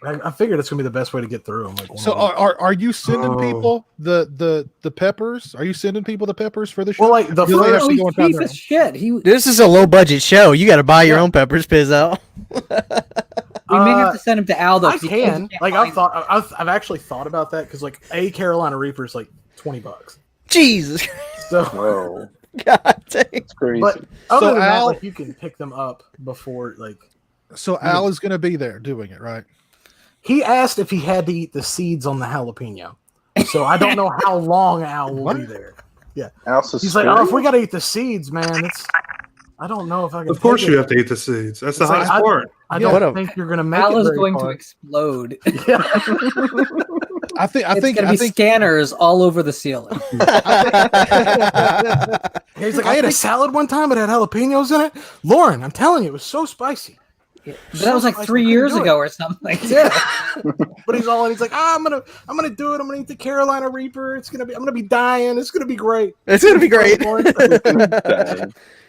I: I figured it's gonna be the best way to get through them. Like
A: So are you sending people the peppers? Are you sending people the peppers for the show?
I: Well, like the
A: Do they
I: first,
A: actually go and find
G: Chief
A: their
G: as
A: own?
G: shit. He we
B: This is a low budget show. You got to buy your own peppers, Pizzo.
G: may have to send him to Aldo.
I: I
G: 'cause he
I: can.
G: can't
I: Like
G: find
I: I've actually thought about that because like a Carolina Reaper is like $20.
B: Jesus.
I: So,
C: Whoa,
B: God dang.
C: it's crazy.
I: but other than that,
A: Al-
I: like you can pick them up before like.
A: So Al is going to be there doing it, right?
I: He asked if he had to eat the seeds on the jalapeno, so I don't know how long Al will be there. Yeah,
C: Al's
I: he's like, oh, if we got to eat the seeds, man, it's. I don't know if I can.
D: Of course,
I: take
D: you
I: it.
D: have to eat the seeds. That's the
I: It's like,
D: hardest part.
I: I
A: Yeah,
B: what
I: don't
B: a-
I: think you're gonna make
G: Al
I: it
G: is
I: very
G: going to
I: far.
G: explode.
A: I think
G: It's going to be scanners all over the ceiling.
I: He's like, I had a salad one time, it had jalapenos in it. Lauren, I'm telling you, it was so spicy.
G: But that was like
I: spicy,
G: 3
I: I couldn't
G: years
I: do it.
G: ago or something. Like
I: Yeah,
G: that.
I: but he's all in. He's like, I'm gonna do it. I'm gonna eat the Carolina Reaper. I'm gonna be dying. It's gonna be great.
B: It's going to be great.
G: I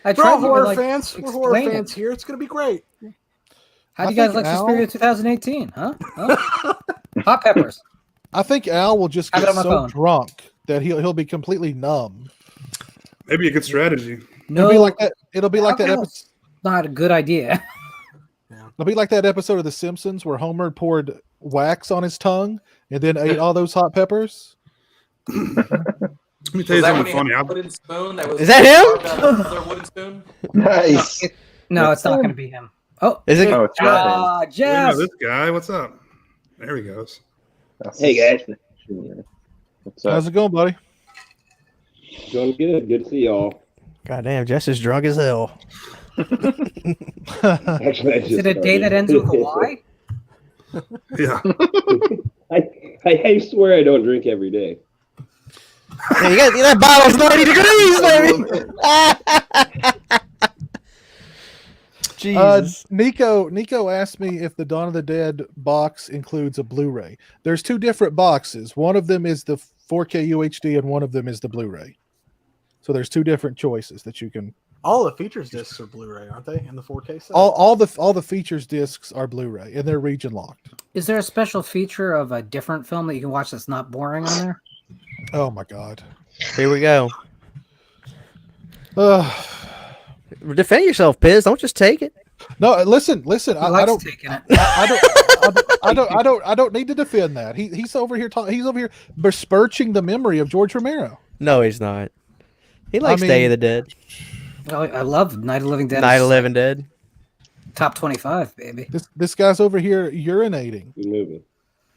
I: We're all
G: tried to
I: horror
G: like,
I: fans. We're horror
G: explain
I: fans
G: it.
I: here. It's gonna be great.
G: How do you
A: I
G: guys
A: think
G: like
A: Al-
G: Suspiria 2018? Huh? Hot peppers.
A: I think Al will just
G: Have it
A: get
G: on my
A: so
G: phone.
A: drunk that he'll be completely numb.
D: Maybe a good strategy.
G: No,
A: It'll be like that. It'll be like that
G: alcohol.
A: episode.
G: Not a good idea.
A: It'll be like that episode of The Simpsons where Homer poured wax on his tongue and then ate all those hot peppers.
D: Let me tell
F: Was
D: you
F: that when
D: something
F: he
D: funny.
F: had a wooden spoon that was
B: Is that him?
F: carved out of another wooden spoon?
C: Nice.
G: No, it's not going to be him. Oh,
B: Is it?
C: Oh, it's right.
D: Yeah,
G: Jess.
D: this guy. What's up? There he goes.
M: Hey guys,
C: What's up?
A: How's it going, buddy?
M: going good. Good to see y'all.
B: God damn, Jess is drunk as hell.
M: Actually, I
G: Is
M: just
G: it a day that ends with a Y?
D: Yeah.
M: I swear I don't drink every day.
B: Yeah, you got that bottle's 90 degrees, baby. Jesus.
A: Nico asked me if the Dawn of the Dead box includes a Blu-ray. There's two different boxes. One of them is the 4K UHD and one of them is the Blu-ray. So there's two different choices that you can.
I: All the features discs are Blu-ray, aren't they? In the 4K set.
A: All the features discs are Blu-ray and they're region locked.
G: Is there a special feature of a different film that you can watch that's not boring on there?
A: Oh my god.
B: Here we go.
A: Uh,
B: Defend yourself, Piz. Don't just take it.
A: no, listen.
G: He
A: I
G: likes
A: don't.
G: taking it.
A: I don't need to defend that. He's over here. He's over here besmirching the memory of George Romero.
B: No, he's not. He likes
A: mean-
B: Day of the Dead.
G: Oh, I love Night of the Living Dead.
B: Night of
G: It's
B: the Living Dead.
G: Top 25, baby.
A: This guy's over here urinating
M: Good movie.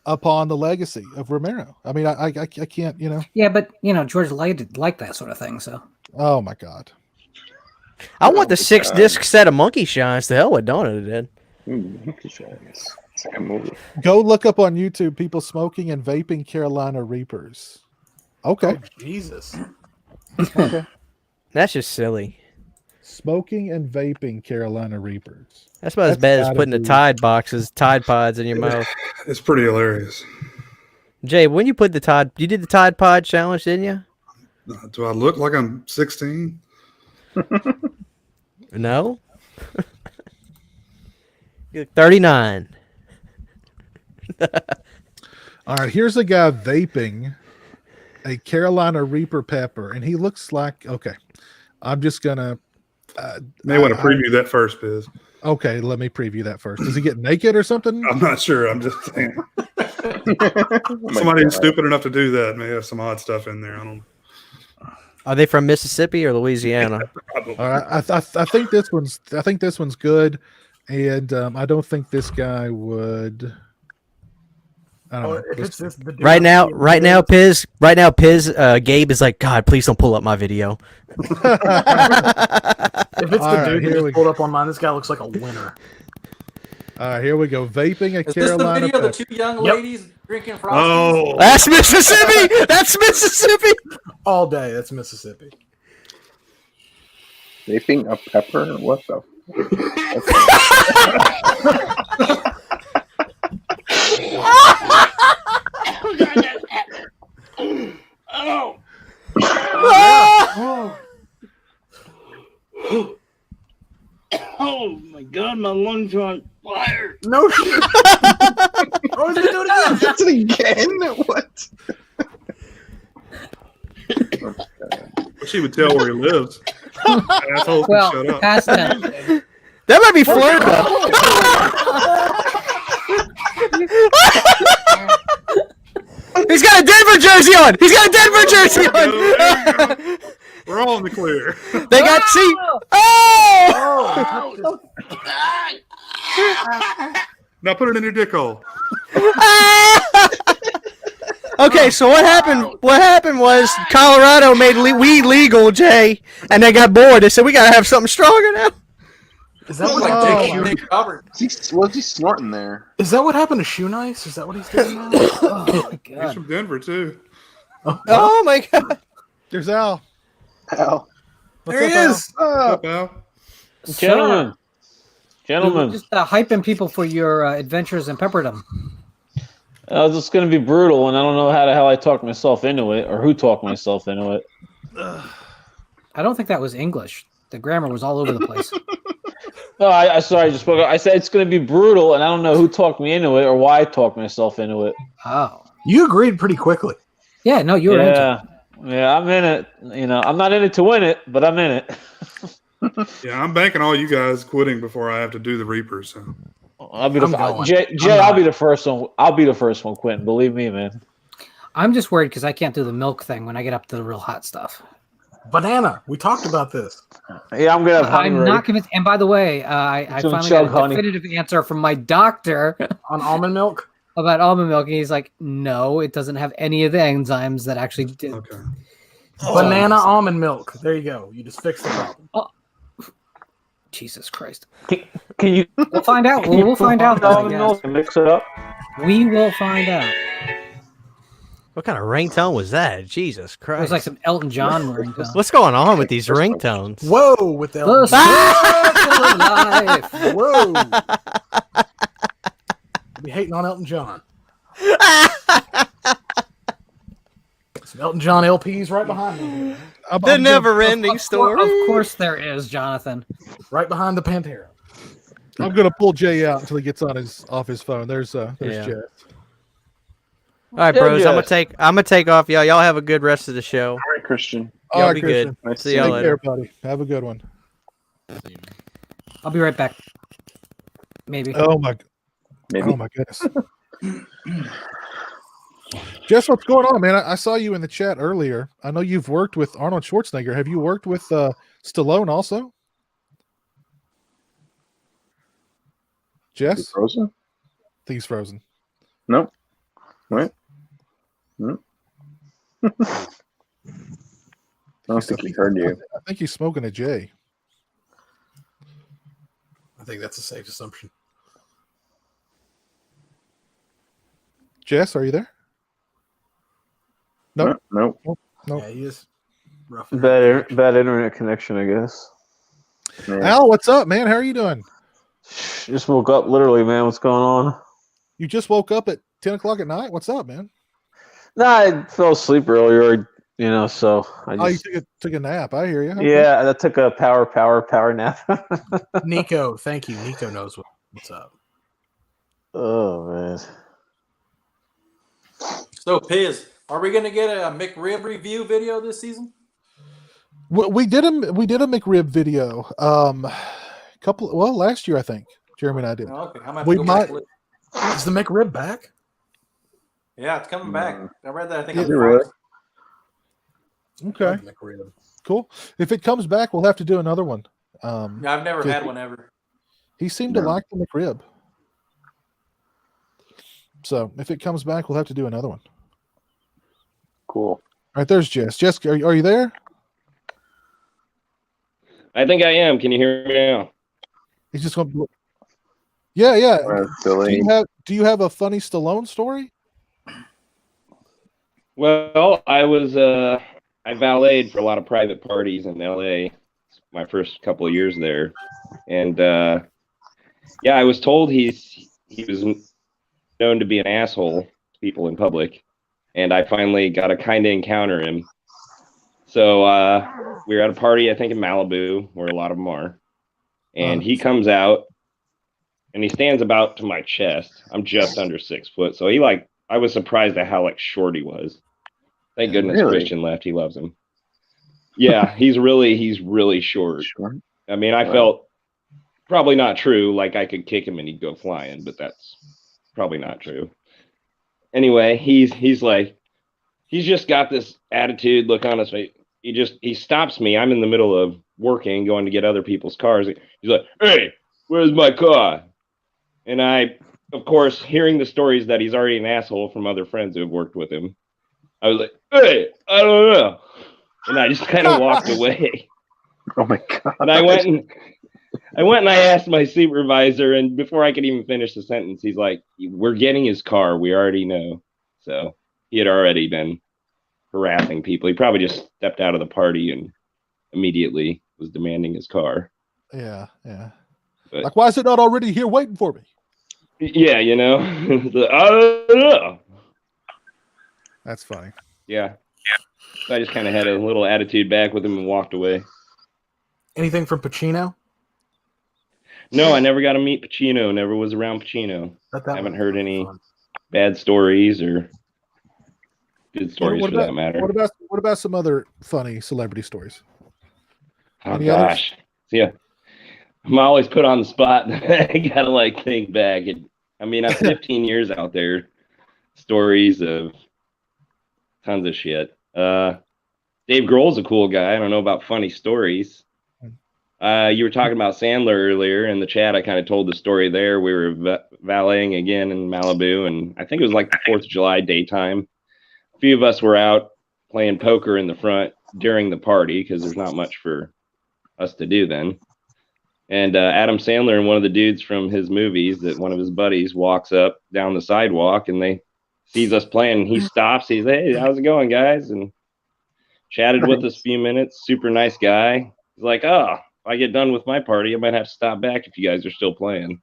A: upon the legacy of Romero. I mean, I can't.
G: Yeah, but George liked that sort of thing. So
A: Oh my god.
B: I want the 6-disc set of Monkey Shines. To hell with Dawn of the Dead.
C: It's like a movie.
A: Go look up on YouTube people smoking and vaping Carolina Reapers. Okay.
I: Oh, Jesus.
A: Okay.
B: That's just silly.
A: Smoking and vaping Carolina Reapers.
B: That's about as
A: That's
B: bad as
A: gotta
B: putting the
A: be-
B: Tide Pods in your mouth.
D: It's pretty hilarious.
B: Jay, when you put you did the Tide Pod challenge, didn't you?
D: Do I look like I'm 16?
B: No. You're 39.
A: All right, here's a guy vaping a Carolina Reaper pepper, and he looks like okay. I'm just gonna.
D: May want to preview that first, Biz.
A: Okay, let me preview that first. Does he get naked or something?
D: I'm not sure. I'm just saying.
C: Oh
D: Somebody who's stupid enough to do that may have some odd stuff in there. I don't.
B: Are they from Mississippi or Louisiana?
A: All right, I think this one's good, and I don't think this guy would. I don't know.
I: If it's this, the dude
B: Right now,
I: Piz.
B: Gabe is like, God, please don't pull up my video.
I: If it's
A: All
I: the
A: right,
I: dude
A: here
I: who
A: we
I: just pulled up on mine, this guy looks like a winner.
A: All right, here we go. Vaping a
F: Is this the
A: Carolina
F: video of the
A: pepper.
F: two young
I: Yep.
F: ladies drinking frosties?
D: Oh,
B: That's Mississippi. That's Mississippi.
I: All day. That's Mississippi.
C: Vaping a pepper? What the?
E: Oh my God, my lungs are on
J: Fire!
I: No shit. Oh, is he doing it?
C: That's it again? What?
D: She would tell where he lives. Assholes can
G: Well,
D: shut up.
G: past tense.
B: That might be Florida. He's got a Denver jersey on. He's got a Denver jersey on.
D: We're all in the clear.
B: They got see. Oh!
D: Now put it in your dick hole.
B: Okay, so what happened? What happened was Colorado made weed legal, Jay, and they got bored. They said we gotta have something stronger now.
I: Is that what
C: What's he snorting there?
I: Is that what happened to Shoe Nice? Is that what he's doing now?
G: Oh my
D: He's
G: god.
D: from Denver too.
B: Oh my god!
A: There's Al.
C: Al.
I: There he is.
D: Up, Al.
N: Gentlemen.
G: We were just hyping people for your adventures in Pepperdom.
N: It's going to be brutal, and I don't know how the hell I talked myself into it, or who talked myself into it.
G: I don't think that was English. The grammar was all over the place.
N: No, I sorry, I just spoke. I said it's going to be brutal, and I don't know who talked me into it or why I talked myself into it.
G: Oh.
I: You agreed pretty quickly.
G: Yeah, no, you were into it.
N: Yeah, I'm in it. You know, I'm not in it to win it, but I'm in it.
D: Yeah, I'm banking all you guys quitting before I have to do the Reapers. So.
N: I'll be Jay. I'll be the first one. I'll be the first one quitting. Believe me, man.
G: I'm just worried because I can't do the milk thing when I get up to the real hot stuff.
I: Banana. We talked about this.
N: Yeah, I'm gonna have honey
G: I'm
N: ready.
G: not convinced. And by the way, I
N: Some
G: finally
N: chug
G: got a
N: honey.
G: definitive answer from my doctor
I: On almond milk?
G: about almond milk, and he's like, "No, it doesn't have any of the enzymes that actually did."
D: Okay.
I: Banana almond milk. There you go. You just fixed the problem.
G: Oh. Jesus Christ!
N: Can you?
G: We'll find out. We'll find out. though, I
N: Almond
G: guess.
N: milk and mix it up.
G: We will find out.
B: What kind of ringtone was that? Jesus
G: It
B: Christ!
G: was like some Elton John ringtone.
B: What's going on with these ringtones?
I: Whoa, with the
G: The circle of life.
I: Whoa. Be hating on Elton John. Some Elton John LPs right behind me.
B: The never-ending story.
G: Of course there is, Jonathan.
I: Right behind the Pantera.
A: I'm gonna pull Jay out until he gets on off his phone. There's
B: Yeah.
A: Jay.
B: All right, bros. I'm gonna take off, y'all. Y'all have a good rest of the show.
C: All right, Christian.
B: Y'all
A: All right,
B: be
A: Christian.
B: good.
C: Nice
B: See
C: to
B: y'all
A: Take
B: later.
A: care, buddy. Have a good one.
G: I'll be right back. Maybe.
A: Oh my
C: Maybe.
A: Oh my goodness. Jess, what's going on, man? I saw you in the chat earlier. I know you've worked with Arnold Schwarzenegger. Have you worked with Stallone also?
C: Is he
A: Jess?
C: frozen?
A: I think he's frozen.
C: No. Right. No. I don't think he heard you.
A: I think he's smoking a J.
I: I think that's a safe assumption.
A: Jess, are you there? No.
C: No.
A: No.
I: Yeah, he is rough.
N: Bad internet connection, I guess.
A: Al, what's up, man? How are you doing?
N: Just woke up, literally, man. What's going on?
A: You just woke up at 10 o'clock at night? What's up, man?
N: Nah, I fell asleep earlier, so I
A: Oh, you
N: just.
A: took a nap. I hear you. Okay.
N: Yeah, I took a power nap.
I: Nico, thank you. Nico knows what's up.
N: Oh man.
F: So, Piz, are we going to get a McRib review video this season?
A: We did a McRib video. Last year I think Jeremy and I did.
F: Oh, okay, I'm
A: We
F: go back
A: might-
F: and look.
I: Is the McRib back?
F: Yeah, it's coming back. I read that. I think
A: Is
F: on
A: it
C: really?
F: Fox.
A: Okay,
I: McRib.
A: cool. If it comes back, we'll have to do another one.
F: Yeah, I've never
A: Good.
F: had one ever.
A: He seemed to
C: No.
A: like the McRib. So if it comes back, we'll have to do another one.
C: Cool.
A: All right, there's Jess. Jess, are you there?
M: I think I am. Can you hear me now?
A: He's just going. Yeah.
C: Billy.
A: Do you have a funny Stallone story?
M: Well, I valeted for a lot of private parties in LA my first couple of years there. And I was told he was known to be an asshole to people in public. And I finally got to kind of encounter him. So we were at a party, I think in Malibu, where a lot of them are. And he comes out and he stands about to my chest. I'm just under 6 foot, so I was surprised at how short he was. Thank goodness
C: Really?
M: Christian left. He loves him. Yeah, he's really short. I mean, I felt probably not true. Like I could kick him and he'd go flying, but that's probably not true. Anyway, he's just got this attitude, look on his face. He stops me. I'm in the middle of working, going to get other people's cars. He's like, "Hey, where's my car?" And I, of course, hearing the stories that he's already an asshole from other friends who have worked with him, I was like, "Hey, I don't know." And I just kind of walked away.
C: Oh my God.
M: And I went and I asked my supervisor, and before I could even finish the sentence, he's like, "We're getting his car. We already know." So he had already been harassing people. He probably just stepped out of the party and immediately was demanding his car.
A: Yeah, yeah.
M: But,
A: Like, why is it not already here waiting for me?
M: yeah, I don't know.
A: That's funny.
M: Yeah. So I just kind of had a little attitude back with him and walked away.
I: Anything from Pacino?
M: No, I never got to meet Pacino. Never was around Pacino. I haven't heard any bad stories or good stories for that matter.
A: What about some other funny celebrity stories?
M: Oh
A: Any
M: gosh, yeah. I'm always put on the spot. I gotta think back. I mean, I'm 15 years out there. Stories of tons of shit. Dave Grohl's a cool guy. I don't know about funny stories. You were talking about Sandler earlier in the chat. I kind of told the story there. We were valeting again in Malibu, and I think it was like the 4th of July daytime. A few of us were out playing poker in the front during the party because there's not much for us to do then. And Adam Sandler and one of the dudes from his movies, that one of his buddies, walks up down the sidewalk, and they sees us playing. And he stops. He's, "Hey, how's it going, guys?" And chatted with us a few minutes. Super nice guy. He's like, "Oh, if I get done with my party, I might have to stop back if you guys are still playing,"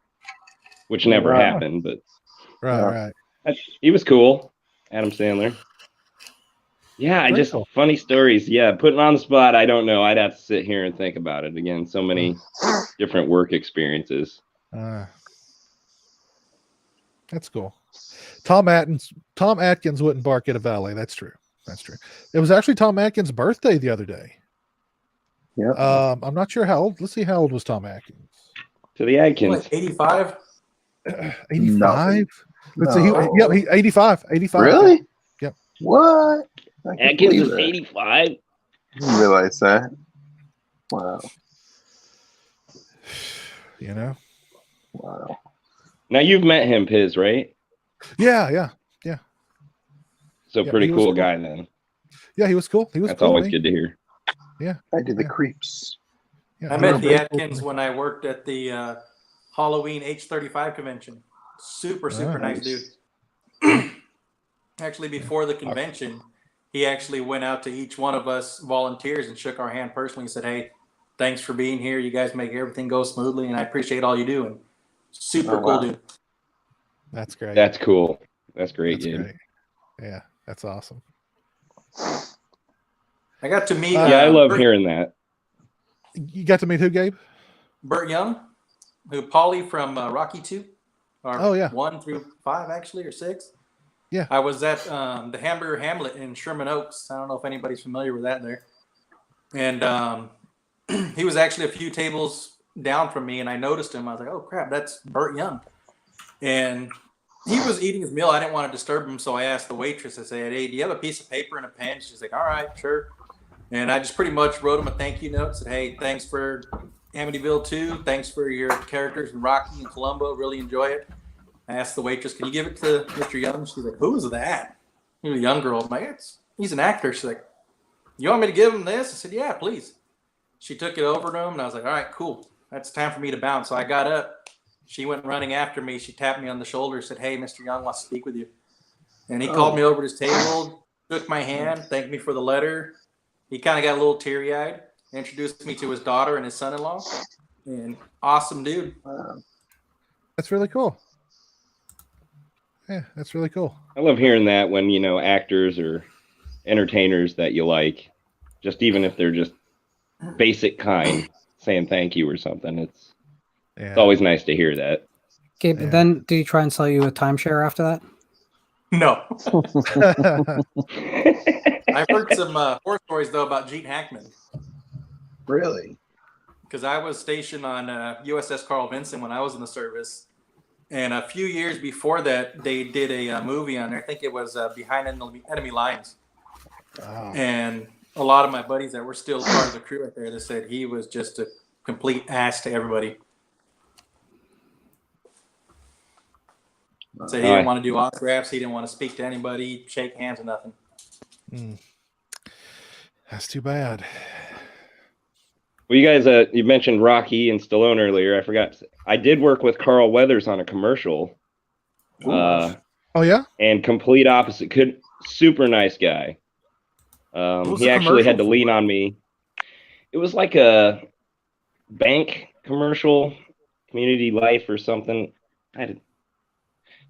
M: which never happened. But
A: right.
M: He was cool, Adam Sandler. Yeah, funny stories. Yeah, putting on the spot, I don't know. I'd have to sit here and think about it again. So many different work experiences.
A: That's cool. Tom Atkins wouldn't bark at a valet. That's true. It was actually Tom Atkins' birthday the other day.
C: Yeah.
A: I'm not sure how old. Let's see, how old was Tom Atkins?
M: To the Atkins.
F: Like 85?
A: 85? Let's see.
C: No.
A: He 85. 85.
C: Really?
A: Yep.
C: What?
M: Atkins is 85?
C: I didn't realize that. Wow.
A: You know?
C: Wow.
M: Now you've met him, Piz, right?
A: Yeah.
M: So pretty cool guy then.
A: Yeah, he was cool.
M: That's always good to hear.
A: Yeah.
C: I did the creeps.
A: Yeah,
F: I met the Atkins when I worked at the Halloween H35 convention. Super nice dude. Actually, before the convention, he actually went out to each one of us volunteers and shook our hand personally and said, "Hey, thanks for being here. You guys make everything go smoothly, and I appreciate all you do." And super cool dude.
A: That's great.
M: That's cool. That's great, dude.
A: Great. Yeah, that's awesome.
F: I got to meet.
M: I love hearing that.
A: You got to meet who, Gabe?
F: Bert Young, who Paulie from Rocky 2, or 1 through 5 actually, or 6.
A: Yeah.
F: I was at the Hamburger Hamlet in Sherman Oaks. I don't know if anybody's familiar with that there. And he was actually a few tables down from me, and I noticed him. I was like, "Oh crap, that's Bert Young." And he was eating his meal. I didn't want to disturb him, so I asked the waitress. I said, "Hey, do you have a piece of paper and a pen?" She's like, "All right, sure." And I just pretty much wrote him a thank you note. Said, "Hey, thanks for Amityville 2. Thanks for your characters in Rocky and Columbo. Really enjoy it." I asked the waitress, "Can you give it to Mr. Young?" She's like, "Who is that?" He was a young girl. I'm like, "He's an actor." She's like, "You want me to give him this?" I said, "Yeah, please." She took it over to him, and I was like, "All right, cool. That's time for me to bounce." So I got up. She went running after me. She tapped me on the shoulder, said, "Hey, Mr. Young wants to speak with you." And he called me over to his table, shook my hand, thanked me for the letter. He kind of got a little teary-eyed, introduced me to his daughter and his son-in-law. And awesome dude.
A: That's really cool. Yeah, that's really cool.
M: I love hearing that when, actors or entertainers that you like, just even if they're just basic kind, saying thank you or something. It's always nice to hear that.
G: Okay, but then did he try and sell you a timeshare after that?
F: No. I've heard some horror stories though about Gene Hackman.
C: Really?
F: Because I was stationed on USS Carl Vinson when I was in the service, and a few years before that, they did a movie on there. I think it was Behind Enemy Lines.
A: Wow.
F: And a lot of my buddies that were still part of the crew out there, they said he was just a complete ass to everybody. So he didn't want to do autographs. He didn't want to speak to anybody, shake hands, or nothing.
A: That's too bad.
M: Well, you guys, you mentioned Rocky and Stallone earlier. I forgot. I did work with Carl Weathers on a commercial.
A: Oh yeah.
M: And complete opposite. Super nice guy. He actually had to lean on me. It was like a bank commercial, Community Life or something.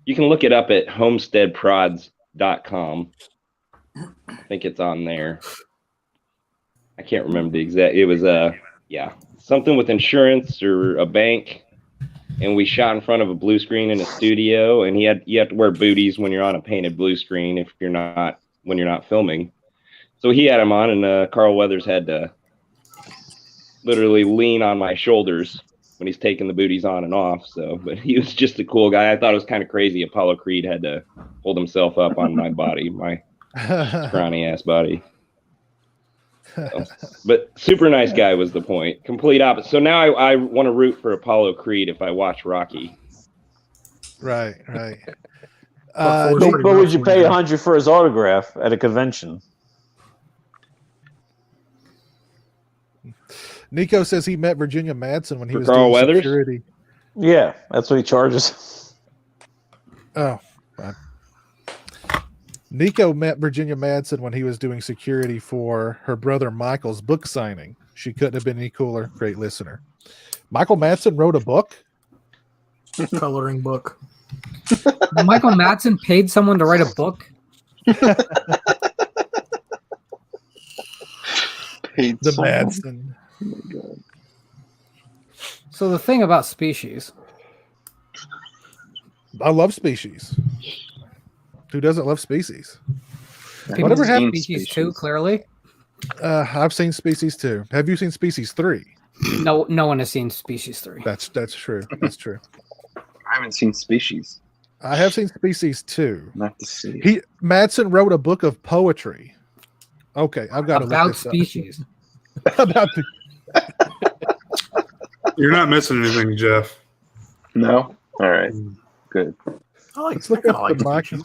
M: You can look it up at homesteadprods.com. I think it's on there. I can't remember the exact. It was something with insurance or a bank, and we shot in front of a blue screen in a studio. And you have to wear booties when you're on a painted blue screen when you're not filming. So he had him on, and Carl Weathers had to literally lean on my shoulders when he's taking the booties on and off. So, but he was just a cool guy. I thought it was kind of crazy. Apollo Creed had to hold himself up on my body, my scrawny ass body. So, but super nice guy was the point. Complete opposite. So now I want to root for Apollo Creed if I watch Rocky.
A: Right.
N: But would you pay $100 for his autograph at a convention?
A: Nico says he met Virginia Madsen when he was
M: Carl
A: doing
M: Weathers?
A: security.
N: Yeah, that's what he charges.
A: Oh, God. Nico met Virginia Madsen when he was doing security for her brother Michael's book signing. She couldn't have been any cooler. Great listener. Michael Madsen wrote a book?
I: Coloring book.
G: Michael Madsen paid someone to write a book?
C: Paid
A: The
C: someone.
A: Madsen.
C: Oh my God.
G: So the thing about Species.
A: I love Species. Who doesn't love Species?
G: People
A: Whatever
G: have
A: happened?
G: Species 2, clearly.
A: I've seen Species 2. Have you seen Species 3?
G: No one has seen Species 3.
A: That's true. That's true.
C: I haven't seen Species.
A: I have seen Species 2.
C: Not to see.
A: Madsen wrote a book of poetry. Okay, I've got to look
G: About
A: this up.
G: Species.
A: About the
D: You're not missing anything, Jeff.
C: No? All right. Good.
A: Let's look up the Michael.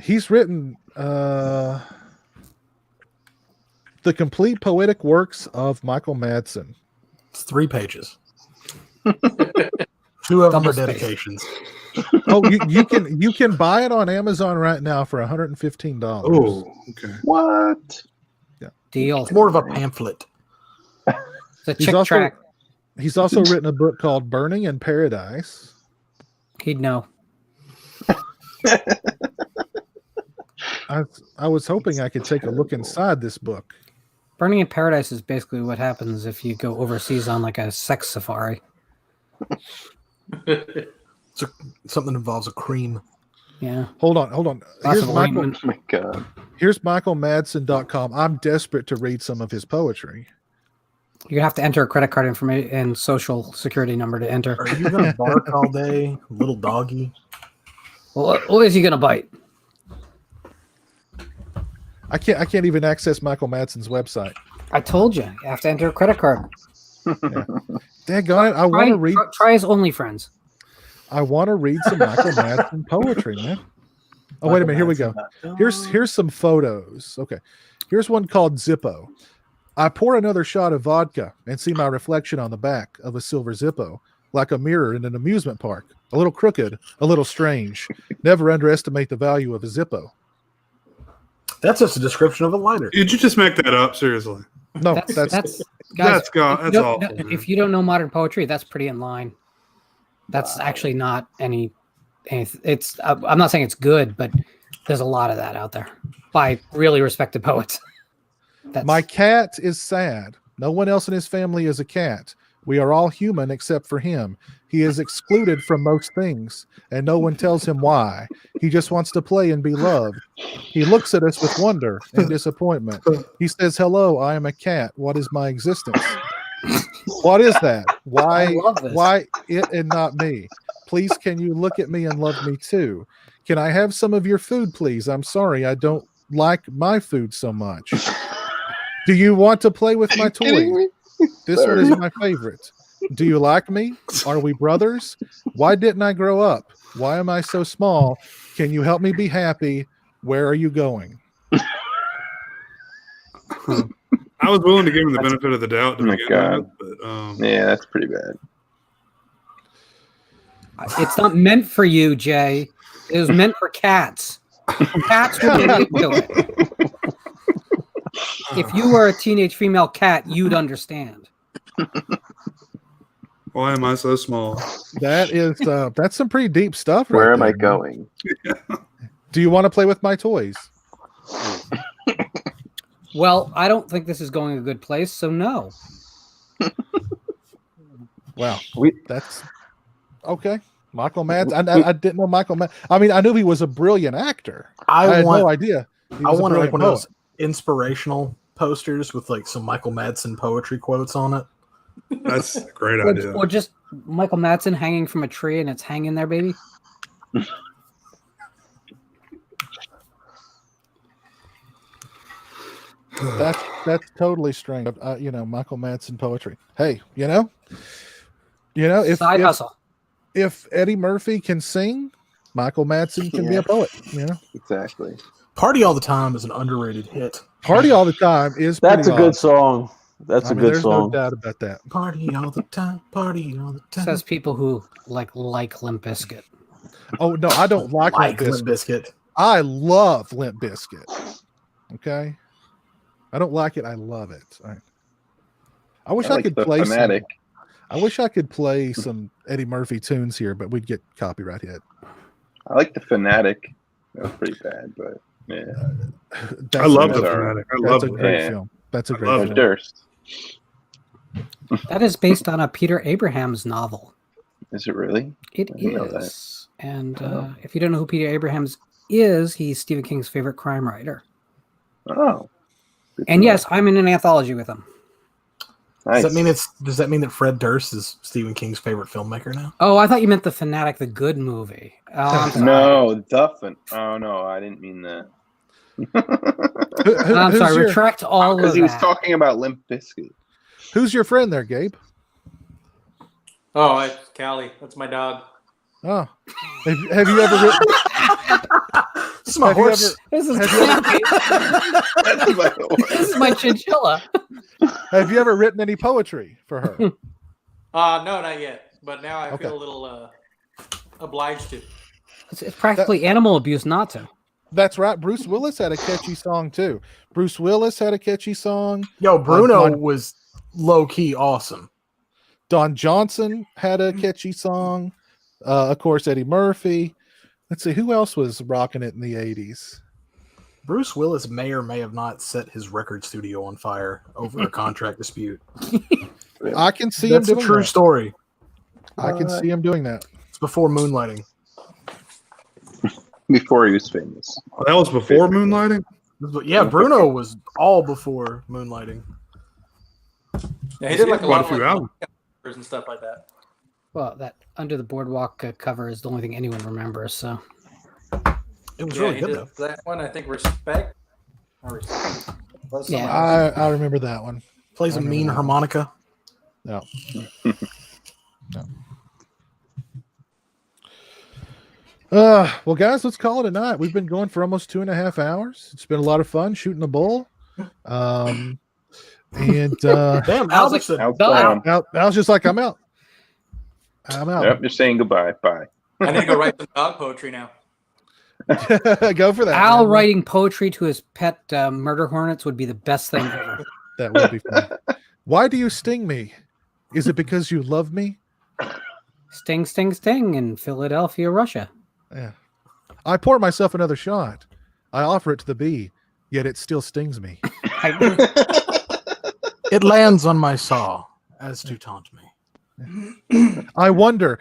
A: He's written the complete poetic works of Michael Madsen.
I: It's 3 pages. 2 of them are
G: Double space.
I: dedications.
A: Oh, you can buy it on Amazon right now for $115.
D: Oh, okay.
C: What?
G: Deal.
I: It's more of a pamphlet.
G: It's a
A: He's
G: chick
A: also-
G: track.
A: He's also written a book called Burning in Paradise.
G: He'd know.
A: I was hoping I could take a look inside this book.
G: Burning in Paradise is basically what happens if you go overseas on like a sex safari.
I: Something involves a cream.
G: Yeah.
A: Hold on.
G: Lots
A: Here's
G: of
A: Michael.
G: ointment.
C: Oh my God.
A: Here's MichaelMadsen.com. I'm desperate to read some of his poetry.
G: You have to enter a credit card information and social security number to enter.
I: Are you going to bark all day, little doggy?
G: What is he gonna bite?
A: I can't even access Michael Madsen's website.
G: I told you, you have to enter a credit card.
A: Daggone it! I want to read.
G: Try his OnlyFriends.
A: I want to read some Michael Madsen poetry, man. Oh, wait a minute. Here we go. Here's some photos. Okay. Here's one called Zippo. I pour another shot of vodka and see my reflection on the back of a silver Zippo, like a mirror in an amusement park. A little crooked, a little strange. Never underestimate the value of a Zippo.
I: That's just a description of a liner.
D: Did you just make that up? Seriously?
A: No,
G: That's
D: That's
G: if you don't-
D: awful. man.
G: If you don't know modern poetry, that's pretty in line. That's actually not any. It's. I'm not saying it's good, but there's a lot of that out there by really respected poets.
A: My cat is sad. No one else in his family is a cat. We are all human except for him. He is excluded from most things, and no one tells him why. He just wants to play and be loved. He looks at us with wonder and disappointment. He says, "Hello, I am a cat. What is my existence? What is that? Why it and not me? Please, can you look at me and love me too? Can I have some of your food, please? I'm sorry, I don't like my food so much. Do you want to play with my toy? This one is my favorite. Do you like me? Are we brothers? Why didn't I grow up? Why am I so small? Can you help me be happy? Where are you going?"
D: I was willing to give him the benefit of the doubt to begin with, but
C: yeah, that's pretty bad.
G: It's not meant for you, Jay. It was meant for cats. Cats would relate to it. If you were a teenage female cat, you'd understand.
D: Why am I so small?
A: That is that's some pretty deep stuff.
C: Where
A: right
C: am
A: there,
C: I going?
A: Do you want to play with my toys?
G: Well, I don't think this is going a good place, so no.
A: Wow, that's okay. Michael Madsen. I didn't know Michael Madsen. I mean, I knew he was a brilliant actor. I had no idea.
I: I wanted like one of those inspirational posters with like some Michael Madsen poetry quotes on it.
D: That's a great idea.
G: Or just Michael Madsen hanging from a tree and it's hanging there, baby.
A: That's totally strange. Michael Madsen poetry. Hey, if
G: Side hustle.
A: If Eddie Murphy can sing, Michael Madsen can be a poet.
C: Exactly.
I: Party All the Time is an underrated hit.
A: Party All the Time is
N: That's a
A: pretty
N: good
A: awesome.
N: song. That's a good
A: there's
N: song.
A: no doubt about that.
I: Party all the time. Party all the time.
G: Says people who like Limp Bizkit.
A: Oh no, I don't like Limp
I: Limp
A: Bizkit.
I: Bizkit.
A: I love Limp Bizkit. Okay, I don't like it. I love it. I wish I
C: like
A: could
C: the
A: play
C: Fanatic.
A: I wish I could play some Eddie Murphy tunes here, but we'd get copyright hit.
C: I like the Fanatic. That was pretty bad, but yeah.
D: I love the Fanatic.
A: That's a great film. That's a great film.
C: Durst.
G: That is based on a Peter Abrahams novel.
C: Is it really?
G: It
C: I didn't know that.
G: is. And if you don't know who Peter Abrahams is, he's Stephen King's favorite crime writer.
C: Oh.
G: And yes, I'm in an anthology with him.
C: Nice.
I: Does that mean that Fred Durst is Stephen King's favorite filmmaker now?
G: Oh, I thought you meant The Fanatic, the good movie. Oh, I'm sorry.
C: No, Duffin. Oh no, I didn't mean that.
G: I'm sorry. Retract all of that.
C: Because he was talking about Limp Bizkit.
A: Who's your friend there, Gabe?
F: Oh, it's Callie. That's my dog.
A: Oh, have you ever written?
I: This is my horse.
G: This is
C: That's my horse.
G: This is my chinchilla.
A: Have you ever written any poetry for her?
F: No, not yet. But now I
A: Okay.
F: feel a little obliged to.
G: It's practically animal abuse not to.
A: That's right. Bruce Willis had a catchy song too. Bruce Willis had a catchy song.
I: Yo, Bruno was low key awesome.
A: Don Johnson had a catchy song. Of course, Eddie Murphy. Let's see, who else was rocking it in the 80s?
I: Bruce Willis may or may have not set his record studio on fire over a contract dispute.
A: I can see
I: That's
A: him
I: a
A: doing
I: true
A: that.
I: story.
A: I can see him doing that.
I: It's before moonlighting.
C: Before he was famous.
D: Oh, that was before Moonlighting?
I: Yeah, Bruno was all before moonlighting.
F: Yeah, he did like a lot of
D: few
F: like
D: albums.
F: covers and stuff like that.
G: Well, that Under the Boardwalk cover is the only thing anyone remembers. So
I: it was
F: Yeah,
I: really
F: he
I: good
F: did
I: though.
F: that one. I think Respect. Or Respect. That's
G: Yeah.
F: something else.
A: I remember that one.
I: Plays a
A: I remember
I: mean
A: that.
I: harmonica.
A: No. No. Well, guys, let's call it a night. We've been going for almost 2.5 hours. It's been a lot of fun shooting a bull. And
I: Damn, Albert said
A: Al's just like, I'm out. I'm out.
C: Yep, you're saying goodbye. Bye.
F: I need to go write some dog poetry now.
A: Go for that.
G: Al
A: man.
G: writing poetry to his pet murder hornets would be the best thing ever.
A: That would be fun. Why do you sting me? Is it because you love me?
G: Sting, sting, sting in Philadelphia, Russia.
A: Yeah. I pour myself another shot. I offer it to the bee, yet it still stings me.
I: It lands on my saw as to taunt me.
A: I wonder,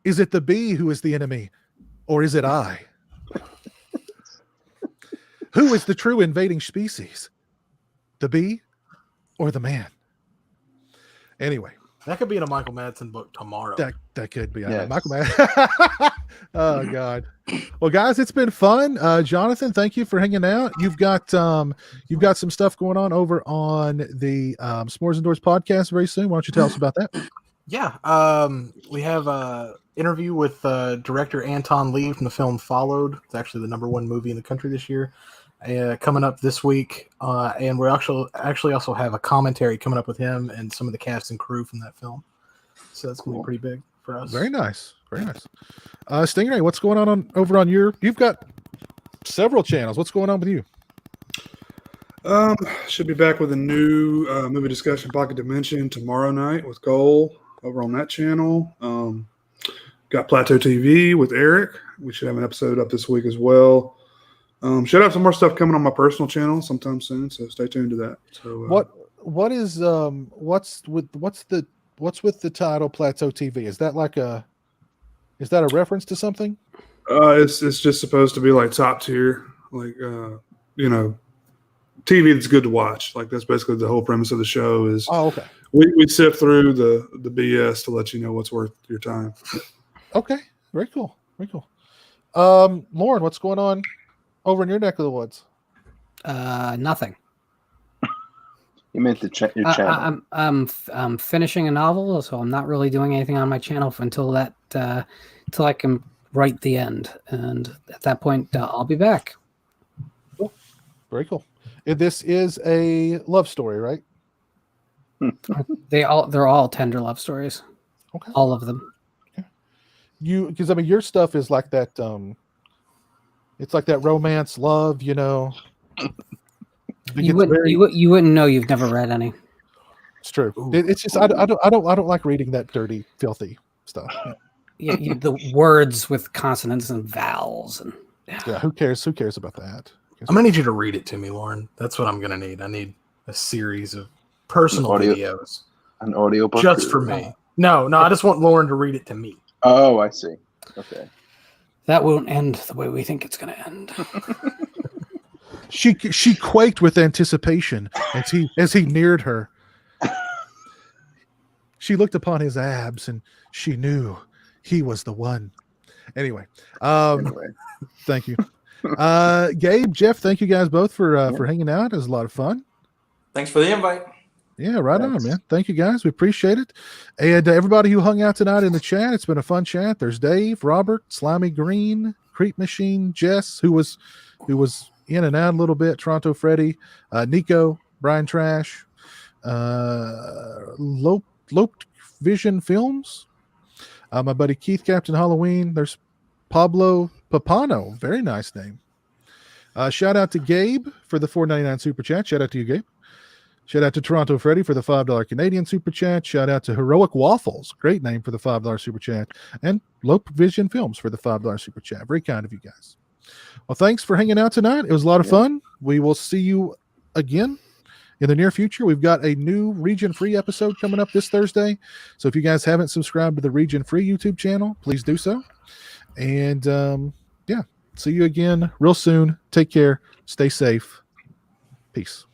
A: is it the bee who is the enemy, or is it I? Who is the true invading species? The bee or the man? Anyway.
I: That could be in a Michael Madsen book tomorrow.
A: That could be.
C: Yes.
A: Michael Madsen. Oh, God. Well, guys, it's been fun. Jonathan, thank you for hanging out. You've got some stuff going on over on the S'mores Indoors podcast very soon. Why don't you tell us about that?
I: Yeah. We have an interview with director Anton Lee from the film Followed. It's actually the #1 movie in the country this year. Coming up this week, and we actually also have a commentary coming up with him and some of the cast and crew from that film. So that's going to be pretty big for us.
A: Very nice. Very nice. Stingray, what's going on over on you've got several channels. What's going on with you?
D: Should be back with a new movie discussion, Pocket Dimension, tomorrow night with Cole over on that channel. Got Plateau TV with Eric. We should have an episode up this week as well. Should have some more stuff coming on my personal channel sometime soon, so stay tuned to that. So
A: what's with the title Plateau TV? Is that a reference to something?
D: It's just supposed to be like top tier, like TV that's good to watch. Like that's basically the whole premise of the show is.
A: Oh, okay.
D: We sift through the BS to let you know what's worth your time.
A: Okay, very cool, very cool. Lauren, what's going on over in your neck of the woods?
G: Nothing.
C: You meant your channel.
G: I'm finishing a novel, so I'm not really doing anything on my channel until I can write the end, and at that point, I'll be back.
A: Cool. Very cool. This is a love story, right?
G: They're all tender love stories.
A: Okay.
G: All of them.
A: Okay. Because your stuff is like that. It's like that romance, love.
G: You wouldn't know. You've never read any.
A: It's true. It's just I don't like reading that dirty, filthy stuff.
G: Yeah, the words with consonants and vowels and.
A: Yeah, who cares? Who cares about that?
I: I'm gonna need you to read it to me, Lauren. That's what I'm gonna need. I need a series of personal videos.
C: An audio book?
I: Just for me. No, I just want Lauren to read it to me.
C: Oh, I see. Okay.
G: That won't end the way we think it's gonna end.
A: She quaked with anticipation as he neared her. She looked upon his abs and she knew he was the one. Anyway. Thank you. Gabe, Jeff, thank you guys both for hanging out. It was a lot of fun.
F: Thanks for the invite.
A: Yeah, right on, man. Thank you guys. We appreciate it. And everybody who hung out tonight in the chat, it's been a fun chat. There's Dave, Robert, Slimy Green, Creep Machine, Jess, who was in and out a little bit, Toronto Freddy, Nico, Brian Trash, Loped Vision Films, my buddy Keith, Captain Halloween. There's Pablo Papano, very nice name. Shout out to Gabe for the $4.99 super chat. Shout out to you, Gabe. Shout out to Toronto Freddy for the $5 Canadian super chat. Shout out to Heroic Waffles, great name for the $5 super chat, and Lope Vision Films for the $5 super chat. Very kind of you guys. Well, thanks for hanging out tonight. It was a lot of fun. We will see you again in the near future. We've got a new Region Free episode coming up this Thursday. So if you guys haven't subscribed to the Region Free YouTube channel, please do so. And see you again real soon. Take care. Stay safe. Peace.